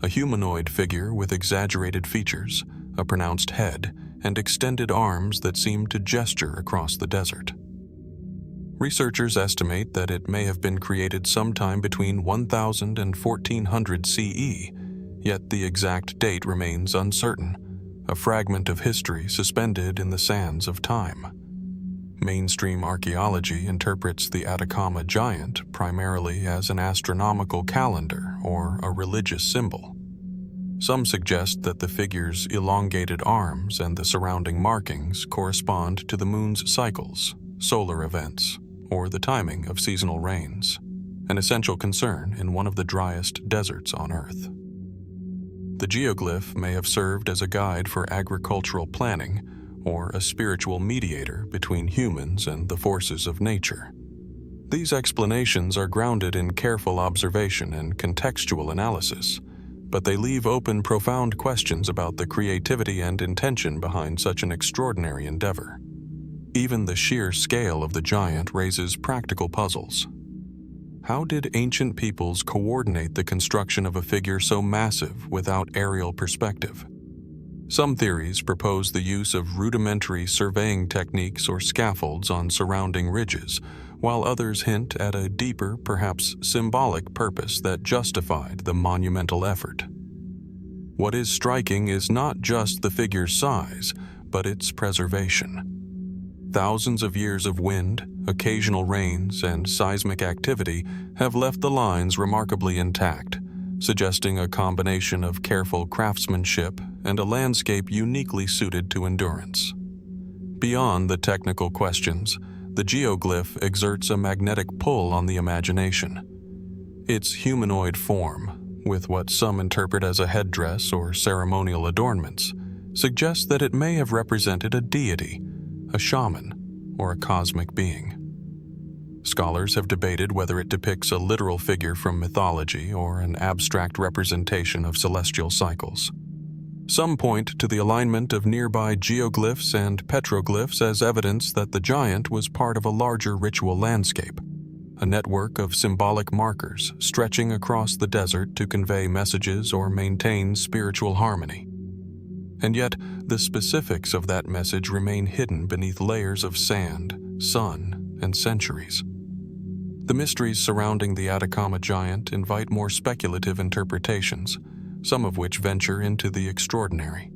a humanoid figure with exaggerated features, a pronounced head, and extended arms that seem to gesture across the desert. Researchers estimate that it may have been created sometime between 1000 and 1400 CE, yet the exact date remains uncertain, a fragment of history suspended in the sands of time. Mainstream archaeology interprets the Atacama giant primarily as an astronomical calendar or a religious symbol. Some suggest that the figure's elongated arms and the surrounding markings correspond to the moon's cycles, solar events, or the timing of seasonal rains, an essential concern in one of the driest deserts on Earth. The geoglyph may have served as a guide for agricultural planning or a spiritual mediator between humans and the forces of nature. These explanations are grounded in careful observation and contextual analysis, but they leave open profound questions about the creativity and intention behind such an extraordinary endeavor. Even the sheer scale of the giant raises practical puzzles. How did ancient peoples coordinate the construction of a figure so massive without aerial perspective? Some theories propose the use of rudimentary surveying techniques or scaffolds on surrounding ridges, while others hint at a deeper, perhaps symbolic purpose that justified the monumental effort. What is striking is not just the figure's size, but its preservation. Thousands of years of wind, occasional rains, and seismic activity have left the lines remarkably intact, suggesting a combination of careful craftsmanship and a landscape uniquely suited to endurance. Beyond the technical questions, the geoglyph exerts a magnetic pull on the imagination. Its humanoid form, with what some interpret as a headdress or ceremonial adornments, suggests that it may have represented a deity, a shaman, or a cosmic being. Scholars have debated whether it depicts a literal figure from mythology or an abstract representation of celestial cycles. Some point to the alignment of nearby geoglyphs and petroglyphs as evidence that the giant was part of a larger ritual landscape, a network of symbolic markers stretching across the desert to convey messages or maintain spiritual harmony. And yet, the specifics of that message remain hidden beneath layers of sand, sun, and centuries. The mysteries surrounding the Atacama giant invite more speculative interpretations, some of which venture into the extraordinary.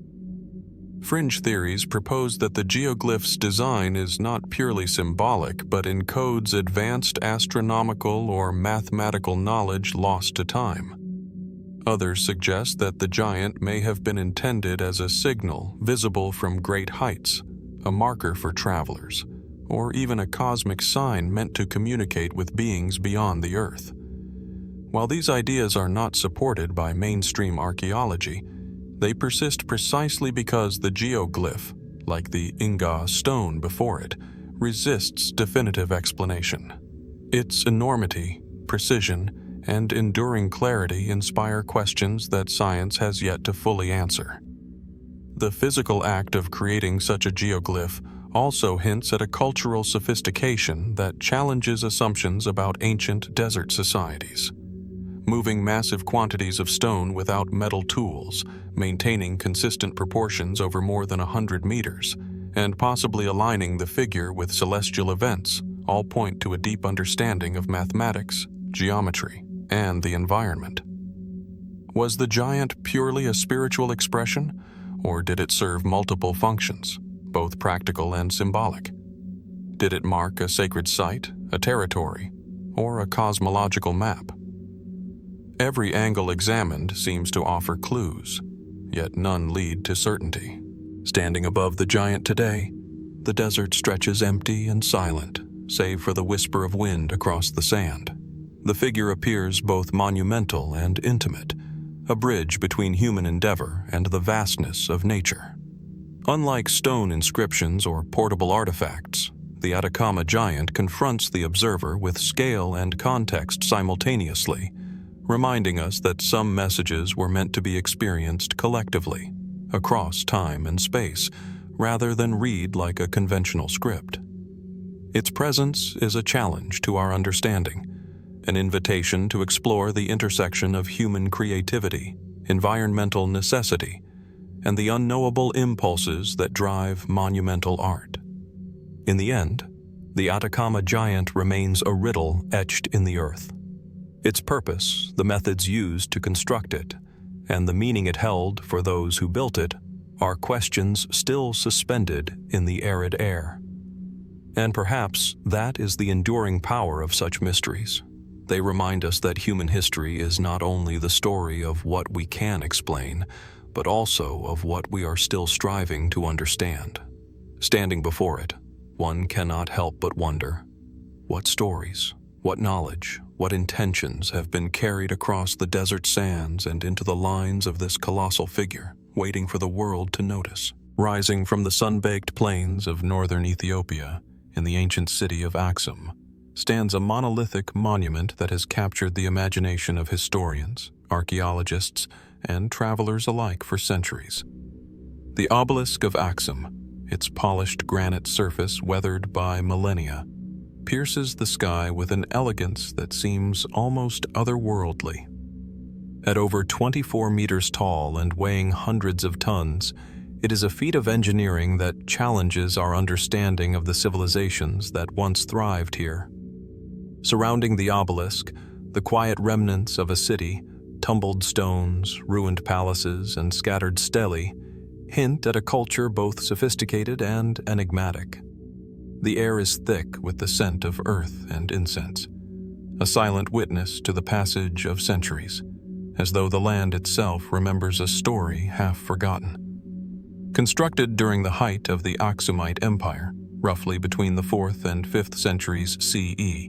Fringe theories propose that the geoglyph's design is not purely symbolic, but encodes advanced astronomical or mathematical knowledge lost to time. Others suggest that the giant may have been intended as a signal visible from great heights, a marker for travelers, or even a cosmic sign meant to communicate with beings beyond the Earth. While these ideas are not supported by mainstream archaeology, they persist precisely because the geoglyph, like the Ica stone before it, resists definitive explanation. Its enormity, precision, and enduring clarity inspire questions that science has yet to fully answer. The physical act of creating such a geoglyph also hints at a cultural sophistication that challenges assumptions about ancient desert societies. Moving massive quantities of stone without metal tools, maintaining consistent proportions over more than 100 meters, and possibly aligning the figure with celestial events all point to a deep understanding of mathematics, geometry, and the environment. Was the giant purely a spiritual expression, or did it serve multiple functions, both practical and symbolic? Did it mark a sacred site, a territory, or a cosmological map? Every angle examined seems to offer clues, yet none lead to certainty. Standing above the giant today, the desert stretches empty and silent, save for the whisper of wind across the sand. The figure appears both monumental and intimate, a bridge between human endeavor and the vastness of nature. Unlike stone inscriptions or portable artifacts, the Atacama giant confronts the observer with scale and context simultaneously, reminding us that some messages were meant to be experienced collectively, across time and space, rather than read like a conventional script. Its presence is a challenge to our understanding, an invitation to explore the intersection of human creativity, environmental necessity, and the unknowable impulses that drive monumental art. In the end, the Atacama giant remains a riddle etched in the earth. Its purpose, the methods used to construct it, and the meaning it held for those who built it are questions still suspended in the arid air. And perhaps that is the enduring power of such mysteries. They remind us that human history is not only the story of what we can explain, but also of what we are still striving to understand. Standing before it, one cannot help but wonder, what stories, what knowledge, what intentions have been carried across the desert sands and into the lines of this colossal figure, waiting for the world to notice. Rising from the sun-baked plains of northern Ethiopia, in the ancient city of Axum, stands a monolithic monument that has captured the imagination of historians, archaeologists, and travelers alike for centuries. The obelisk of Axum, its polished granite surface weathered by millennia, pierces the sky with an elegance that seems almost otherworldly. At over 24 meters tall and weighing hundreds of tons, it is a feat of engineering that challenges our understanding of the civilizations that once thrived here. Surrounding the obelisk, the quiet remnants of a city, tumbled stones, ruined palaces, and scattered stelae hint at a culture both sophisticated and enigmatic. The air is thick with the scent of earth and incense, a silent witness to the passage of centuries, as though the land itself remembers a story half forgotten. Constructed during the height of the Aksumite Empire, roughly between the 4th and 5th centuries CE,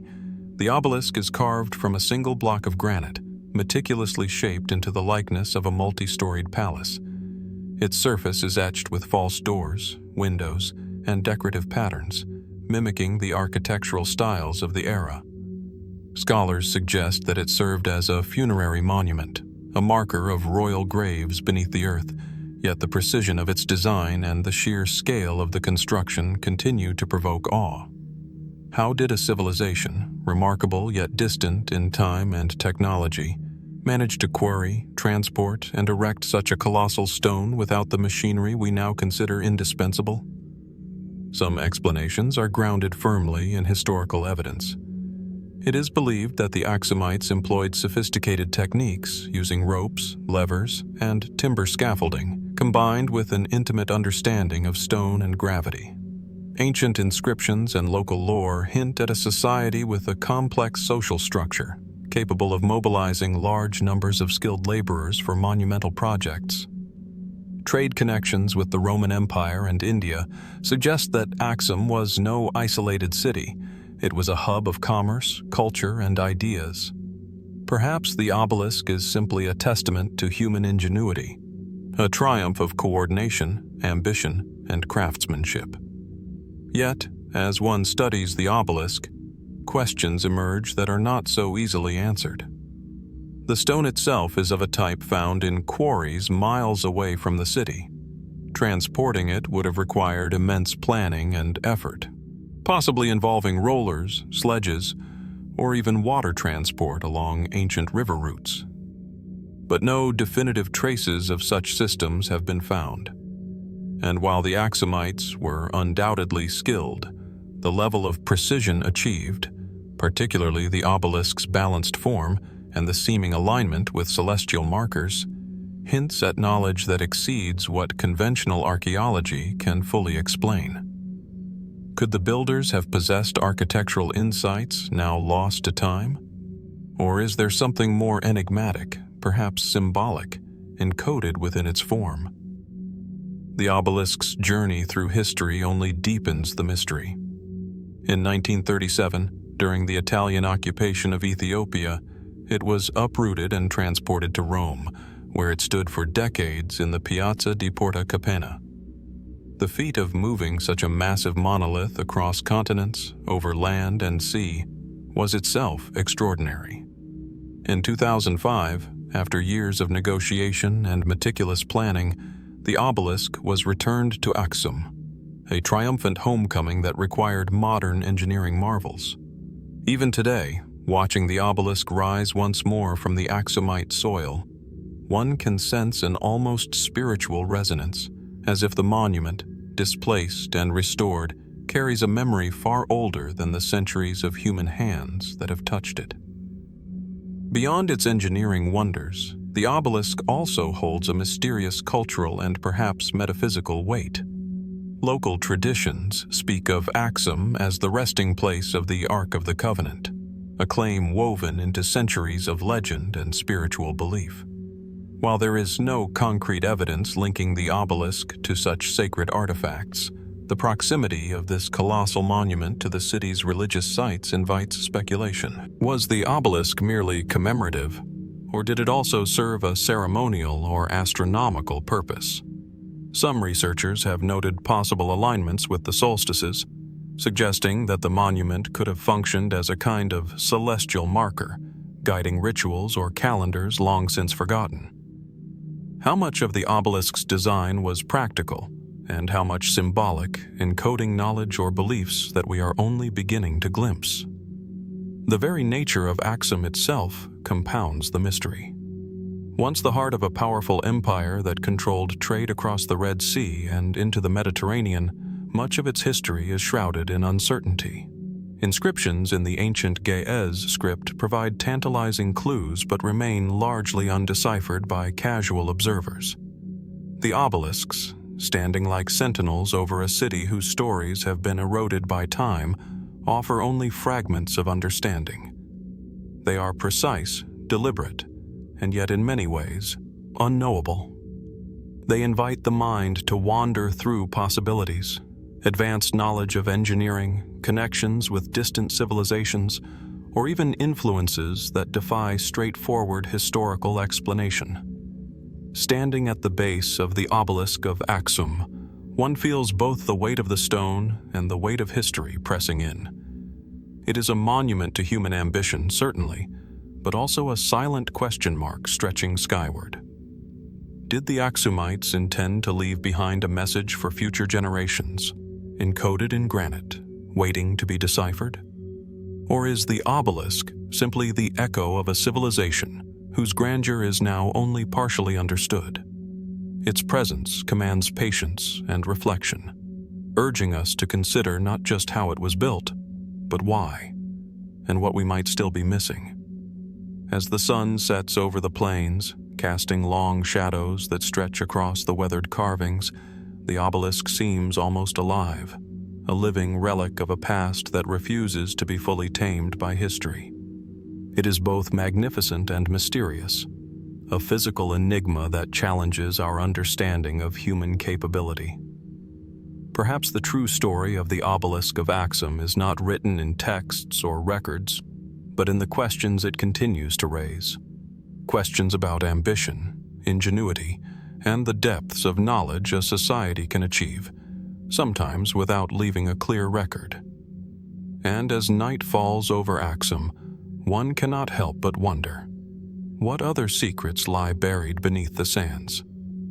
the obelisk is carved from a single block of granite, meticulously shaped into the likeness of a multi-storied palace. Its surface is etched with false doors, windows, and decorative patterns, mimicking the architectural styles of the era. Scholars suggest that it served as a funerary monument, a marker of royal graves beneath the earth, yet the precision of its design and the sheer scale of the construction continue to provoke awe. How did a civilization, remarkable yet distant in time and technology, manage to quarry, transport, and erect such a colossal stone without the machinery we now consider indispensable? Some explanations are grounded firmly in historical evidence. It is believed that the Aksumites employed sophisticated techniques using ropes, levers, and timber scaffolding, combined with an intimate understanding of stone and gravity. Ancient inscriptions and local lore hint at a society with a complex social structure, capable of mobilizing large numbers of skilled laborers for monumental projects. Trade connections with the Roman Empire and India suggest that Aksum was no isolated city. It was a hub of commerce, culture, and ideas. Perhaps the obelisk is simply a testament to human ingenuity, a triumph of coordination, ambition, and craftsmanship. Yet, as one studies the obelisk, questions emerge that are not so easily answered. The stone itself is of a type found in quarries miles away from the city. Transporting it would have required immense planning and effort, possibly involving rollers, sledges, or even water transport along ancient river routes. But no definitive traces of such systems have been found. And while the Aksumites were undoubtedly skilled, the level of precision achieved, particularly the obelisk's balanced form and the seeming alignment with celestial markers, hints at knowledge that exceeds what conventional archaeology can fully explain. Could the builders have possessed architectural insights now lost to time? Or is there something more enigmatic, perhaps symbolic, encoded within its form? The obelisk's journey through history only deepens the mystery. In 1937, during the Italian occupation of Ethiopia, it was uprooted and transported to Rome, where it stood for decades in the Piazza di Porta Capena. The feat of moving such a massive monolith across continents, over land and sea, was itself extraordinary. In 2005, after years of negotiation and meticulous planning, the obelisk was returned to Aksum, a triumphant homecoming that required modern engineering marvels. Even today, watching the obelisk rise once more from the Aksumite soil, one can sense an almost spiritual resonance, as if the monument, displaced and restored, carries a memory far older than the centuries of human hands that have touched it. Beyond its engineering wonders, the obelisk also holds a mysterious cultural and perhaps metaphysical weight. Local traditions speak of Aksum as the resting place of the Ark of the Covenant, a claim woven into centuries of legend and spiritual belief. While there is no concrete evidence linking the obelisk to such sacred artifacts, the proximity of this colossal monument to the city's religious sites invites speculation. Was the obelisk merely commemorative, or did it also serve a ceremonial or astronomical purpose? Some researchers have noted possible alignments with the solstices, suggesting that the monument could have functioned as a kind of celestial marker, guiding rituals or calendars long since forgotten. How much of the obelisk's design was practical, and how much symbolic, encoding knowledge or beliefs that we are only beginning to glimpse? The very nature of Aksum itself compounds the mystery. Once the heart of a powerful empire that controlled trade across the Red Sea and into the Mediterranean, much of its history is shrouded in uncertainty. Inscriptions in the ancient Ge'ez script provide tantalizing clues but remain largely undeciphered by casual observers. The obelisks, standing like sentinels over a city whose stories have been eroded by time, offer only fragments of understanding. They are precise, deliberate, and yet in many ways, unknowable. They invite the mind to wander through possibilities, advanced knowledge of engineering, connections with distant civilizations, or even influences that defy straightforward historical explanation. Standing at the base of the obelisk of Axum, one feels both the weight of the stone and the weight of history pressing in. It is a monument to human ambition, certainly, but also a silent question mark stretching skyward. Did the Axumites intend to leave behind a message for future generations, encoded in granite, waiting to be deciphered? Or is the obelisk simply the echo of a civilization whose grandeur is now only partially understood? Its presence commands patience and reflection, urging us to consider not just how it was built, but why, and what we might still be missing. As the sun sets over the plains, casting long shadows that stretch across the weathered carvings, the obelisk seems almost alive, a living relic of a past that refuses to be fully tamed by history. It is both magnificent and mysterious, a physical enigma that challenges our understanding of human capability. Perhaps the true story of the obelisk of Axum is not written in texts or records, but in the questions it continues to raise. Questions about ambition, ingenuity, and the depths of knowledge a society can achieve, sometimes without leaving a clear record. And as night falls over Axum, one cannot help but wonder, what other secrets lie buried beneath the sands,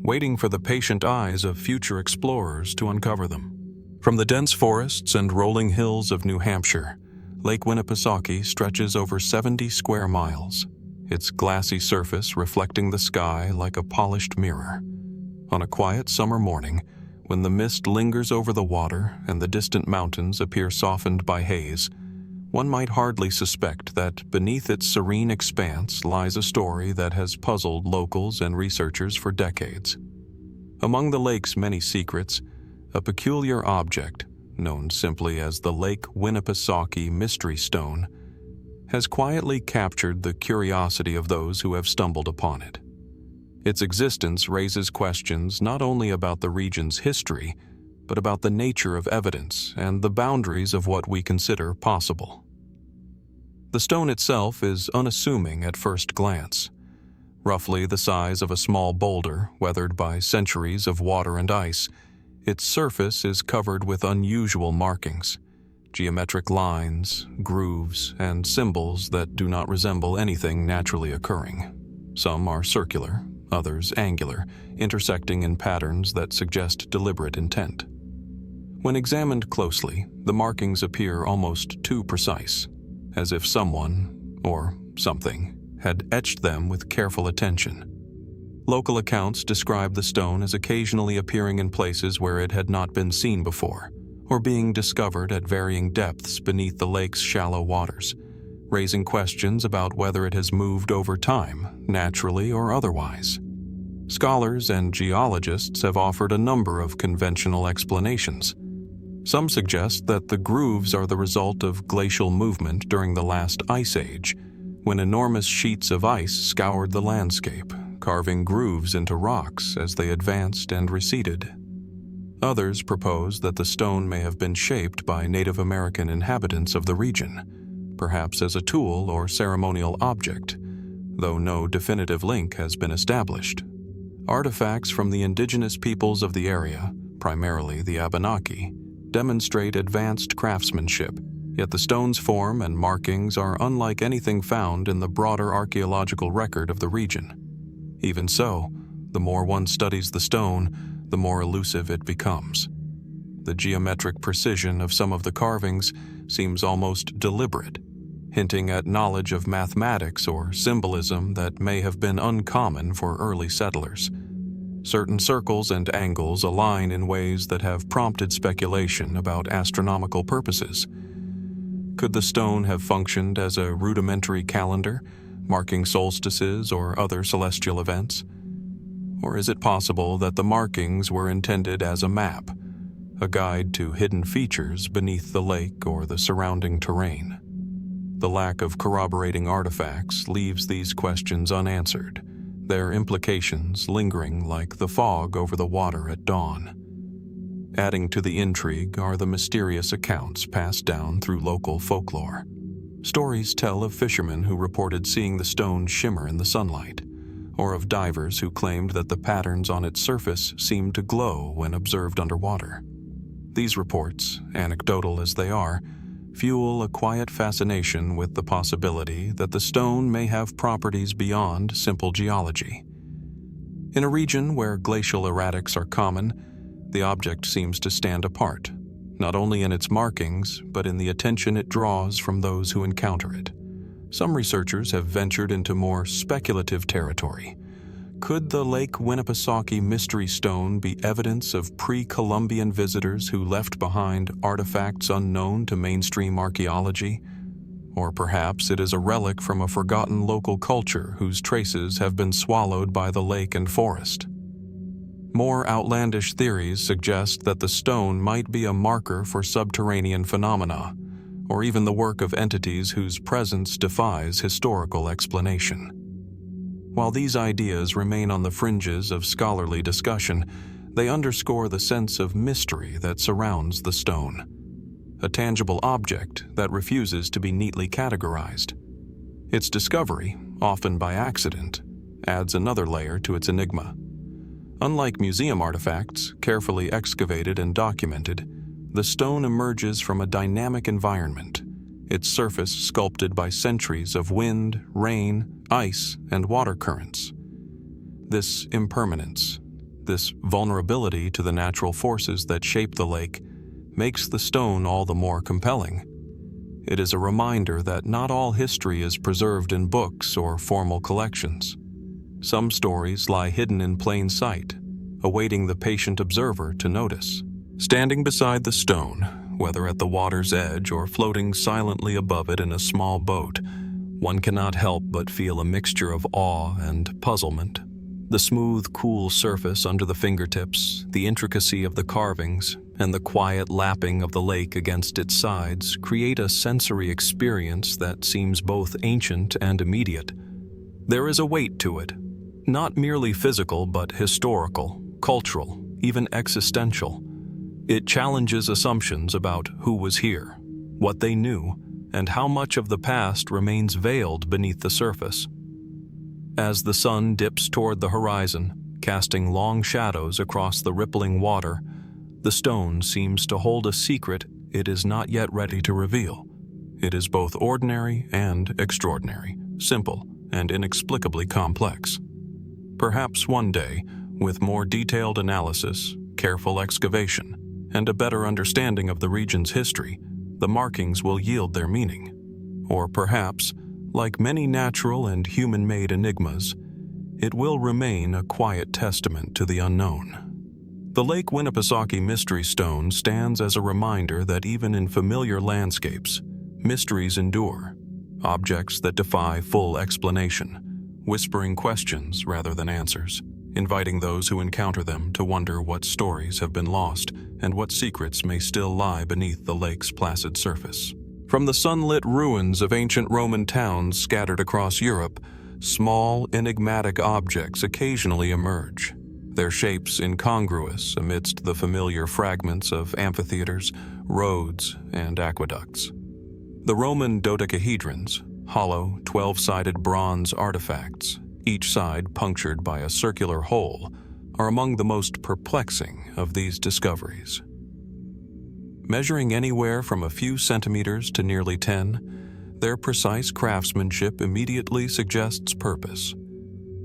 waiting for the patient eyes of future explorers to uncover them? From the dense forests and rolling hills of New Hampshire, Lake Winnipesaukee stretches over 70 square miles, its glassy surface reflecting the sky like a polished mirror. On a quiet summer morning, when the mist lingers over the water and the distant mountains appear softened by haze, one might hardly suspect that beneath its serene expanse lies a story that has puzzled locals and researchers for decades. Among the lake's many secrets, a peculiar object, known simply as the Lake Winnipesaukee Mystery Stone, has quietly captured the curiosity of those who have stumbled upon it. Its existence raises questions not only about the region's history, but about the nature of evidence and the boundaries of what we consider possible. The stone itself is unassuming at first glance, roughly the size of a small boulder weathered by centuries of water and ice. Its surface is covered with unusual markings, geometric lines, grooves, and symbols that do not resemble anything naturally occurring. Some are circular, others angular, intersecting in patterns that suggest deliberate intent. When examined closely, the markings appear almost too precise, as if someone, or something, had etched them with careful attention. Local accounts describe the stone as occasionally appearing in places where it had not been seen before, or being discovered at varying depths beneath the lake's shallow waters, raising questions about whether it has moved over time, naturally or otherwise. Scholars and geologists have offered a number of conventional explanations. Some suggest that the grooves are the result of glacial movement during the last ice age, when enormous sheets of ice scoured the landscape, carving grooves into rocks as they advanced and receded. Others propose that the stone may have been shaped by Native American inhabitants of the region, perhaps as a tool or ceremonial object, though no definitive link has been established. Artifacts from the indigenous peoples of the area, primarily the Abenaki, demonstrate advanced craftsmanship, yet the stone's form and markings are unlike anything found in the broader archaeological record of the region. Even so, the more one studies the stone, the more elusive it becomes. The geometric precision of some of the carvings seems almost deliberate, hinting at knowledge of mathematics or symbolism that may have been uncommon for early settlers. Certain circles and angles align in ways that have prompted speculation about astronomical purposes. Could the stone have functioned as a rudimentary calendar, marking solstices or other celestial events? Or is it possible that the markings were intended as a map, a guide to hidden features beneath the lake or the surrounding terrain? The lack of corroborating artifacts leaves these questions unanswered, their implications lingering like the fog over the water at dawn. Adding to the intrigue are the mysterious accounts passed down through local folklore. Stories tell of fishermen who reported seeing the stone shimmer in the sunlight, or of divers who claimed that the patterns on its surface seemed to glow when observed underwater. These reports, anecdotal as they are, fuel a quiet fascination with the possibility that the stone may have properties beyond simple geology. In a region where glacial erratics are common, the object seems to stand apart, not only in its markings, but in the attention it draws from those who encounter it. Some researchers have ventured into more speculative territory. Could the Lake Winnipesaukee Mystery Stone be evidence of pre-Columbian visitors who left behind artifacts unknown to mainstream archaeology? Or perhaps it is a relic from a forgotten local culture whose traces have been swallowed by the lake and forest. More outlandish theories suggest that the stone might be a marker for subterranean phenomena, or even the work of entities whose presence defies historical explanation. While these ideas remain on the fringes of scholarly discussion, they underscore the sense of mystery that surrounds the stone, a tangible object that refuses to be neatly categorized. Its discovery, often by accident, adds another layer to its enigma. Unlike museum artifacts, carefully excavated and documented, the stone emerges from a dynamic environment, its surface sculpted by centuries of wind, rain, ice, and water currents. This impermanence, this vulnerability to the natural forces that shape the lake, makes the stone all the more compelling. It is a reminder that not all history is preserved in books or formal collections. Some stories lie hidden in plain sight, awaiting the patient observer to notice. Standing beside the stone, whether at the water's edge or floating silently above it in a small boat, one cannot help but feel a mixture of awe and puzzlement. The smooth, cool surface under the fingertips, the intricacy of the carvings, and the quiet lapping of the lake against its sides create a sensory experience that seems both ancient and immediate. There is a weight to it, not merely physical but historical, cultural, even existential. It challenges assumptions about who was here, what they knew, and how much of the past remains veiled beneath the surface. As the sun dips toward the horizon, casting long shadows across the rippling water, the stone seems to hold a secret it is not yet ready to reveal. It is both ordinary and extraordinary, simple and inexplicably complex. Perhaps one day, with more detailed analysis, careful excavation, and a better understanding of the region's history, the markings will yield their meaning. Or perhaps, like many natural and human-made enigmas, it will remain a quiet testament to the unknown. The Lake Winnipesaukee Mystery Stone stands as a reminder that even in familiar landscapes, mysteries endure, objects that defy full explanation, whispering questions rather than answers, inviting those who encounter them to wonder what stories have been lost and what secrets may still lie beneath the lake's placid surface. From the sunlit ruins of ancient Roman towns scattered across Europe, small, enigmatic objects occasionally emerge, their shapes incongruous amidst the familiar fragments of amphitheaters, roads, and aqueducts. The Roman Dodecahedrons, hollow, 12-sided bronze artifacts, each side punctured by a circular hole, are among the most perplexing of these discoveries. Measuring anywhere from a few centimeters to nearly 10, their precise craftsmanship immediately suggests purpose.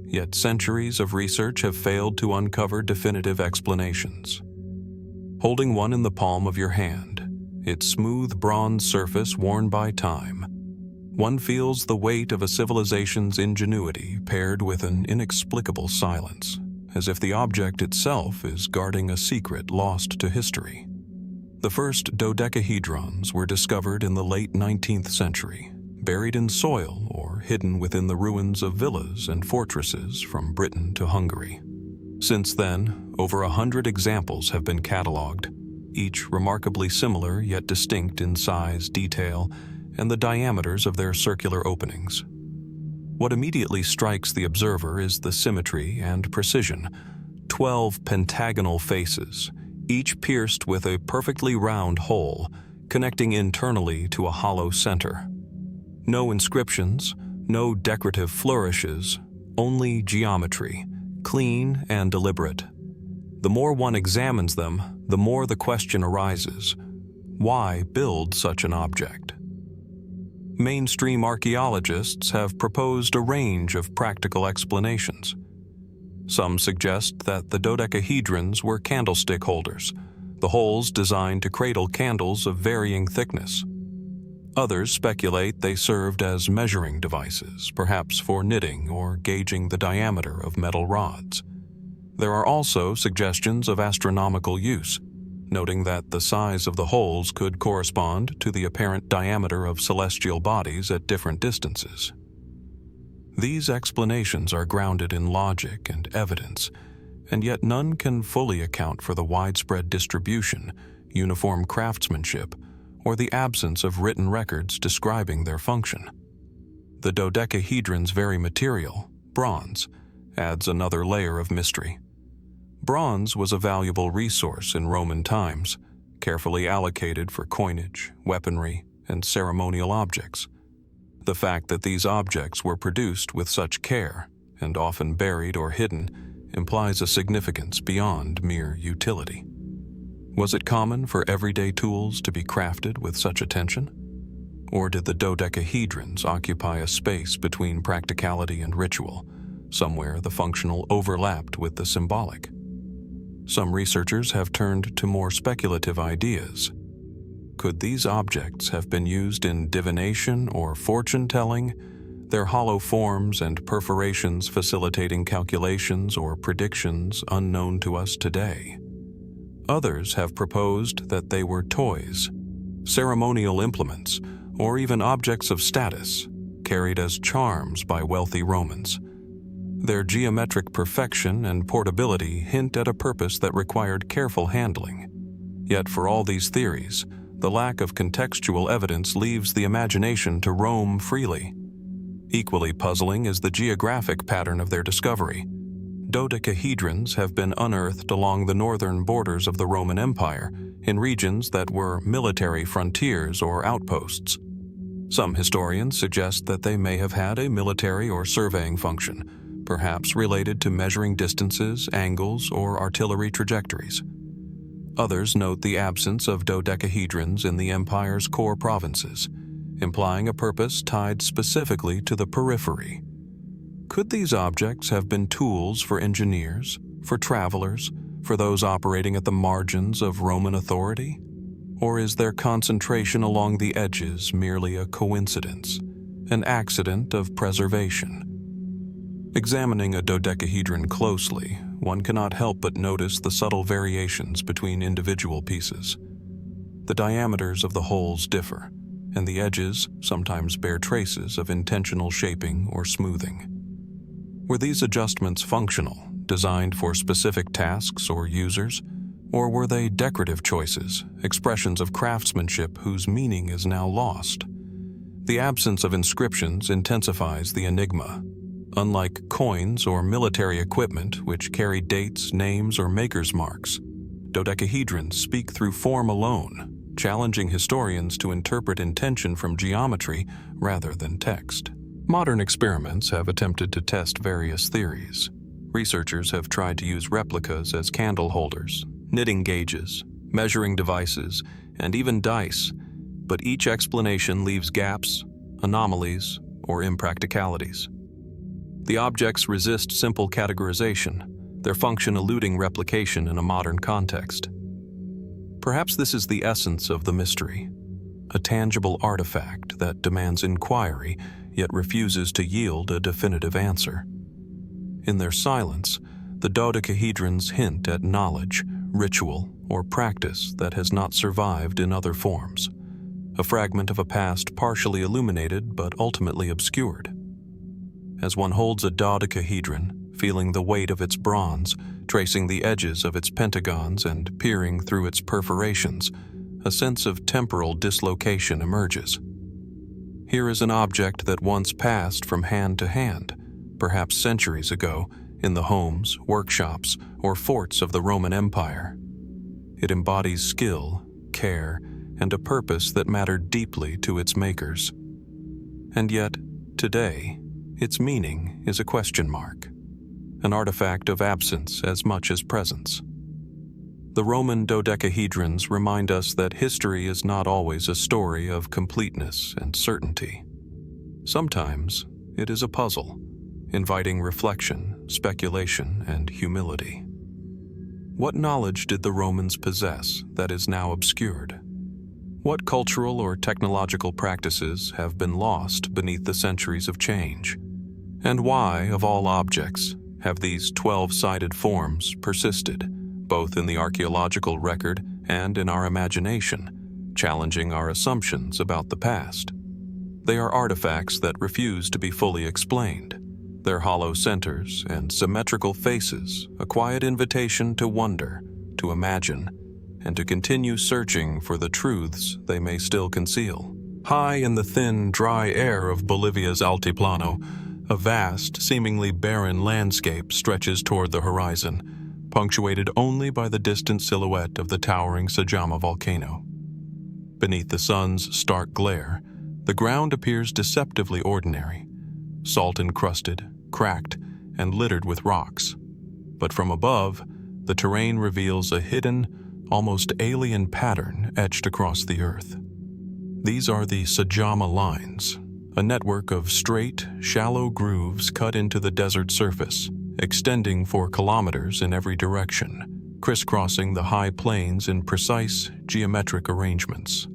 Yet centuries of research have failed to uncover definitive explanations. Holding one in the palm of your hand, its smooth bronze surface worn by time, one feels the weight of a civilization's ingenuity paired with an inexplicable silence, as if the object itself is guarding a secret lost to history. The first dodecahedrons were discovered in the late 19th century, buried in soil or hidden within the ruins of villas and fortresses from Britain to Hungary. Since then, over 100 examples have been catalogued, each remarkably similar yet distinct in size, detail, and the diameters of their circular openings. What immediately strikes the observer is the symmetry and precision. 12 pentagonal faces, each pierced with a perfectly round hole, connecting internally to a hollow center. No inscriptions, no decorative flourishes, only geometry, clean and deliberate. The more one examines them, the more the question arises: why build such an object? Mainstream archaeologists have proposed a range of practical explanations. Some suggest that the dodecahedrons were candlestick holders, the holes designed to cradle candles of varying thickness. Others speculate they served as measuring devices, perhaps for knitting or gauging the diameter of metal rods. There are also suggestions of astronomical use, noting that the size of the holes could correspond to the apparent diameter of celestial bodies at different distances. These explanations are grounded in logic and evidence, and yet none can fully account for the widespread distribution, uniform craftsmanship, or the absence of written records describing their function. The dodecahedron's very material, bronze, adds another layer of mystery. Bronze was a valuable resource in Roman times, carefully allocated for coinage, weaponry, and ceremonial objects. The fact that these objects were produced with such care, and often buried or hidden, implies a significance beyond mere utility. Was it common for everyday tools to be crafted with such attention? Or did the dodecahedrons occupy a space between practicality and ritual, somewhere the functional overlapped with the symbolic? Some researchers have turned to more speculative ideas. Could these objects have been used in divination or fortune-telling, their hollow forms and perforations facilitating calculations or predictions unknown to us today? Others have proposed that they were toys, ceremonial implements, or even objects of status, carried as charms by wealthy Romans. Their geometric perfection and portability hint at a purpose that required careful handling. Yet for all these theories, the lack of contextual evidence leaves the imagination to roam freely. Equally puzzling is the geographic pattern of their discovery. Dodecahedrons have been unearthed along the northern borders of the Roman Empire, in regions that were military frontiers or outposts. Some historians suggest that they may have had a military or surveying function, perhaps related to measuring distances, angles, or artillery trajectories. Others note the absence of dodecahedrons in the empire's core provinces, implying a purpose tied specifically to the periphery. Could these objects have been tools for engineers, for travelers, for those operating at the margins of Roman authority? Or is their concentration along the edges merely a coincidence, an accident of preservation? Examining a dodecahedron closely, one cannot help but notice the subtle variations between individual pieces. The diameters of the holes differ, and the edges sometimes bear traces of intentional shaping or smoothing. Were these adjustments functional, designed for specific tasks or users, or were they decorative choices, expressions of craftsmanship whose meaning is now lost? The absence of inscriptions intensifies the enigma. Unlike coins or military equipment which carry dates, names, or maker's marks, dodecahedrons speak through form alone, challenging historians to interpret intention from geometry rather than text. Modern experiments have attempted to test various theories. Researchers have tried to use replicas as candle holders, knitting gauges, measuring devices, and even dice, but each explanation leaves gaps, anomalies, or impracticalities. The objects resist simple categorization, their function eluding replication in a modern context. Perhaps this is the essence of the mystery, a tangible artifact that demands inquiry yet refuses to yield a definitive answer. In their silence, the dodecahedrons hint at knowledge, ritual, or practice that has not survived in other forms, a fragment of a past partially illuminated but ultimately obscured. As one holds a dodecahedron, feeling the weight of its bronze, tracing the edges of its pentagons and peering through its perforations, a sense of temporal dislocation emerges. Here is an object that once passed from hand to hand, perhaps centuries ago, in the homes, workshops, or forts of the Roman Empire. It embodies skill, care, and a purpose that mattered deeply to its makers. And yet, today, its meaning is a question mark, an artifact of absence as much as presence. The Roman Dodecahedrons remind us that history is not always a story of completeness and certainty. Sometimes it is a puzzle, inviting reflection, speculation, and humility. What knowledge did the Romans possess that is now obscured? What cultural or technological practices have been lost beneath the centuries of change? And why, of all objects, have these 12-sided forms persisted, both in the archaeological record and in our imagination, challenging our assumptions about the past? They are artifacts that refuse to be fully explained. Their hollow centers and symmetrical faces a quiet invitation to wonder, to imagine, and to continue searching for the truths they may still conceal. High in the thin, dry air of Bolivia's Altiplano, a vast, seemingly barren landscape stretches toward the horizon, punctuated only by the distant silhouette of the towering Sajama volcano. Beneath the sun's stark glare, the ground appears deceptively ordinary, salt-encrusted, cracked, and littered with rocks. But from above, the terrain reveals a hidden, almost alien pattern etched across the earth. These are the Sajama lines, a network of straight, shallow grooves cut into the desert surface, extending for kilometers in every direction, crisscrossing the high plains in precise, geometric arrangements.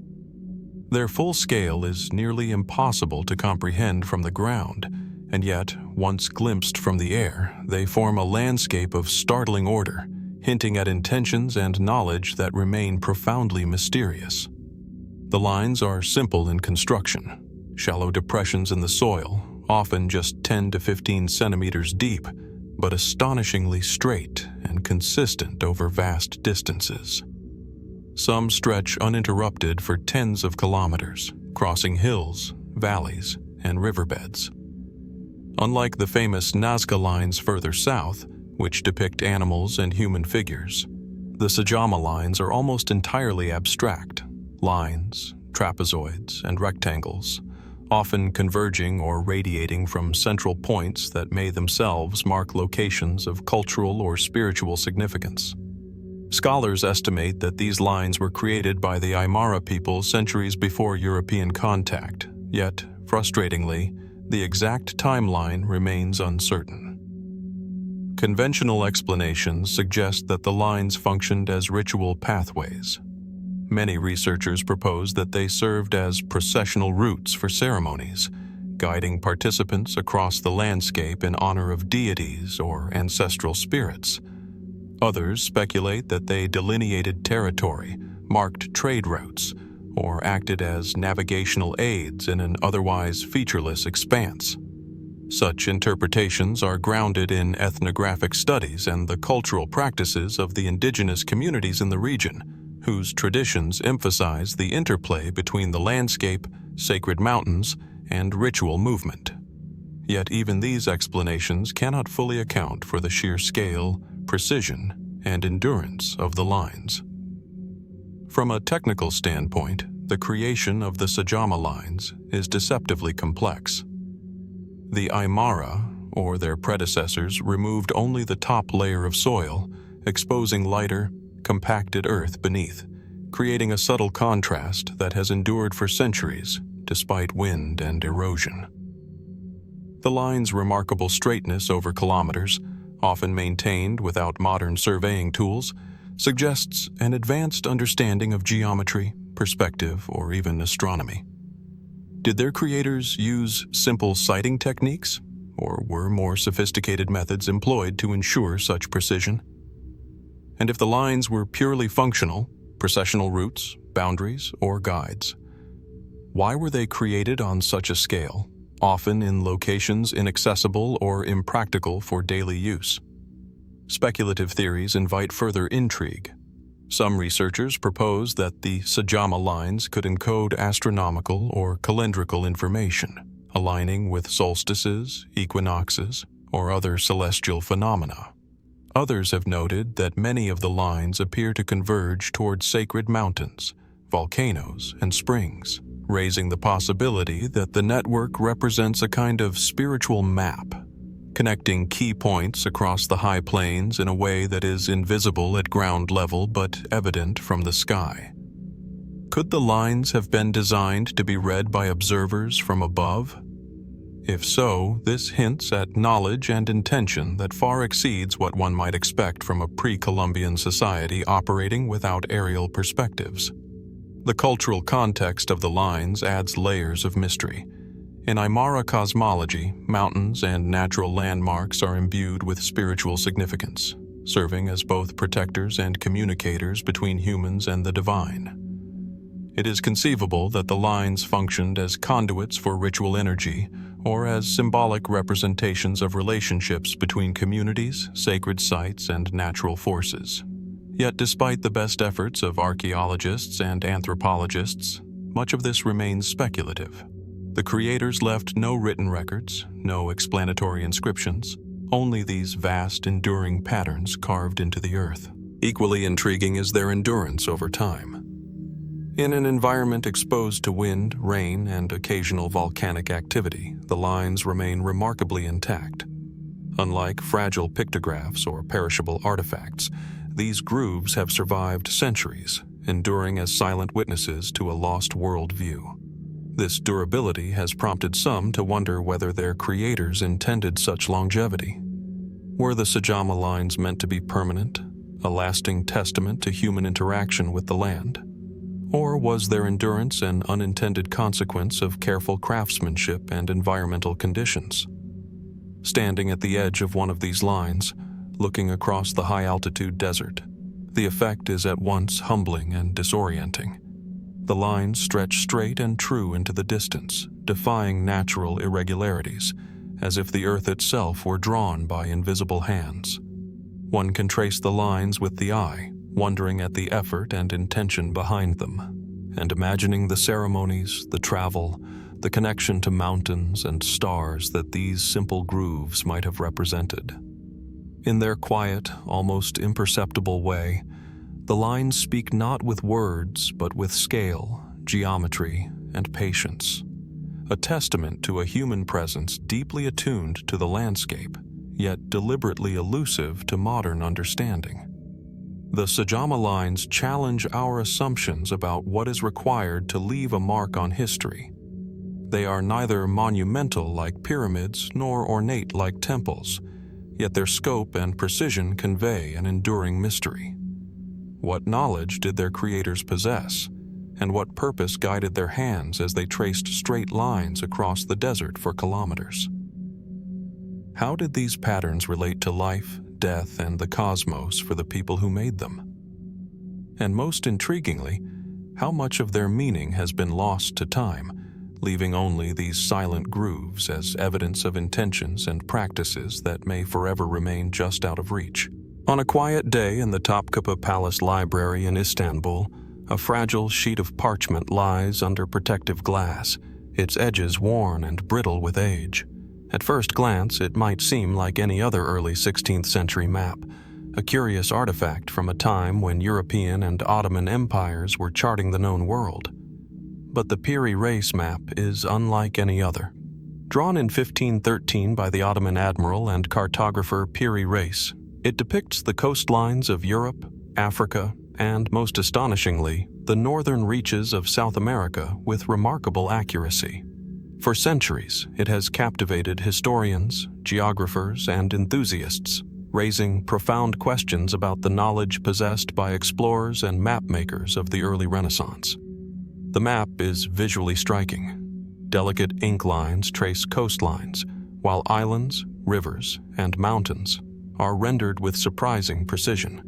Their full scale is nearly impossible to comprehend from the ground, and yet, once glimpsed from the air, they form a landscape of startling order, hinting at intentions and knowledge that remain profoundly mysterious. The lines are simple in construction, shallow depressions in the soil, often just 10 to 15 centimeters deep, but astonishingly straight and consistent over vast distances. Some stretch uninterrupted for tens of kilometers, crossing hills, valleys, and riverbeds. Unlike the famous Nazca lines further south, which depict animals and human figures, the Sajama lines are almost entirely abstract, lines, trapezoids, and rectangles, often converging or radiating from central points that may themselves mark locations of cultural or spiritual significance. Scholars estimate that these lines were created by the Aymara people centuries before European contact, yet, frustratingly, the exact timeline remains uncertain. Conventional explanations suggest that the lines functioned as ritual pathways. Many researchers propose that they served as processional routes for ceremonies, guiding participants across the landscape in honor of deities or ancestral spirits. Others speculate that they delineated territory, marked trade routes, or acted as navigational aids in an otherwise featureless expanse. Such interpretations are grounded in ethnographic studies and the cultural practices of the indigenous communities in the region, whose traditions emphasize the interplay between the landscape, sacred mountains, and ritual movement. Yet even these explanations cannot fully account for the sheer scale, precision, and endurance of the lines. From a technical standpoint, the creation of the Sajama lines is deceptively complex. The Aymara, or their predecessors, removed only the top layer of soil, exposing lighter, compacted earth beneath, creating a subtle contrast that has endured for centuries, despite wind and erosion. The line's remarkable straightness over kilometers, often maintained without modern surveying tools, suggests an advanced understanding of geometry, perspective, or even astronomy. Did their creators use simple sighting techniques, or were more sophisticated methods employed to ensure such precision? And if the lines were purely functional, processional routes, boundaries, or guides, why were they created on such a scale, often in locations inaccessible or impractical for daily use? Speculative theories invite further intrigue. Some researchers propose that the Sajama lines could encode astronomical or calendrical information, aligning with solstices, equinoxes, or other celestial phenomena. Others have noted that many of the lines appear to converge toward sacred mountains, volcanoes, and springs, raising the possibility that the network represents a kind of spiritual map, connecting key points across the high plains in a way that is invisible at ground level but evident from the sky. Could the lines have been designed to be read by observers from above? If so, this hints at knowledge and intention that far exceeds what one might expect from a pre-Columbian society operating without aerial perspectives. The cultural context of the lines adds layers of mystery. In Aymara cosmology, mountains and natural landmarks are imbued with spiritual significance, serving as both protectors and communicators between humans and the divine. It is conceivable that the lines functioned as conduits for ritual energy or as symbolic representations of relationships between communities, sacred sites, and natural forces. Yet despite the best efforts of archaeologists and anthropologists, much of this remains speculative. The creators left no written records, no explanatory inscriptions, only these vast, enduring patterns carved into the earth. Equally intriguing is their endurance over time. In an environment exposed to wind, rain, and occasional volcanic activity, the lines remain remarkably intact. Unlike fragile pictographs or perishable artifacts, these grooves have survived centuries, enduring as silent witnesses to a lost world view. This durability has prompted some to wonder whether their creators intended such longevity. Were the Sajama lines meant to be permanent, a lasting testament to human interaction with the land? Or was their endurance an unintended consequence of careful craftsmanship and environmental conditions? Standing at the edge of one of these lines, looking across the high-altitude desert, the effect is at once humbling and disorienting. The lines stretch straight and true into the distance, defying natural irregularities, as if the earth itself were drawn by invisible hands. One can trace the lines with the eye, wondering at the effort and intention behind them, and imagining the ceremonies, the travel, the connection to mountains and stars that these simple grooves might have represented. In their quiet, almost imperceptible way, the lines speak not with words, but with scale, geometry, and patience, a testament to a human presence deeply attuned to the landscape, yet deliberately elusive to modern understanding. The Sajama lines challenge our assumptions about what is required to leave a mark on history. They are neither monumental like pyramids nor ornate like temples, yet their scope and precision convey an enduring mystery. What knowledge did their creators possess, and what purpose guided their hands as they traced straight lines across the desert for kilometers? How did these patterns relate to life, death, and the cosmos for the people who made them? And most intriguingly, how much of their meaning has been lost to time, leaving only these silent grooves as evidence of intentions and practices that may forever remain just out of reach? On a quiet day in the Topkapi Palace Library in Istanbul, a fragile sheet of parchment lies under protective glass, its edges worn and brittle with age. At first glance, it might seem like any other early 16th century map, a curious artifact from a time when European and Ottoman empires were charting the known world. But the Piri Reis map is unlike any other. Drawn in 1513 by the Ottoman admiral and cartographer Piri Reis, it depicts the coastlines of Europe, Africa, and, most astonishingly, the northern reaches of South America with remarkable accuracy. For centuries, it has captivated historians, geographers, and enthusiasts, raising profound questions about the knowledge possessed by explorers and map-makers of the early Renaissance. The map is visually striking. Delicate ink lines trace coastlines, while islands, rivers, and mountains are rendered with surprising precision.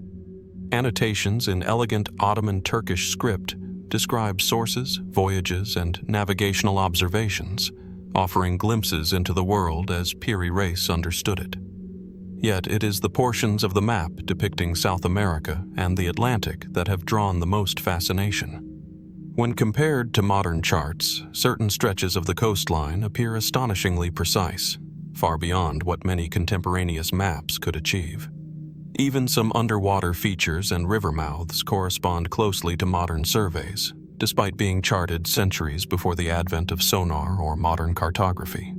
Annotations in elegant Ottoman Turkish script describe sources, voyages, and navigational observations, offering glimpses into the world as Piri Reis understood it. Yet it is the portions of the map depicting South America and the Atlantic that have drawn the most fascination. When compared to modern charts, certain stretches of the coastline appear astonishingly precise, far beyond what many contemporaneous maps could achieve. Even some underwater features and river mouths correspond closely to modern surveys, despite being charted centuries before the advent of sonar or modern cartography.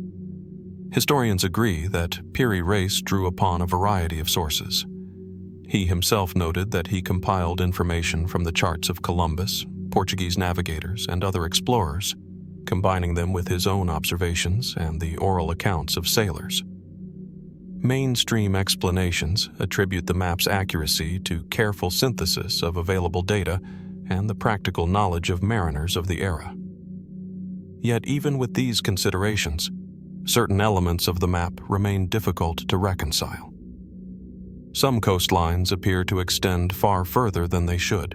Historians agree that Piri Reis drew upon a variety of sources. He himself noted that he compiled information from the charts of Columbus, Portuguese navigators, and other explorers, combining them with his own observations and the oral accounts of sailors. Mainstream explanations attribute the map's accuracy to careful synthesis of available data and the practical knowledge of mariners of the era. Yet even with these considerations, certain elements of the map remain difficult to reconcile. Some coastlines appear to extend far further than they should,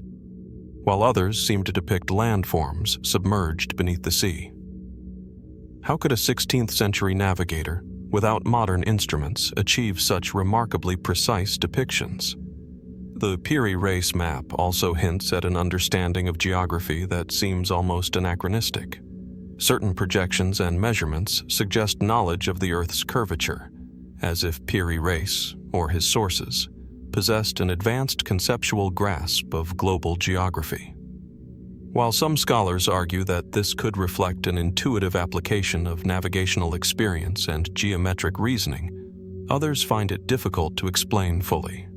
while others seem to depict landforms submerged beneath the sea. How could a 16th century navigator, without modern instruments, achieve such remarkably precise depictions? The Piri Reis map also hints at an understanding of geography that seems almost anachronistic. Certain projections and measurements suggest knowledge of the Earth's curvature, as if Piri Reis, or his sources, possessed an advanced conceptual grasp of global geography. While some scholars argue that this could reflect an intuitive application of navigational experience and geometric reasoning, others find it difficult to explain fully.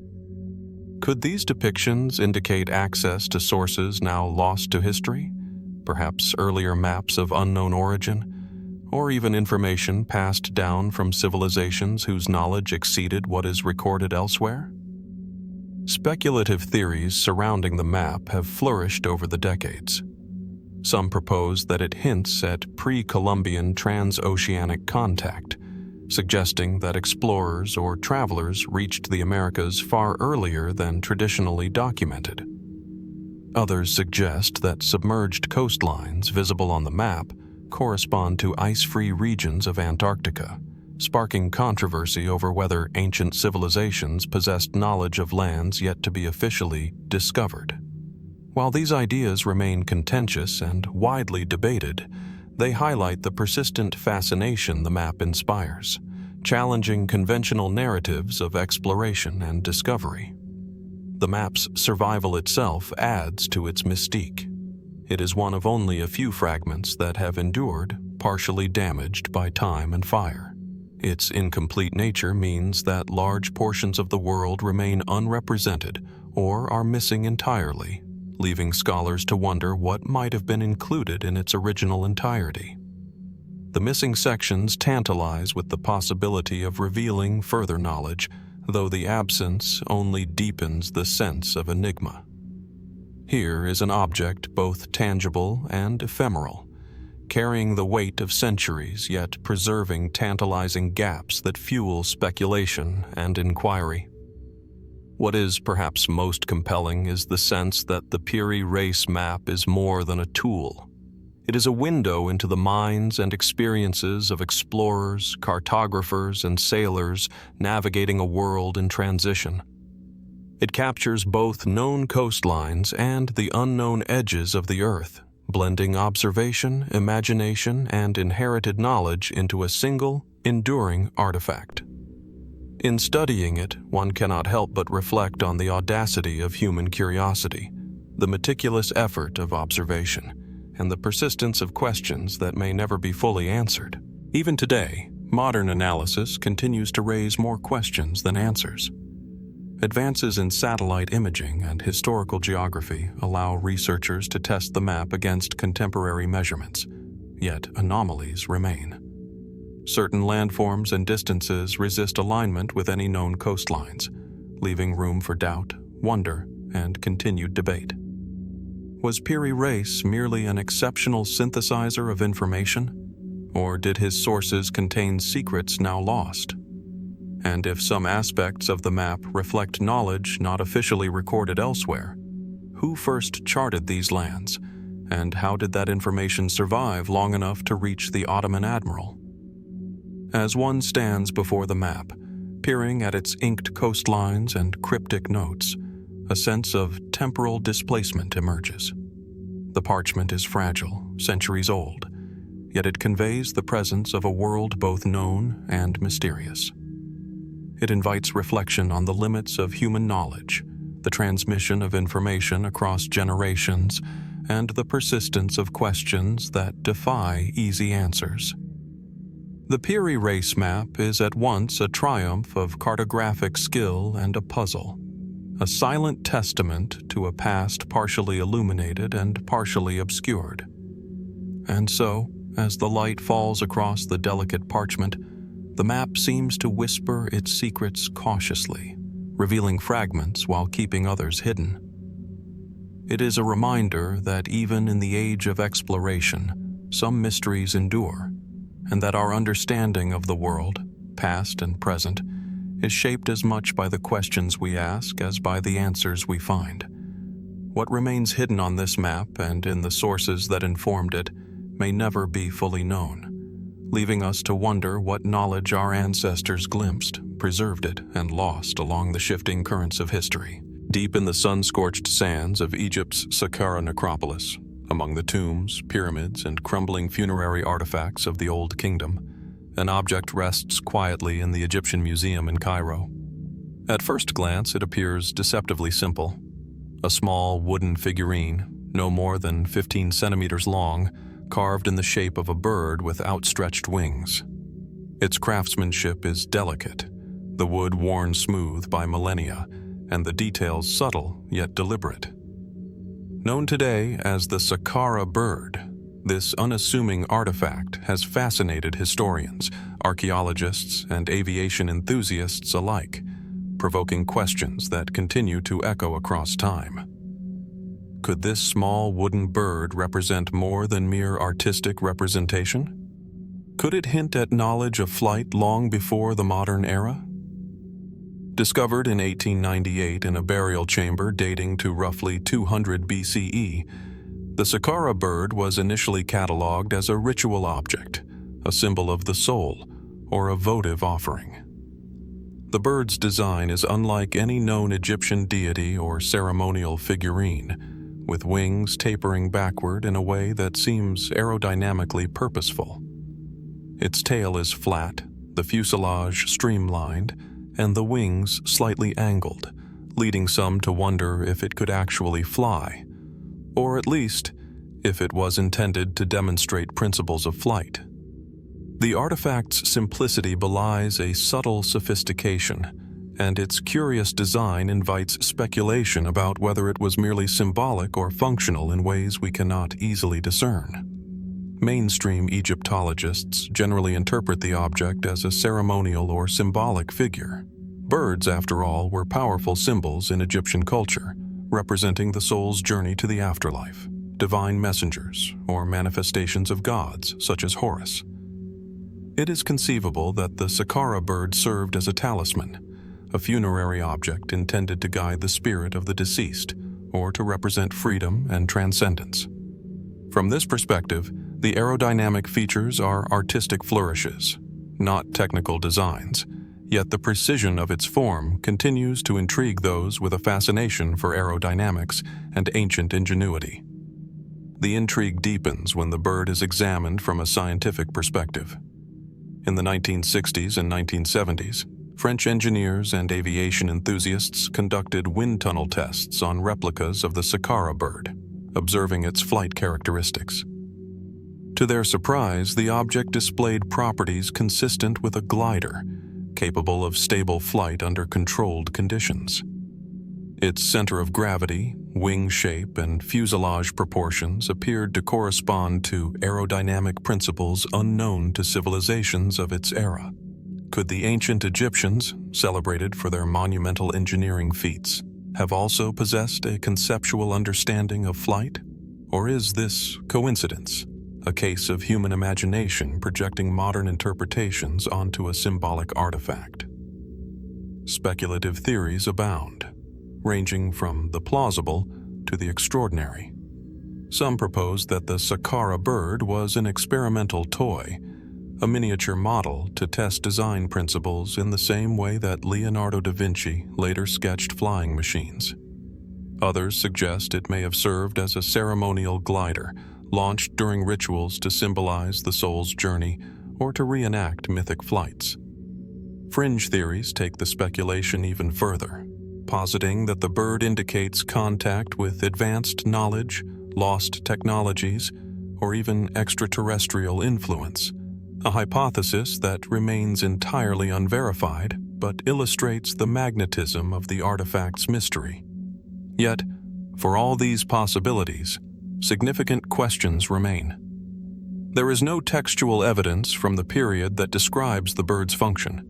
Could these depictions indicate access to sources now lost to history, perhaps earlier maps of unknown origin, or even information passed down from civilizations whose knowledge exceeded what is recorded elsewhere? Speculative theories surrounding the map have flourished over the decades. Some propose that it hints at pre-Columbian transoceanic contact, suggesting that explorers or travelers reached the Americas far earlier than traditionally documented. Others suggest that submerged coastlines visible on the map correspond to ice-free regions of Antarctica, sparking controversy over whether ancient civilizations possessed knowledge of lands yet to be officially discovered. While these ideas remain contentious and widely debated, they highlight the persistent fascination the map inspires, challenging conventional narratives of exploration and discovery. The map's survival itself adds to its mystique. It is one of only a few fragments that have endured, partially damaged by time and fire. Its incomplete nature means that large portions of the world remain unrepresented or are missing entirely, leaving scholars to wonder what might have been included in its original entirety. The missing sections tantalize with the possibility of revealing further knowledge, though the absence only deepens the sense of enigma. Here is an object both tangible and ephemeral, carrying the weight of centuries yet preserving tantalizing gaps that fuel speculation and inquiry. What is perhaps most compelling is the sense that the Piri Reis map is more than a tool. It is a window into the minds and experiences of explorers, cartographers, and sailors navigating a world in transition. It captures both known coastlines and the unknown edges of the Earth, blending observation, imagination, and inherited knowledge into a single, enduring artifact. In studying it, one cannot help but reflect on the audacity of human curiosity, the meticulous effort of observation, and the persistence of questions that may never be fully answered. Even today, modern analysis continues to raise more questions than answers. Advances in satellite imaging and historical geography allow researchers to test the map against contemporary measurements, yet anomalies remain. Certain landforms and distances resist alignment with any known coastlines, leaving room for doubt, wonder, and continued debate. Was Piri Reis merely an exceptional synthesizer of information, or did his sources contain secrets now lost? And if some aspects of the map reflect knowledge not officially recorded elsewhere, who first charted these lands, and how did that information survive long enough to reach the Ottoman admiral? As one stands before the map, peering at its inked coastlines and cryptic notes, a sense of temporal displacement emerges. The parchment is fragile, centuries old, yet it conveys the presence of a world both known and mysterious. It invites reflection on the limits of human knowledge, the transmission of information across generations, and the persistence of questions that defy easy answers. The Piri race map is at once a triumph of cartographic skill and a puzzle, a silent testament to a past partially illuminated and partially obscured. And so, as the light falls across the delicate parchment, the map seems to whisper its secrets cautiously, revealing fragments while keeping others hidden. It is a reminder that even in the age of exploration, some mysteries endure, and that our understanding of the world, past and present, is shaped as much by the questions we ask as by the answers we find. What remains hidden on this map and in the sources that informed it may never be fully known, leaving us to wonder what knowledge our ancestors glimpsed, preserved it, and lost along the shifting currents of history. Deep in the sun-scorched sands of Egypt's Saqqara necropolis, among the tombs, pyramids, and crumbling funerary artifacts of the Old Kingdom, an object rests quietly in the Egyptian Museum in Cairo. At first glance, it appears deceptively simple. A small wooden figurine, no more than 15 centimeters long, carved in the shape of a bird with outstretched wings. Its craftsmanship is delicate, the wood worn smooth by millennia, and the details subtle yet deliberate. Known today as the Saqqara bird, this unassuming artifact has fascinated historians, archaeologists, and aviation enthusiasts alike, provoking questions that continue to echo across time. Could this small wooden bird represent more than mere artistic representation? Could it hint at knowledge of flight long before the modern era? Discovered in 1898 in a burial chamber dating to roughly 200 BCE, the Saqqara bird was initially catalogued as a ritual object, a symbol of the soul, or a votive offering. The bird's design is unlike any known Egyptian deity or ceremonial figurine, with wings tapering backward in a way that seems aerodynamically purposeful. Its tail is flat, the fuselage streamlined, and the wings slightly angled, leading some to wonder if it could actually fly, or at least if it was intended to demonstrate principles of flight. The artifact's simplicity belies a subtle sophistication, and its curious design invites speculation about whether it was merely symbolic or functional in ways we cannot easily discern. Mainstream Egyptologists generally interpret the object as a ceremonial or symbolic figure. Birds, after all, were powerful symbols in Egyptian culture, representing the soul's journey to the afterlife, divine messengers, or manifestations of gods, such as Horus. It is conceivable that the Saqqara bird served as a talisman, a funerary object intended to guide the spirit of the deceased, or to represent freedom and transcendence. From this perspective, the aerodynamic features are artistic flourishes, not technical designs, yet the precision of its form continues to intrigue those with a fascination for aerodynamics and ancient ingenuity. The intrigue deepens when the bird is examined from a scientific perspective. In the 1960s and 1970s, French engineers and aviation enthusiasts conducted wind tunnel tests on replicas of the Saqqara bird, observing its flight characteristics. To their surprise, the object displayed properties consistent with a glider, capable of stable flight under controlled conditions. Its center of gravity, wing shape, and fuselage proportions appeared to correspond to aerodynamic principles unknown to civilizations of its era. Could the ancient Egyptians, celebrated for their monumental engineering feats, have also possessed a conceptual understanding of flight? Or is this coincidence, a case of human imagination projecting modern interpretations onto a symbolic artifact? Speculative theories abound, ranging from the plausible to the extraordinary. Some propose that the Saqqara bird was an experimental toy, a miniature model to test design principles in the same way that Leonardo da Vinci later sketched flying machines. Others suggest it may have served as a ceremonial glider, launched during rituals to symbolize the soul's journey or to reenact mythic flights. Fringe theories take the speculation even further, positing that the bird indicates contact with advanced knowledge, lost technologies, or even extraterrestrial influence, a hypothesis that remains entirely unverified but illustrates the magnetism of the artifact's mystery. Yet, for all these possibilities, significant questions remain. There is no textual evidence from the period that describes the bird's function.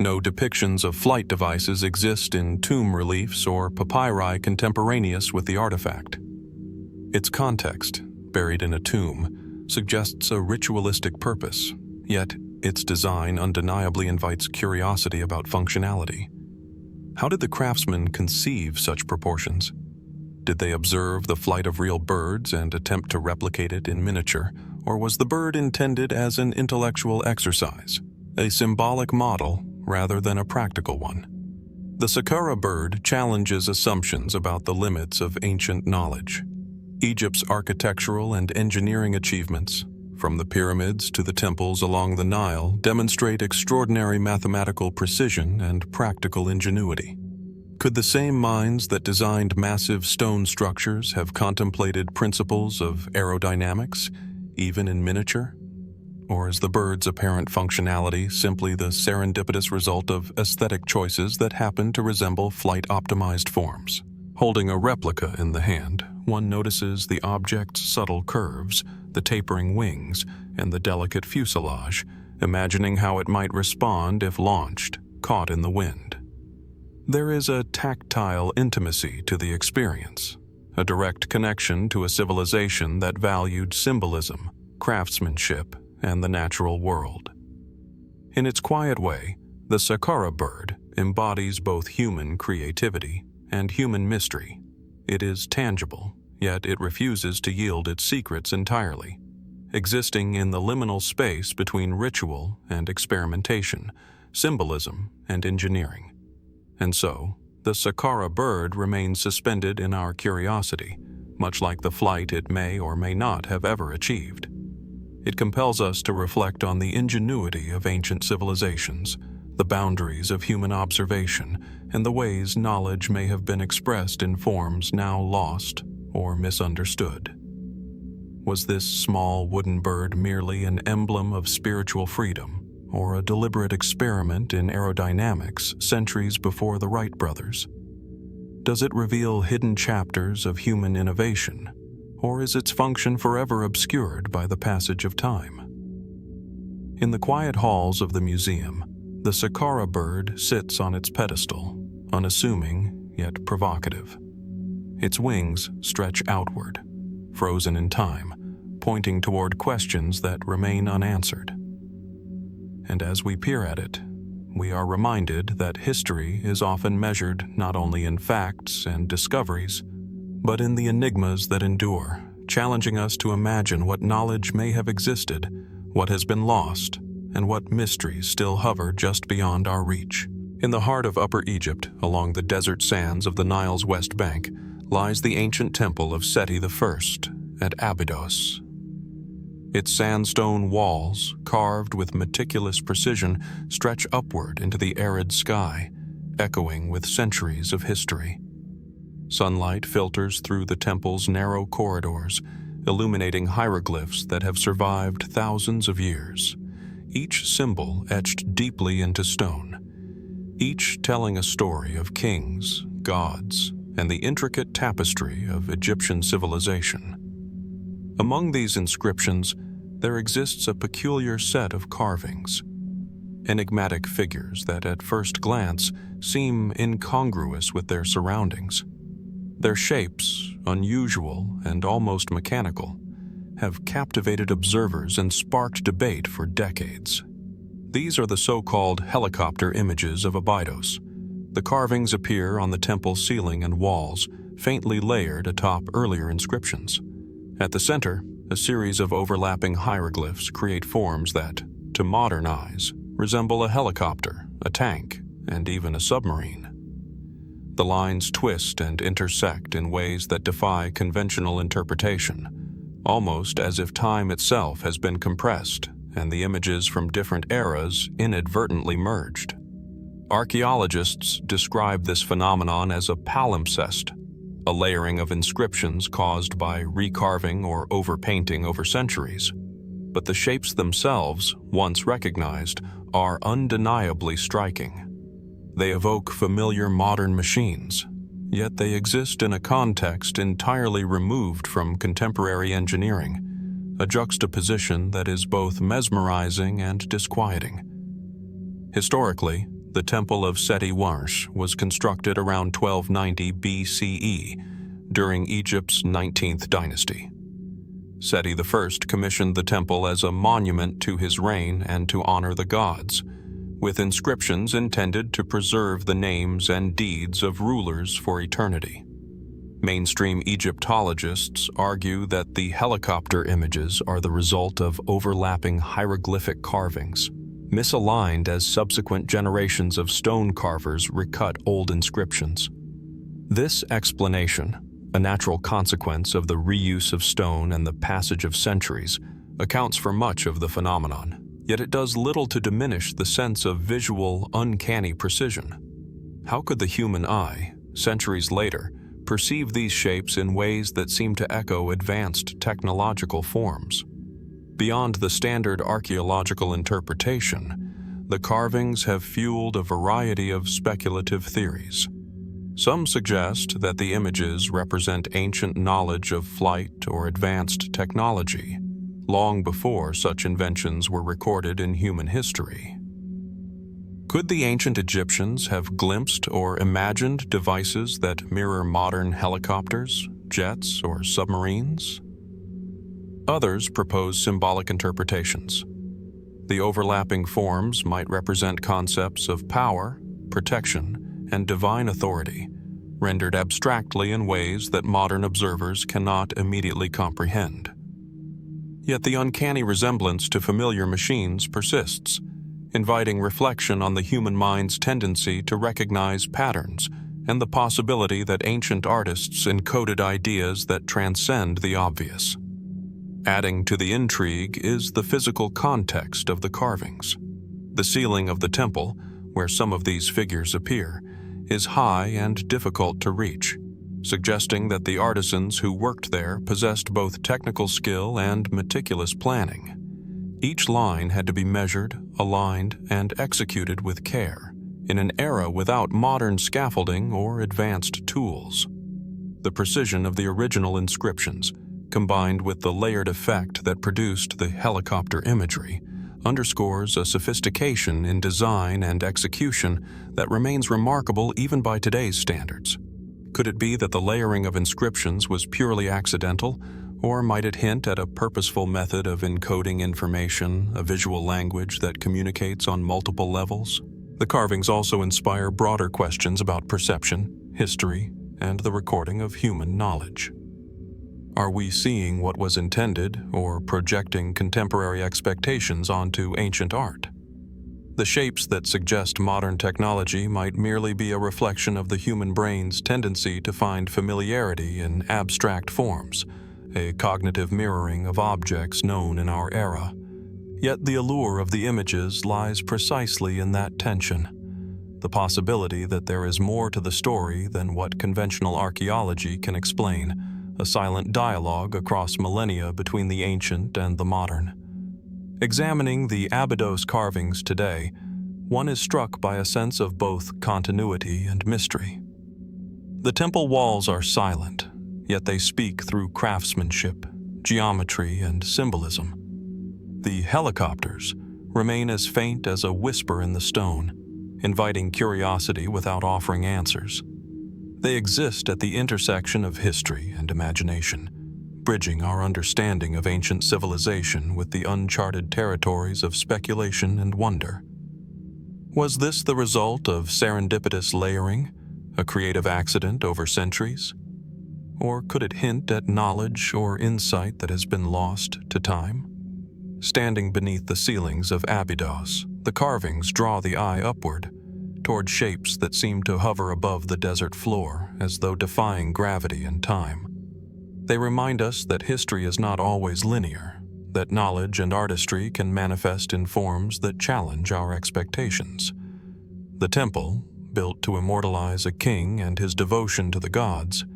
No depictions of flight devices exist in tomb reliefs or papyri contemporaneous with the artifact. Its context, buried in a tomb, suggests a ritualistic purpose, yet its design undeniably invites curiosity about functionality. How did the craftsmen conceive such proportions? Did they observe the flight of real birds and attempt to replicate it in miniature, or was the bird intended as an intellectual exercise, a symbolic model rather than a practical one? The Saqqara bird challenges assumptions about the limits of ancient knowledge. Egypt's architectural and engineering achievements, from the pyramids to the temples along the Nile, demonstrate extraordinary mathematical precision and practical ingenuity. Could the same minds that designed massive stone structures have contemplated principles of aerodynamics, even in miniature? Or is the bird's apparent functionality simply the serendipitous result of aesthetic choices that happen to resemble flight-optimized forms? Holding a replica in the hand, one notices the object's subtle curves, the tapering wings, and the delicate fuselage, imagining how it might respond if launched, caught in the wind. There is a tactile intimacy to the experience, a direct connection to a civilization that valued symbolism, craftsmanship, and the natural world. In its quiet way, the Saqqara bird embodies both human creativity and human mystery. It is tangible, yet it refuses to yield its secrets entirely, existing in the liminal space between ritual and experimentation, symbolism and engineering. And so, the Saqqara bird remains suspended in our curiosity, much like the flight it may or may not have ever achieved. It compels us to reflect on the ingenuity of ancient civilizations, the boundaries of human observation, and the ways knowledge may have been expressed in forms now lost or misunderstood. Was this small wooden bird merely an emblem of spiritual freedom, or a deliberate experiment in aerodynamics centuries before the Wright brothers? Does it reveal hidden chapters of human innovation, or is its function forever obscured by the passage of time? In the quiet halls of the museum, the Saqqara bird sits on its pedestal, unassuming yet provocative. Its wings stretch outward, frozen in time, pointing toward questions that remain unanswered. And as we peer at it, we are reminded that history is often measured not only in facts and discoveries, but in the enigmas that endure, challenging us to imagine what knowledge may have existed, what has been lost, and what mysteries still hover just beyond our reach. In the heart of Upper Egypt, along the desert sands of the Nile's west bank, lies the ancient temple of Seti I at Abydos. Its sandstone walls, carved with meticulous precision, stretch upward into the arid sky, echoing with centuries of history. Sunlight filters through the temple's narrow corridors, illuminating hieroglyphs that have survived thousands of years, each symbol etched deeply into stone, each telling a story of kings, gods, and the intricate tapestry of Egyptian civilization. Among these inscriptions, there exists a peculiar set of carvings, enigmatic figures that at first glance seem incongruous with their surroundings. Their shapes, unusual and almost mechanical, have captivated observers and sparked debate for decades. These are the so-called helicopter images of Abydos, The carvings appear on the temple ceiling and walls, faintly layered atop earlier inscriptions. At the center, a series of overlapping hieroglyphs create forms that, to modern eyes, resemble a helicopter, a tank, and even a submarine. The lines twist and intersect in ways that defy conventional interpretation, almost as if time itself has been compressed and the images from different eras inadvertently merged. Archaeologists describe this phenomenon as a palimpsest, a layering of inscriptions caused by recarving or overpainting over centuries. But the shapes themselves, once recognized, are undeniably striking. They evoke familiar modern machines, yet they exist in a context entirely removed from contemporary engineering, a juxtaposition that is both mesmerizing and disquieting. Historically, the Temple of Seti Warsh was constructed around 1290 BCE during Egypt's 19th dynasty. Seti I commissioned the temple as a monument to his reign and to honor the gods, with inscriptions intended to preserve the names and deeds of rulers for eternity. Mainstream Egyptologists argue that the helicopter images are the result of overlapping hieroglyphic carvings, misaligned as subsequent generations of stone carvers recut old inscriptions. This explanation, a natural consequence of the reuse of stone and the passage of centuries, accounts for much of the phenomenon, yet it does little to diminish the sense of visual, uncanny precision. How could the human eye, centuries later, perceive these shapes in ways that seem to echo advanced technological forms? Beyond the standard archaeological interpretation, the carvings have fueled a variety of speculative theories. Some suggest that the images represent ancient knowledge of flight or advanced technology, long before such inventions were recorded in human history. Could the ancient Egyptians have glimpsed or imagined devices that mirror modern helicopters, jets, or submarines? Others propose symbolic interpretations. The overlapping forms might represent concepts of power, protection, and divine authority, rendered abstractly in ways that modern observers cannot immediately comprehend. Yet the uncanny resemblance to familiar machines persists, inviting reflection on the human mind's tendency to recognize patterns and the possibility that ancient artists encoded ideas that transcend the obvious. Adding to the intrigue is the physical context of the carvings. The ceiling of the temple, where some of these figures appear, is high and difficult to reach, suggesting that the artisans who worked there possessed both technical skill and meticulous planning. Each line had to be measured, aligned, and executed with care, in an era without modern scaffolding or advanced tools. The precision of the original inscriptions, combined with the layered effect that produced the helicopter imagery, underscores a sophistication in design and execution that remains remarkable even by today's standards. Could it be that the layering of inscriptions was purely accidental, or might it hint at a purposeful method of encoding information, a visual language that communicates on multiple levels? The carvings also inspire broader questions about perception, history, and the recording of human knowledge. Are we seeing what was intended or projecting contemporary expectations onto ancient art? The shapes that suggest modern technology might merely be a reflection of the human brain's tendency to find familiarity in abstract forms, a cognitive mirroring of objects known in our era. Yet the allure of the images lies precisely in that tension, the possibility that there is more to the story than what conventional archaeology can explain, a silent dialogue across millennia between the ancient and the modern. Examining the Abydos carvings today, one is struck by a sense of both continuity and mystery. The temple walls are silent, yet they speak through craftsmanship, geometry, and symbolism. The helicopters remain as faint as a whisper in the stone, inviting curiosity without offering answers. They exist at the intersection of history and imagination, bridging our understanding of ancient civilization with the uncharted territories of speculation and wonder. Was this the result of serendipitous layering, a creative accident over centuries? Or could it hint at knowledge or insight that has been lost to time? Standing beneath the ceilings of Abydos, the carvings draw the eye upward, toward shapes that seem to hover above the desert floor as though defying gravity and time. They remind us that history is not always linear, that knowledge and artistry can manifest in forms that challenge our expectations. The temple, built to immortalize a king and his devotion to the gods,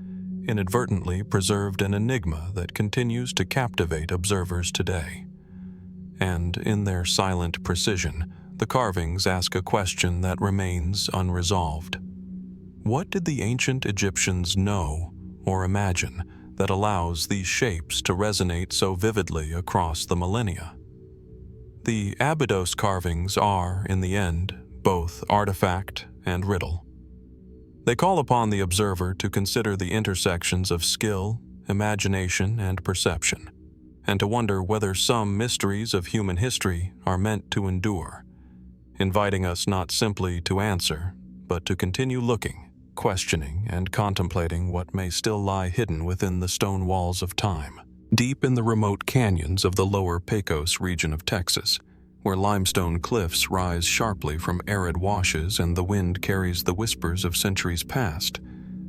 inadvertently preserved an enigma that continues to captivate observers today. And in their silent precision, the carvings ask a question that remains unresolved. What did the ancient Egyptians know or imagine that allows these shapes to resonate so vividly across the millennia? The Abydos carvings are, in the end, both artifact and riddle. They call upon the observer to consider the intersections of skill, imagination, and perception, and to wonder whether some mysteries of human history are meant to endure, inviting us not simply to answer, but to continue looking, questioning, and contemplating what may still lie hidden within the stone walls of time. Deep in the remote canyons of the lower Pecos region of Texas, where limestone cliffs rise sharply from arid washes and the wind carries the whispers of centuries past,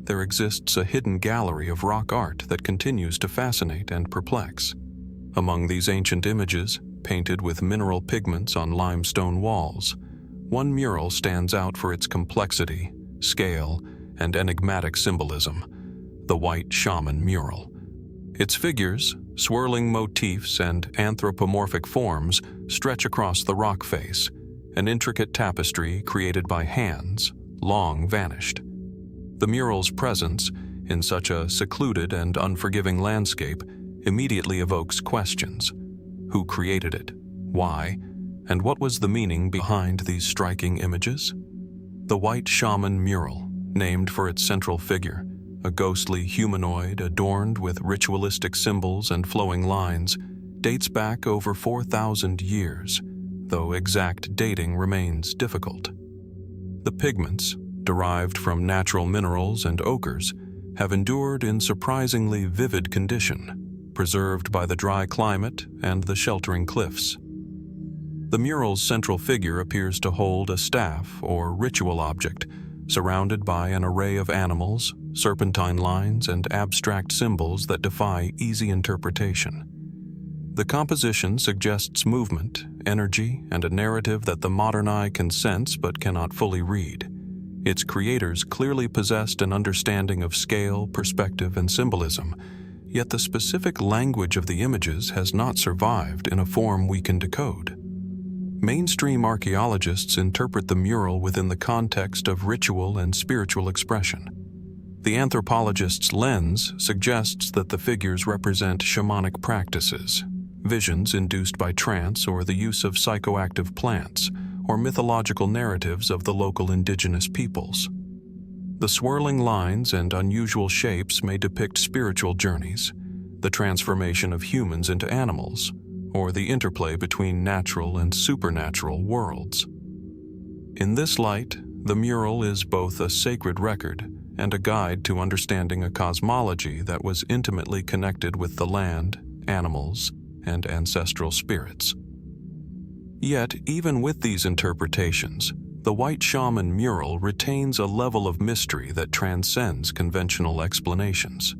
there exists a hidden gallery of rock art that continues to fascinate and perplex. Among these ancient images, painted with mineral pigments on limestone walls, one mural stands out for its complexity, scale, and enigmatic symbolism: the White Shaman mural. Its figures, swirling motifs, and anthropomorphic forms stretch across the rock face, an intricate tapestry created by hands long vanished. The mural's presence, in such a secluded and unforgiving landscape, immediately evokes questions. Who created it? Why? And what was the meaning behind these striking images? The White Shaman mural, named for its central figure, a ghostly humanoid adorned with ritualistic symbols and flowing lines, dates back over 4,000 years, though exact dating remains difficult. The pigments, derived from natural minerals and ochres, have endured in surprisingly vivid condition, preserved by the dry climate and the sheltering cliffs. The mural's central figure appears to hold a staff or ritual object, surrounded by an array of animals, serpentine lines, and abstract symbols that defy easy interpretation. The composition suggests movement, energy, and a narrative that the modern eye can sense but cannot fully read. Its creators clearly possessed an understanding of scale, perspective, and symbolism, yet the specific language of the images has not survived in a form we can decode. Mainstream archaeologists interpret the mural within the context of ritual and spiritual expression. The anthropologist's lens suggests that the figures represent shamanic practices, visions induced by trance or the use of psychoactive plants, or mythological narratives of the local indigenous peoples. The swirling lines and unusual shapes may depict spiritual journeys, the transformation of humans into animals, or the interplay between natural and supernatural worlds. In this light, the mural is both a sacred record and a guide to understanding a cosmology that was intimately connected with the land, animals, and ancestral spirits. Yet, even with these interpretations, the White Shaman mural retains a level of mystery that transcends conventional explanations.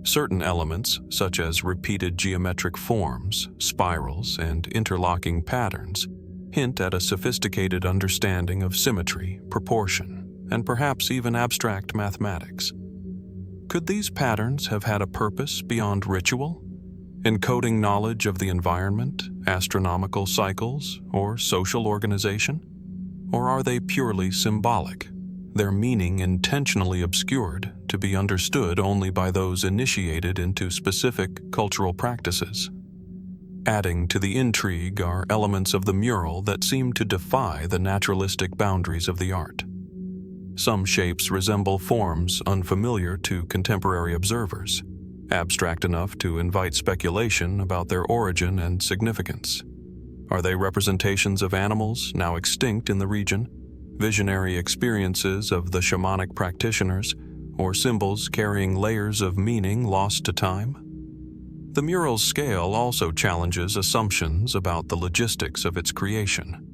Certain elements, such as repeated geometric forms, spirals, and interlocking patterns, hint at a sophisticated understanding of symmetry, proportion, and perhaps even abstract mathematics. Could these patterns have had a purpose beyond ritual, encoding knowledge of the environment, astronomical cycles, or social organization? Or are they purely symbolic, their meaning intentionally obscured to be understood only by those initiated into specific cultural practices? Adding to the intrigue are elements of the mural that seem to defy the naturalistic boundaries of the art. Some shapes resemble forms unfamiliar to contemporary observers, abstract enough to invite speculation about their origin and significance. Are they representations of animals now extinct in the region, visionary experiences of the shamanic practitioners, or symbols carrying layers of meaning lost to time? The mural's scale also challenges assumptions about the logistics of its creation.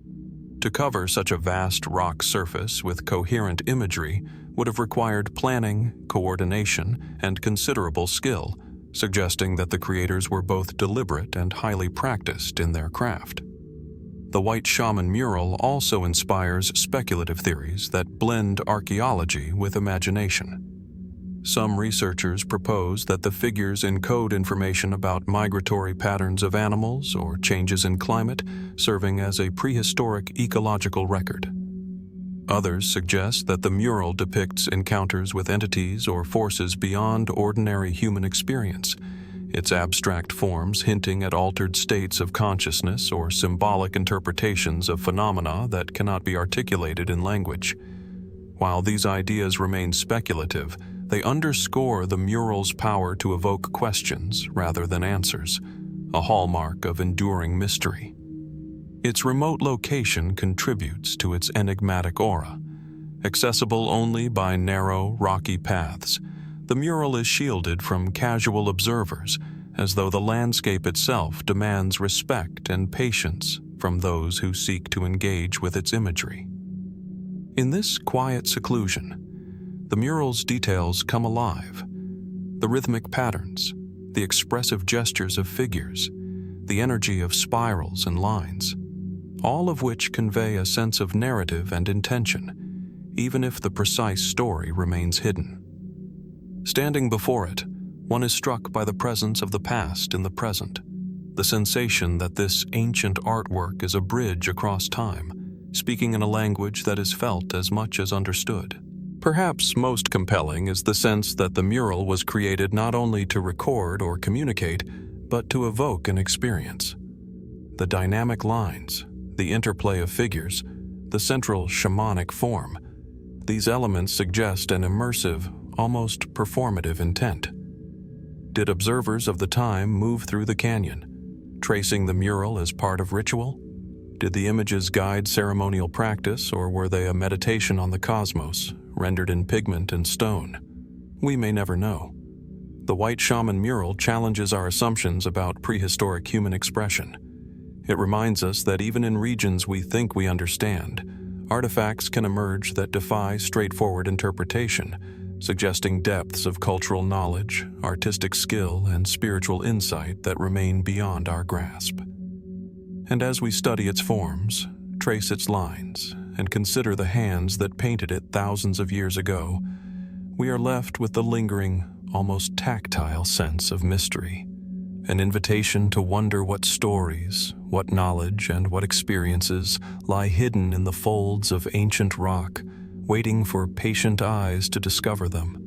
To cover such a vast rock surface with coherent imagery would have required planning, coordination, and considerable skill, suggesting that the creators were both deliberate and highly practiced in their craft. The White Shaman mural also inspires speculative theories that blend archaeology with imagination. Some researchers propose that the figures encode information about migratory patterns of animals or changes in climate, serving as a prehistoric ecological record. Others suggest that the mural depicts encounters with entities or forces beyond ordinary human experience, its abstract forms hinting at altered states of consciousness or symbolic interpretations of phenomena that cannot be articulated in language. While these ideas remain speculative, they underscore the mural's power to evoke questions rather than answers, a hallmark of enduring mystery. Its remote location contributes to its enigmatic aura. Accessible only by narrow, rocky paths, the mural is shielded from casual observers, as though the landscape itself demands respect and patience from those who seek to engage with its imagery. In this quiet seclusion, the mural's details come alive. The rhythmic patterns, the expressive gestures of figures, the energy of spirals and lines, all of which convey a sense of narrative and intention, even if the precise story remains hidden. Standing before it, one is struck by the presence of the past in the present, the sensation that this ancient artwork is a bridge across time, speaking in a language that is felt as much as understood. Perhaps most compelling is the sense that the mural was created not only to record or communicate, but to evoke an experience. The dynamic lines, the interplay of figures, the central shamanic form, these elements suggest an immersive, almost performative intent. Did observers of the time move through the canyon, tracing the mural as part of ritual? Did the images guide ceremonial practice, or were they a meditation on the cosmos, rendered in pigment and stone? We may never know. The White Shaman mural challenges our assumptions about prehistoric human expression. It reminds us that even in regions we think we understand, artifacts can emerge that defy straightforward interpretation, suggesting depths of cultural knowledge, artistic skill, and spiritual insight that remain beyond our grasp. And as we study its forms, trace its lines, and consider the hands that painted it thousands of years ago, we are left with the lingering, almost tactile sense of mystery, an invitation to wonder what stories, what knowledge, and what experiences lie hidden in the folds of ancient rock, waiting for patient eyes to discover them.